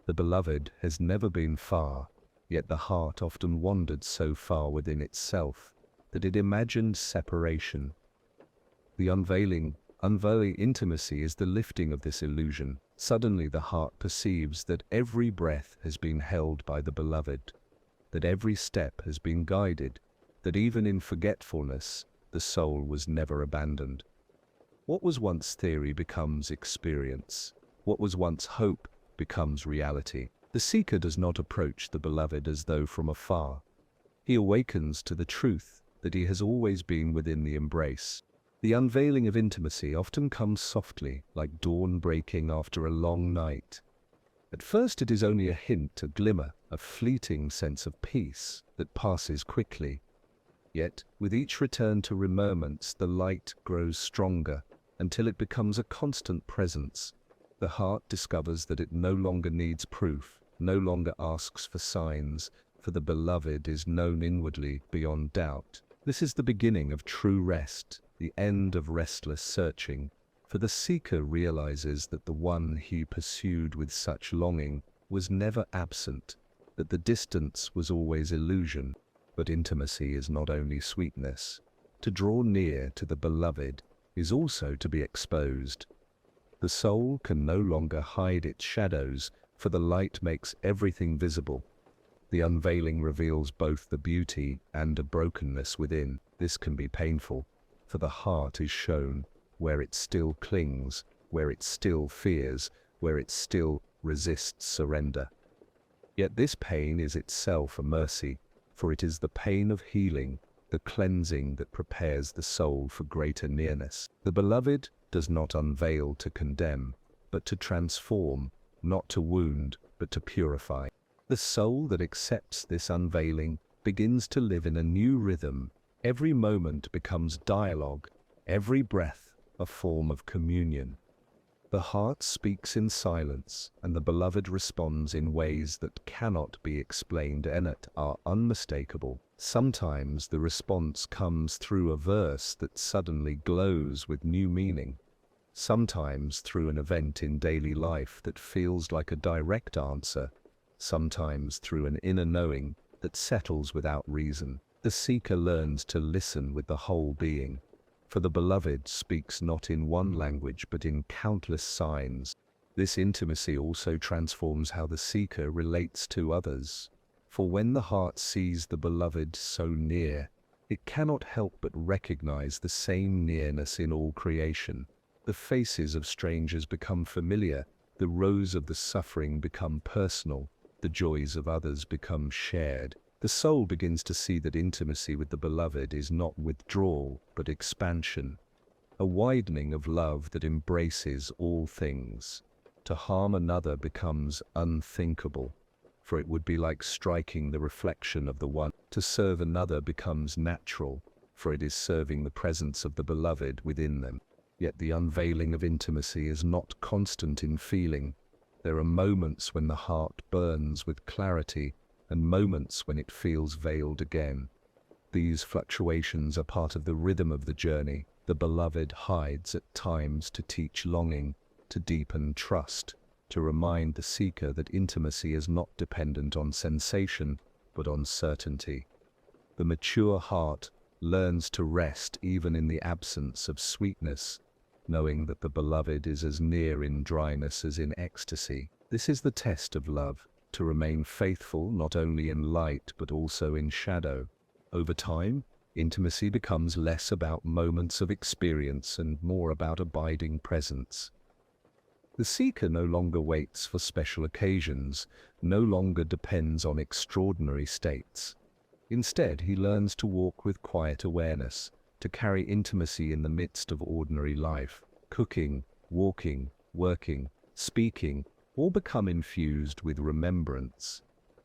The beloved has never been far, yet the heart often wandered so far within itself that it imagined separation. The unveiling intimacy is the lifting of this illusion. Suddenly the heart perceives that every breath has been held by the beloved, that every step has been guided, that even in forgetfulness, the soul was never abandoned. What was once theory becomes experience. What was once hope becomes reality. The seeker does not approach the beloved as though from afar. He awakens to the truth that he has always been within the embrace. The unveiling of intimacy often comes softly, like dawn breaking after a long night. At first it is only a hint, a glimmer, a fleeting sense of peace that passes quickly. Yet, with each return to remembrance, the light grows stronger until it becomes a constant presence. The heart discovers that it no longer needs proof, no longer asks for signs, for the beloved is known inwardly beyond doubt. This is the beginning of true rest, the end of restless searching, for the seeker realizes that the one he pursued with such longing was never absent, that the distance was always illusion. But intimacy is not only sweetness. To draw near to the beloved is also to be exposed. The soul can no longer hide its shadows, for the light makes everything visible. The unveiling reveals both the beauty and a brokenness within. This can be painful, for the heart is shown where it still clings, where it still fears, where it still resists surrender. Yet this pain is itself a mercy, for it is the pain of healing, the cleansing that prepares the soul for greater nearness. The beloved does not unveil to condemn, but to transform, not to wound, but to purify. The soul that accepts this unveiling begins to live in a new rhythm. Every moment becomes dialogue, every breath a form of communion. The heart speaks in silence, and the beloved responds in ways that cannot be explained and are unmistakable. Sometimes the response comes through a verse that suddenly glows with new meaning. Sometimes through an event in daily life that feels like a direct answer. Sometimes through an inner knowing that settles without reason. The seeker learns to listen with the whole being, for the beloved speaks not in one language but in countless signs. This intimacy also transforms how the seeker relates to others, for when the heart sees the beloved so near, it cannot help but recognize the same nearness in all creation. The faces of strangers become familiar, the woes of the suffering become personal, the joys of others become shared. The soul begins to see that intimacy with the beloved is not withdrawal, but expansion, a widening of love that embraces all things. To harm another becomes unthinkable, for it would be like striking the reflection of the one. To serve another becomes natural, for it is serving the presence of the beloved within them. Yet the unveiling of intimacy is not constant in feeling. There are moments when the heart burns with clarity, and moments when it feels veiled again. These fluctuations are part of the rhythm of the journey. The beloved hides at times to teach longing, to deepen trust, to remind the seeker that intimacy is not dependent on sensation, but on certainty. The mature heart learns to rest even in the absence of sweetness, knowing that the beloved is as near in dryness as in ecstasy. This is the test of love, to remain faithful not only in light but also in shadow. Over time, intimacy becomes less about moments of experience and more about abiding presence. The seeker no longer waits for special occasions, no longer depends on extraordinary states. Instead, he learns to walk with quiet awareness, to carry intimacy in the midst of ordinary life. Cooking, walking, working, speaking, all become infused with remembrance.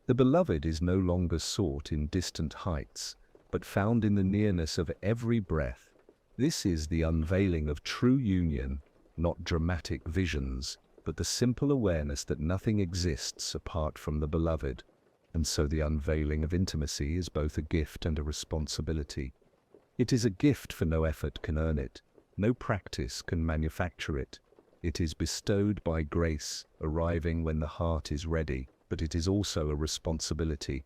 The beloved is no longer sought in distant heights, but found in the nearness of every breath. This is the unveiling of true union, not dramatic visions, but the simple awareness that nothing exists apart from the beloved. And so the unveiling of intimacy is both a gift and a responsibility. It is a gift, for no effort can earn it, no practice can manufacture it. It is bestowed by grace, arriving when the heart is ready, but it is also a responsibility.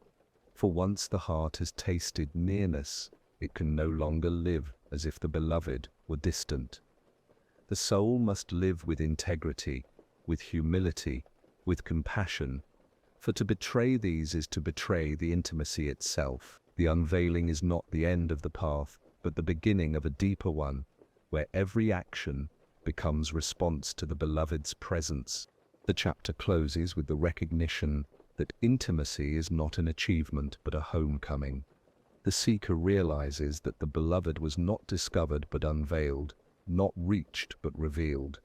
For once the heart has tasted nearness, it can no longer live as if the beloved were distant. The soul must live with integrity, with humility, with compassion, for to betray these is to betray the intimacy itself. The unveiling is not the end of the path, but the beginning of a deeper one, where every action becomes response to the beloved's presence. The chapter closes with the recognition that intimacy is not an achievement but a homecoming. The seeker realizes that the beloved was not discovered but unveiled, not reached but revealed.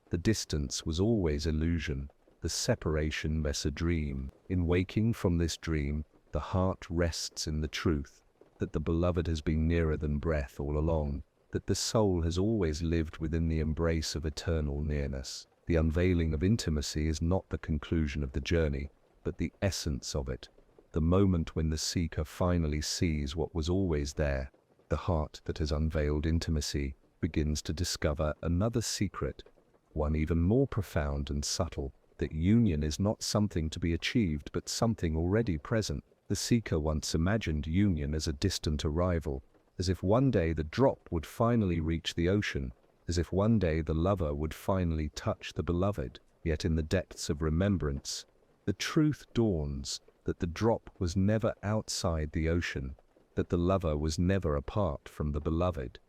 The distance was always illusion, the separation less a dream. In waking from this dream, the heart rests in the truth that the beloved has been nearer than breath all along, that the soul has always lived within the embrace of eternal nearness. The unveiling of intimacy is not the conclusion of the journey, but the essence of it, the moment when the seeker finally sees what was always there. The heart that has unveiled intimacy begins to discover another secret, one even more profound and subtle, that union is not something to be achieved but something already present. The seeker once imagined union as a distant arrival, as if one day the drop would finally reach the ocean, as if one day the lover would finally touch the beloved. Yet in the depths of remembrance, the truth dawns that the drop was never outside the ocean, that the lover was never apart from the beloved.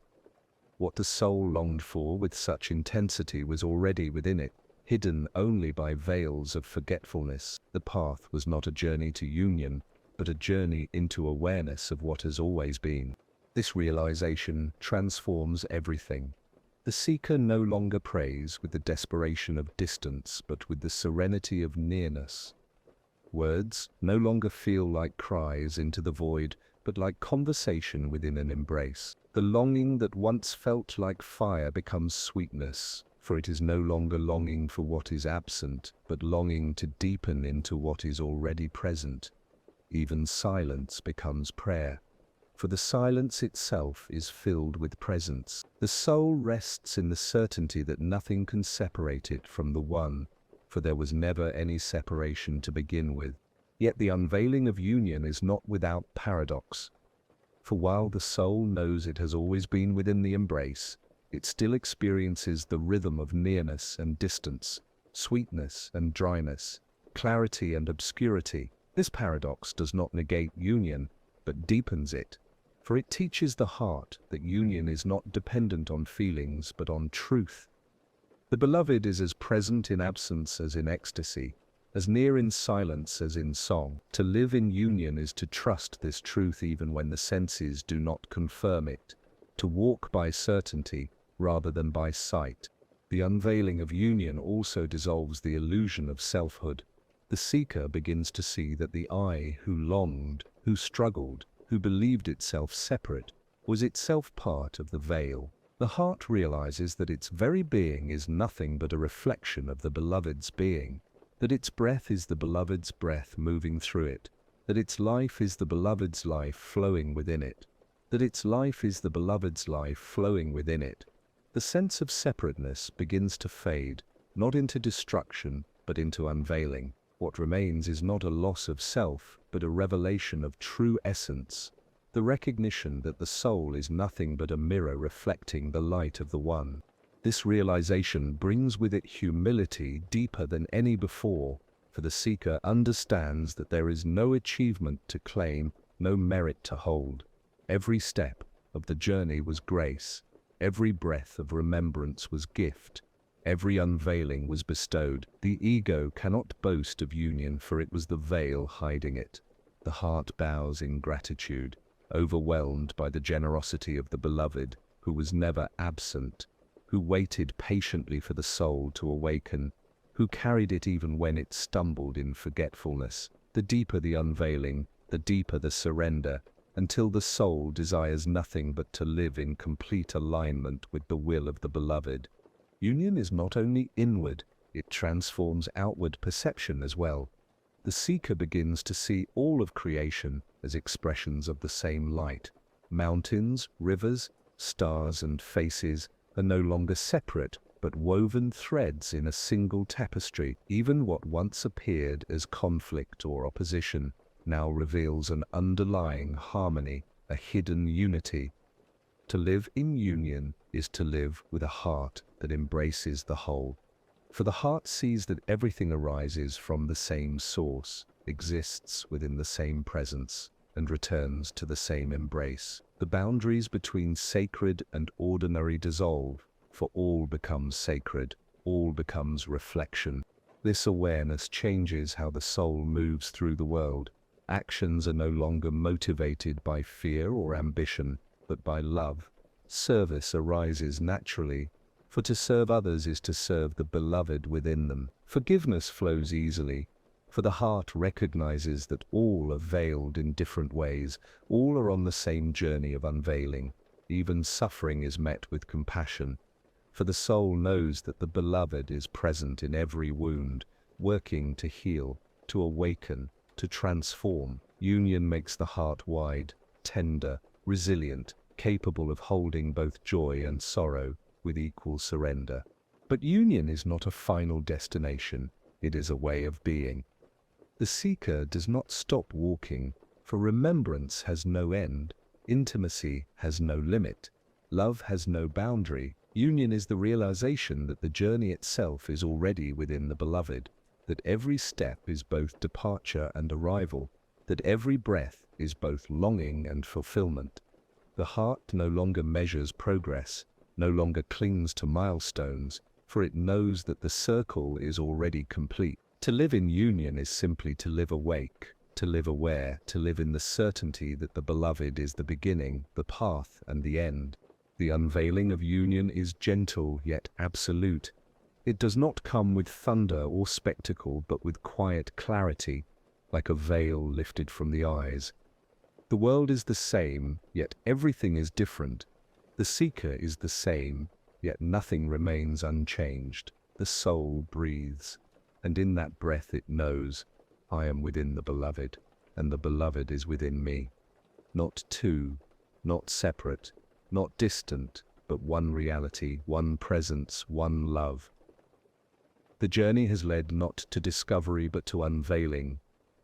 What the soul longed for with such intensity was already within it, hidden only by veils of forgetfulness. The path was not a journey to union, but a journey into awareness of what has always been. This realization transforms everything. The seeker no longer prays with the desperation of distance, but with the serenity of nearness. Words no longer feel like cries into the void, but like conversation within an embrace. The longing that once felt like fire becomes sweetness, for it is no longer longing for what is absent, but longing to deepen into what is already present. Even silence becomes prayer, for the silence itself is filled with presence. The soul rests in the certainty that nothing can separate it from the one, for there was never any separation to begin with. Yet the unveiling of union is not without paradox. For while the soul knows it has always been within the embrace, it still experiences the rhythm of nearness and distance, sweetness and dryness, clarity and obscurity. This paradox does not negate union, but deepens it, for it teaches the heart that union is not dependent on feelings but on truth. The beloved is as present in absence as in ecstasy, as near in silence as in song. To live in union is to trust this truth even when the senses do not confirm it, to walk by certainty rather than by sight. The unveiling of union also dissolves the illusion of selfhood. The seeker begins to see that the I who longed, who struggled, who believed itself separate, was itself part of the veil. The heart realizes that its very being is nothing but a reflection of the beloved's being, that its breath is the beloved's breath moving through it, that its life is the beloved's life flowing within it, that its life is the beloved's life flowing within it. The sense of separateness begins to fade, not into destruction, but into unveiling. What remains is not a loss of self, but a revelation of true essence, the recognition that the soul is nothing but a mirror reflecting the light of the One. This realization brings with it humility deeper than any before, for the seeker understands that there is no achievement to claim, no merit to hold. Every step of the journey was grace, every breath of remembrance was gift, every unveiling was bestowed. The ego cannot boast of union, for it was the veil hiding it. The heart bows in gratitude, overwhelmed by the generosity of the beloved, who was never absent, who waited patiently for the soul to awaken, who carried it even when it stumbled in forgetfulness. The deeper the unveiling, the deeper the surrender, until the soul desires nothing but to live in complete alignment with the will of the beloved. Union is not only inward, it transforms outward perception as well. The seeker begins to see all of creation as expressions of the same light. Mountains, rivers, stars and faces are no longer separate, but woven threads in a single tapestry. Even what once appeared as conflict or opposition now reveals an underlying harmony, a hidden unity. To live in union is to live with a heart that embraces the whole. For the heart sees that everything arises from the same source, exists within the same presence, and returns to the same embrace. The boundaries between sacred and ordinary dissolve, for all becomes sacred, all becomes reflection. This awareness changes how the soul moves through the world. Actions are no longer motivated by fear or ambition, but by love. Service arises naturally, for to serve others is to serve the beloved within them. Forgiveness flows easily, for the heart recognizes that all are veiled in different ways, all are on the same journey of unveiling. Even suffering is met with compassion, for the soul knows that the beloved is present in every wound, working to heal, to awaken, to transform. Union makes the heart wide, tender, resilient, capable of holding both joy and sorrow with equal surrender. But union is not a final destination, it is a way of being. The seeker does not stop walking, for remembrance has no end, intimacy has no limit, love has no boundary. Union is the realization that the journey itself is already within the beloved, that every step is both departure and arrival, that every breath is both longing and fulfillment. The heart no longer measures progress, no longer clings to milestones, for it knows that the circle is already complete. To live in union is simply to live awake, to live aware, to live in the certainty that the beloved is the beginning, the path, and the end. The unveiling of union is gentle yet absolute. It does not come with thunder or spectacle, but with quiet clarity, like a veil lifted from the eyes. The world is the same, yet everything is different. The seeker is the same, yet nothing remains unchanged. The soul breathes, and in that breath it knows, I am within the beloved, and the beloved is within me. Not two, not separate, not distant, but one reality, one presence, one love. The journey has led not to discovery but to unveiling,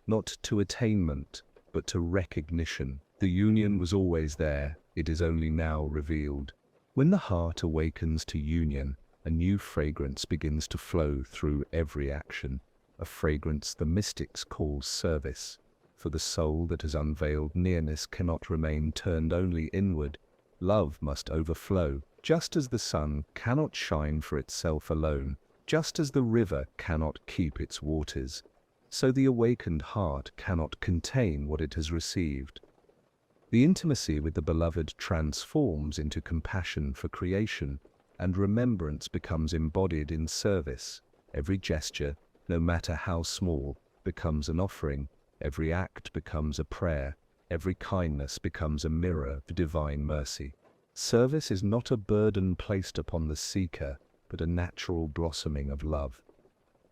not to attainment but to recognition. The union was always there, it is only now revealed. When the heart awakens to union, a new fragrance begins to flow through every action, a fragrance the mystics call service. For the soul that has unveiled nearness cannot remain turned only inward. Love must overflow, just as the sun cannot shine for itself alone, just as the river cannot keep its waters. So the awakened heart cannot contain what it has received. The intimacy with the beloved transforms into compassion for creation, and remembrance becomes embodied in service. Every gesture, no matter how small, becomes an offering. Every act becomes a prayer. Every kindness becomes a mirror of divine mercy. Service is not a burden placed upon the seeker, but a natural blossoming of love.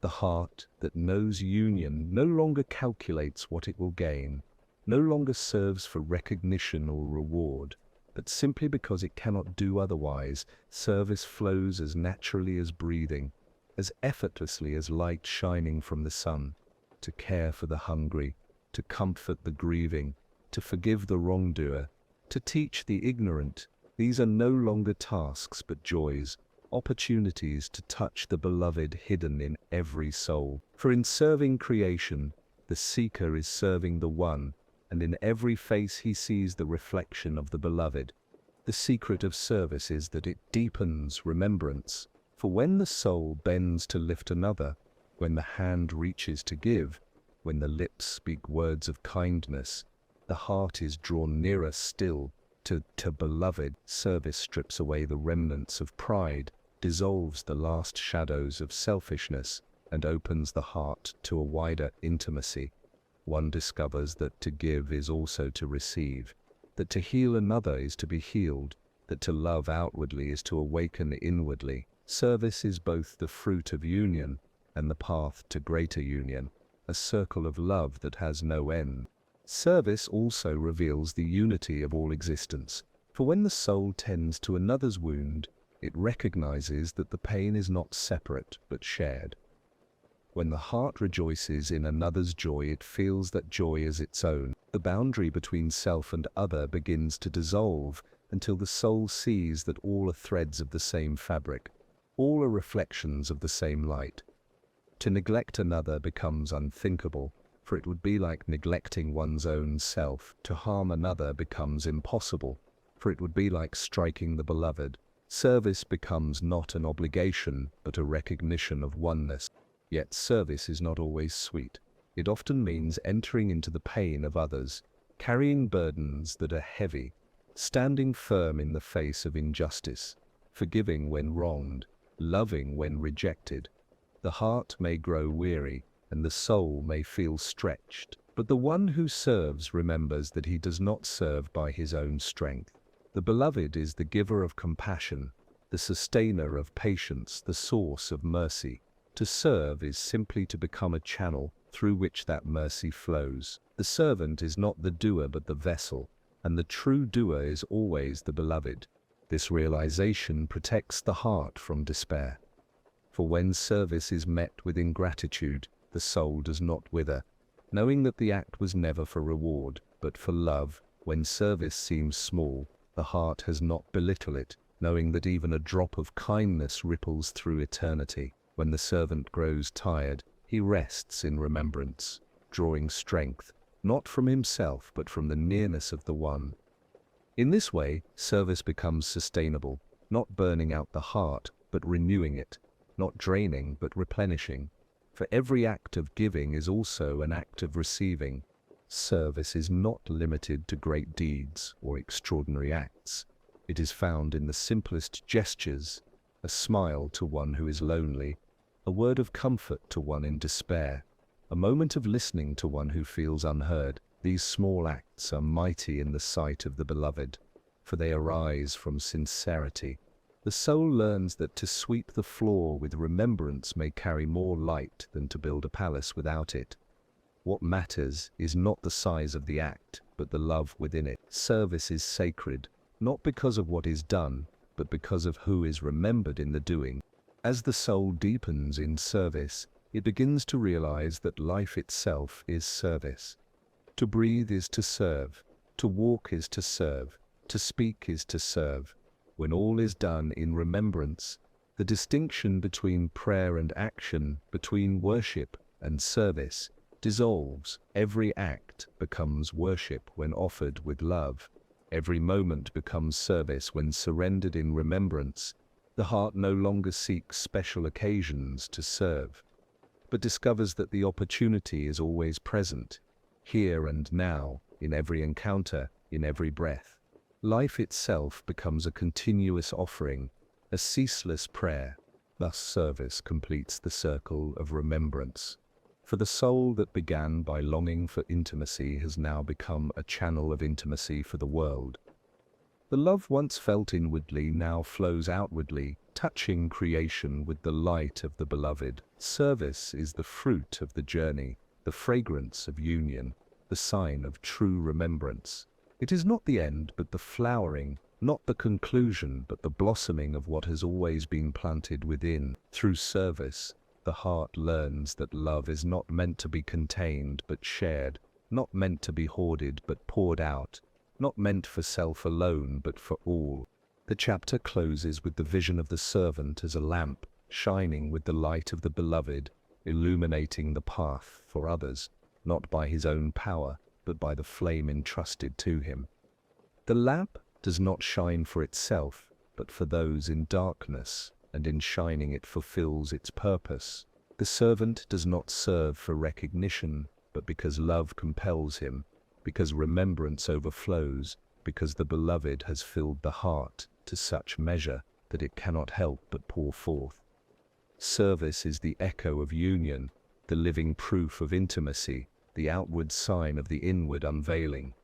The heart that knows union no longer calculates what it will gain, no longer serves for recognition or reward, but simply because it cannot do otherwise. Service flows as naturally as breathing, as effortlessly as light shining from the sun. To care for the hungry, to comfort the grieving, to forgive the wrongdoer, to teach the ignorant, these are no longer tasks but joys, opportunities to touch the beloved hidden in every soul. For in serving creation, the seeker is serving the one, and in every face he sees the reflection of the beloved. The secret of service is that it deepens remembrance, for when the soul bends to lift another, when the hand reaches to give, when the lips speak words of kindness, the heart is drawn nearer still to beloved. Service strips away the remnants of pride, dissolves the last shadows of selfishness, and opens the heart to a wider intimacy. One discovers that to give is also to receive, that to heal another is to be healed, that to love outwardly is to awaken inwardly. Service is both the fruit of union and the path to greater union, a circle of love that has no end. Service also reveals the unity of all existence, for when the soul tends to another's wound, it recognizes that the pain is not separate but shared. When the heart rejoices in another's joy, it feels that joy is its own. The boundary between self and other begins to dissolve until the soul sees that all are threads of the same fabric, all are reflections of the same light. To neglect another becomes unthinkable, for it would be like neglecting one's own self. To harm another becomes impossible, for it would be like striking the beloved. Service becomes not an obligation, but a recognition of oneness. Yet service is not always sweet. It often means entering into the pain of others, carrying burdens that are heavy, standing firm in the face of injustice, forgiving when wronged, loving when rejected. The heart may grow weary, and the soul may feel stretched, but the one who serves remembers that he does not serve by his own strength. The beloved is the giver of compassion, the sustainer of patience, the source of mercy. To serve is simply to become a channel through which that mercy flows. The servant is not the doer but the vessel, and the true doer is always the beloved. This realization protects the heart from despair. For when service is met with ingratitude, the soul does not wither, knowing that the act was never for reward, but for love. When service seems small, the heart has not belittled it, knowing that even a drop of kindness ripples through eternity. When the servant grows tired, he rests in remembrance, drawing strength, not from himself but from the nearness of the one. In this way, service becomes sustainable, not burning out the heart, but renewing it, not draining but replenishing. For every act of giving is also an act of receiving. Service is not limited to great deeds or extraordinary acts. It is found in the simplest gestures, a smile to one who is lonely, a word of comfort to one in despair, a moment of listening to one who feels unheard. These small acts are mighty in the sight of the beloved, for they arise from sincerity. The soul learns that to sweep the floor with remembrance may carry more light than to build a palace without it. What matters is not the size of the act, but the love within it. Service is sacred, not because of what is done, but because of who is remembered in the doing. As the soul deepens in service, it begins to realize that life itself is service. To breathe is to serve, To walk is to serve, to speak is to serve. When all is done in remembrance, the distinction between prayer and action, between worship and service, dissolves. Every act becomes worship when offered with love. Every moment becomes service when surrendered in remembrance. The heart no longer seeks special occasions to serve, but discovers that the opportunity is always present, here and now, in every encounter, in every breath. Life itself becomes a continuous offering, a ceaseless prayer. Thus service completes the circle of remembrance. For the soul that began by longing for intimacy has now become a channel of intimacy for the world. The love once felt inwardly now flows outwardly, touching creation with the light of the beloved. Service is the fruit of the journey, the fragrance of union, the sign of true remembrance. It is not the end, but the flowering, not the conclusion, but the blossoming of what has always been planted within. Through service, the heart learns that love is not meant to be contained, but shared, not meant to be hoarded, but poured out, not meant for self alone, but for all. The chapter closes with the vision of the servant as a lamp, shining with the light of the beloved, illuminating the path for others, not by his own power, but by the flame entrusted to him. The lamp does not shine for itself, but for those in darkness, and in shining it fulfills its purpose. The servant does not serve for recognition, but because love compels him, because remembrance overflows, because the beloved has filled the heart to such measure that it cannot help but pour forth. Service is the echo of union, the living proof of intimacy, the outward sign of the inward unveiling.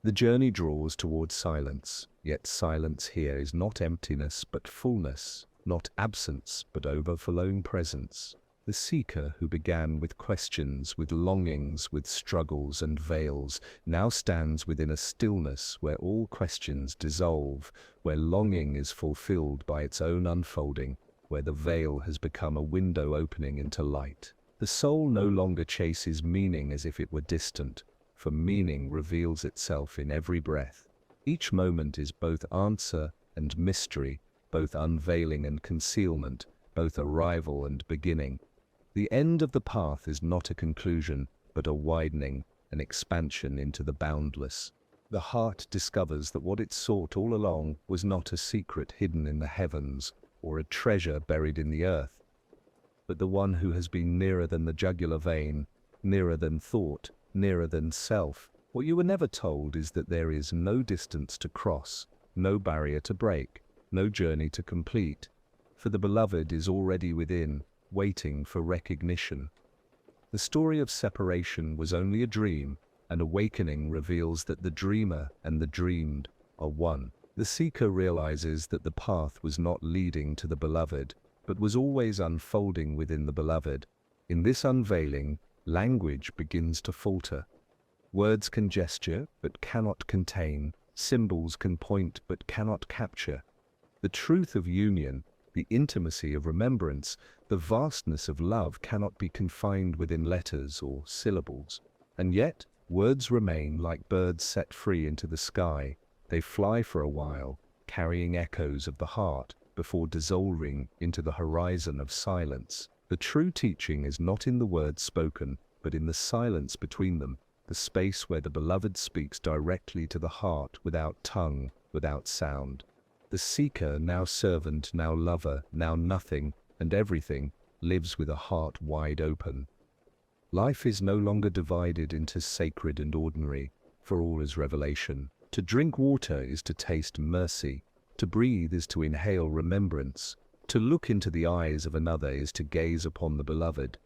The journey draws towards silence, yet silence here is not emptiness but fullness, not absence but overflowing presence. The seeker who began with questions, with longings, with struggles and veils, now stands within a stillness where all questions dissolve, where longing is fulfilled by its own unfolding, where the veil has become a window opening into light. The soul no longer chases meaning as if it were distant, for meaning reveals itself in every breath. Each moment is both answer and mystery, both unveiling and concealment, both arrival and beginning. The end of the path is not a conclusion, but a widening, an expansion into the boundless. The heart discovers that what it sought all along was not a secret hidden in the heavens, or a treasure buried in the earth, but the one who has been nearer than the jugular vein, nearer than thought, nearer than self. What you were never told is that there is no distance to cross, no barrier to break, no journey to complete, for the beloved is already within, waiting for recognition. The story of separation was only a dream, and awakening reveals that the dreamer and the dreamed are one. The seeker realizes that the path was not leading to the beloved, but was always unfolding within the beloved. In this unveiling, language begins to falter. Words can gesture, but cannot contain. Symbols can point, but cannot capture. The truth of union, the intimacy of remembrance, the vastness of love cannot be confined within letters or syllables. And yet, words remain like birds set free into the sky. They fly for a while, carrying echoes of the heart, before dissolving into the horizon of silence. The true teaching is not in the words spoken, but in the silence between them, the space where the beloved speaks directly to the heart without tongue, without sound. The seeker, now servant, now lover, now nothing and everything, lives with a heart wide open. Life is no longer divided into sacred and ordinary, for all is revelation. To drink water is to taste mercy. To breathe is to inhale remembrance. To look into the eyes of another is to gaze upon the beloved.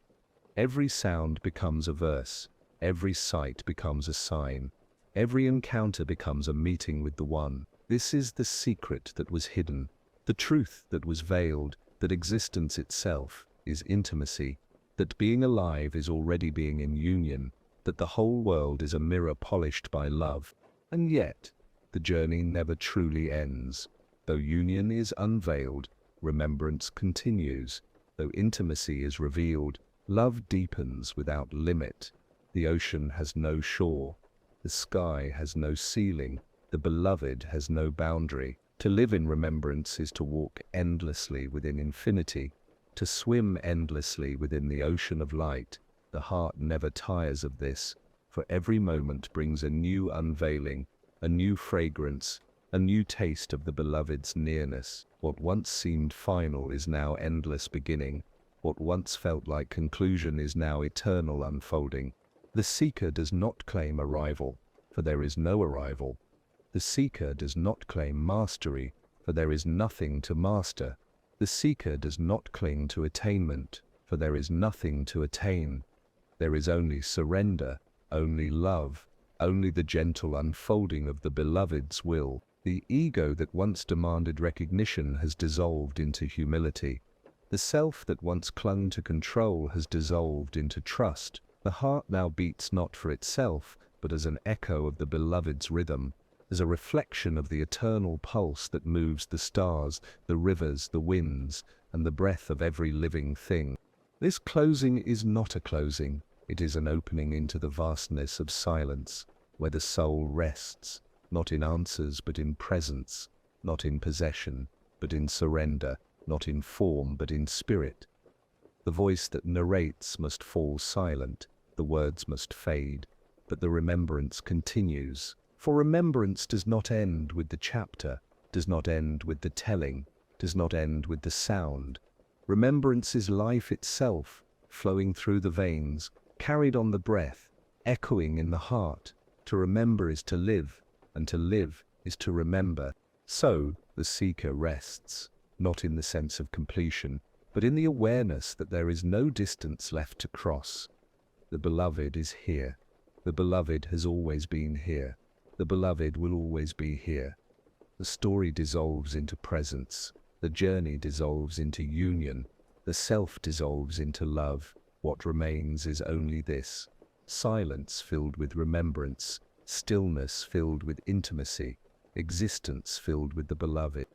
Every sound becomes a verse. Every sight becomes a sign. Every encounter becomes a meeting with the one. This is the secret that was hidden, the truth that was veiled, that existence itself is intimacy, that being alive is already being in union, that the whole world is a mirror polished by love. And yet, the journey never truly ends. Though union is unveiled, remembrance continues. Though intimacy is revealed, love deepens without limit. The ocean has no shore. The sky has no ceiling. The beloved has no boundary. To live in remembrance is to walk endlessly within infinity, to swim endlessly within the ocean of light. The heart never tires of this, for every moment brings a new unveiling, a new fragrance, a new taste of the beloved's nearness. What once seemed final is now endless beginning. What once felt like conclusion is now eternal unfolding. The seeker does not claim arrival, for there is no arrival. The seeker does not claim mastery, for there is nothing to master. The seeker does not cling to attainment, for there is nothing to attain. There is only surrender, only love, only the gentle unfolding of the beloved's will. The ego that once demanded recognition has dissolved into humility. The self that once clung to control has dissolved into trust. The heart now beats not for itself, but as an echo of the beloved's rhythm, as a reflection of the eternal pulse that moves the stars, the rivers, the winds, and the breath of every living thing. This closing is not a closing, it is an opening into the vastness of silence, where the soul rests, not in answers but in presence, not in possession but in surrender, not in form but in spirit. The voice that narrates must fall silent, the words must fade, but the remembrance continues. For remembrance does not end with the chapter, does not end with the telling, does not end with the sound. Remembrance is life itself, flowing through the veins, carried on the breath, echoing in the heart. To remember is to live, and to live is to remember. So the seeker rests, not in the sense of completion, but in the awareness that there is no distance left to cross. The beloved is here. The beloved has always been here. The beloved will always be here. The story dissolves into presence. The journey dissolves into union. The self dissolves into love. What remains is only this: silence filled with remembrance, stillness filled with intimacy, existence filled with the beloved.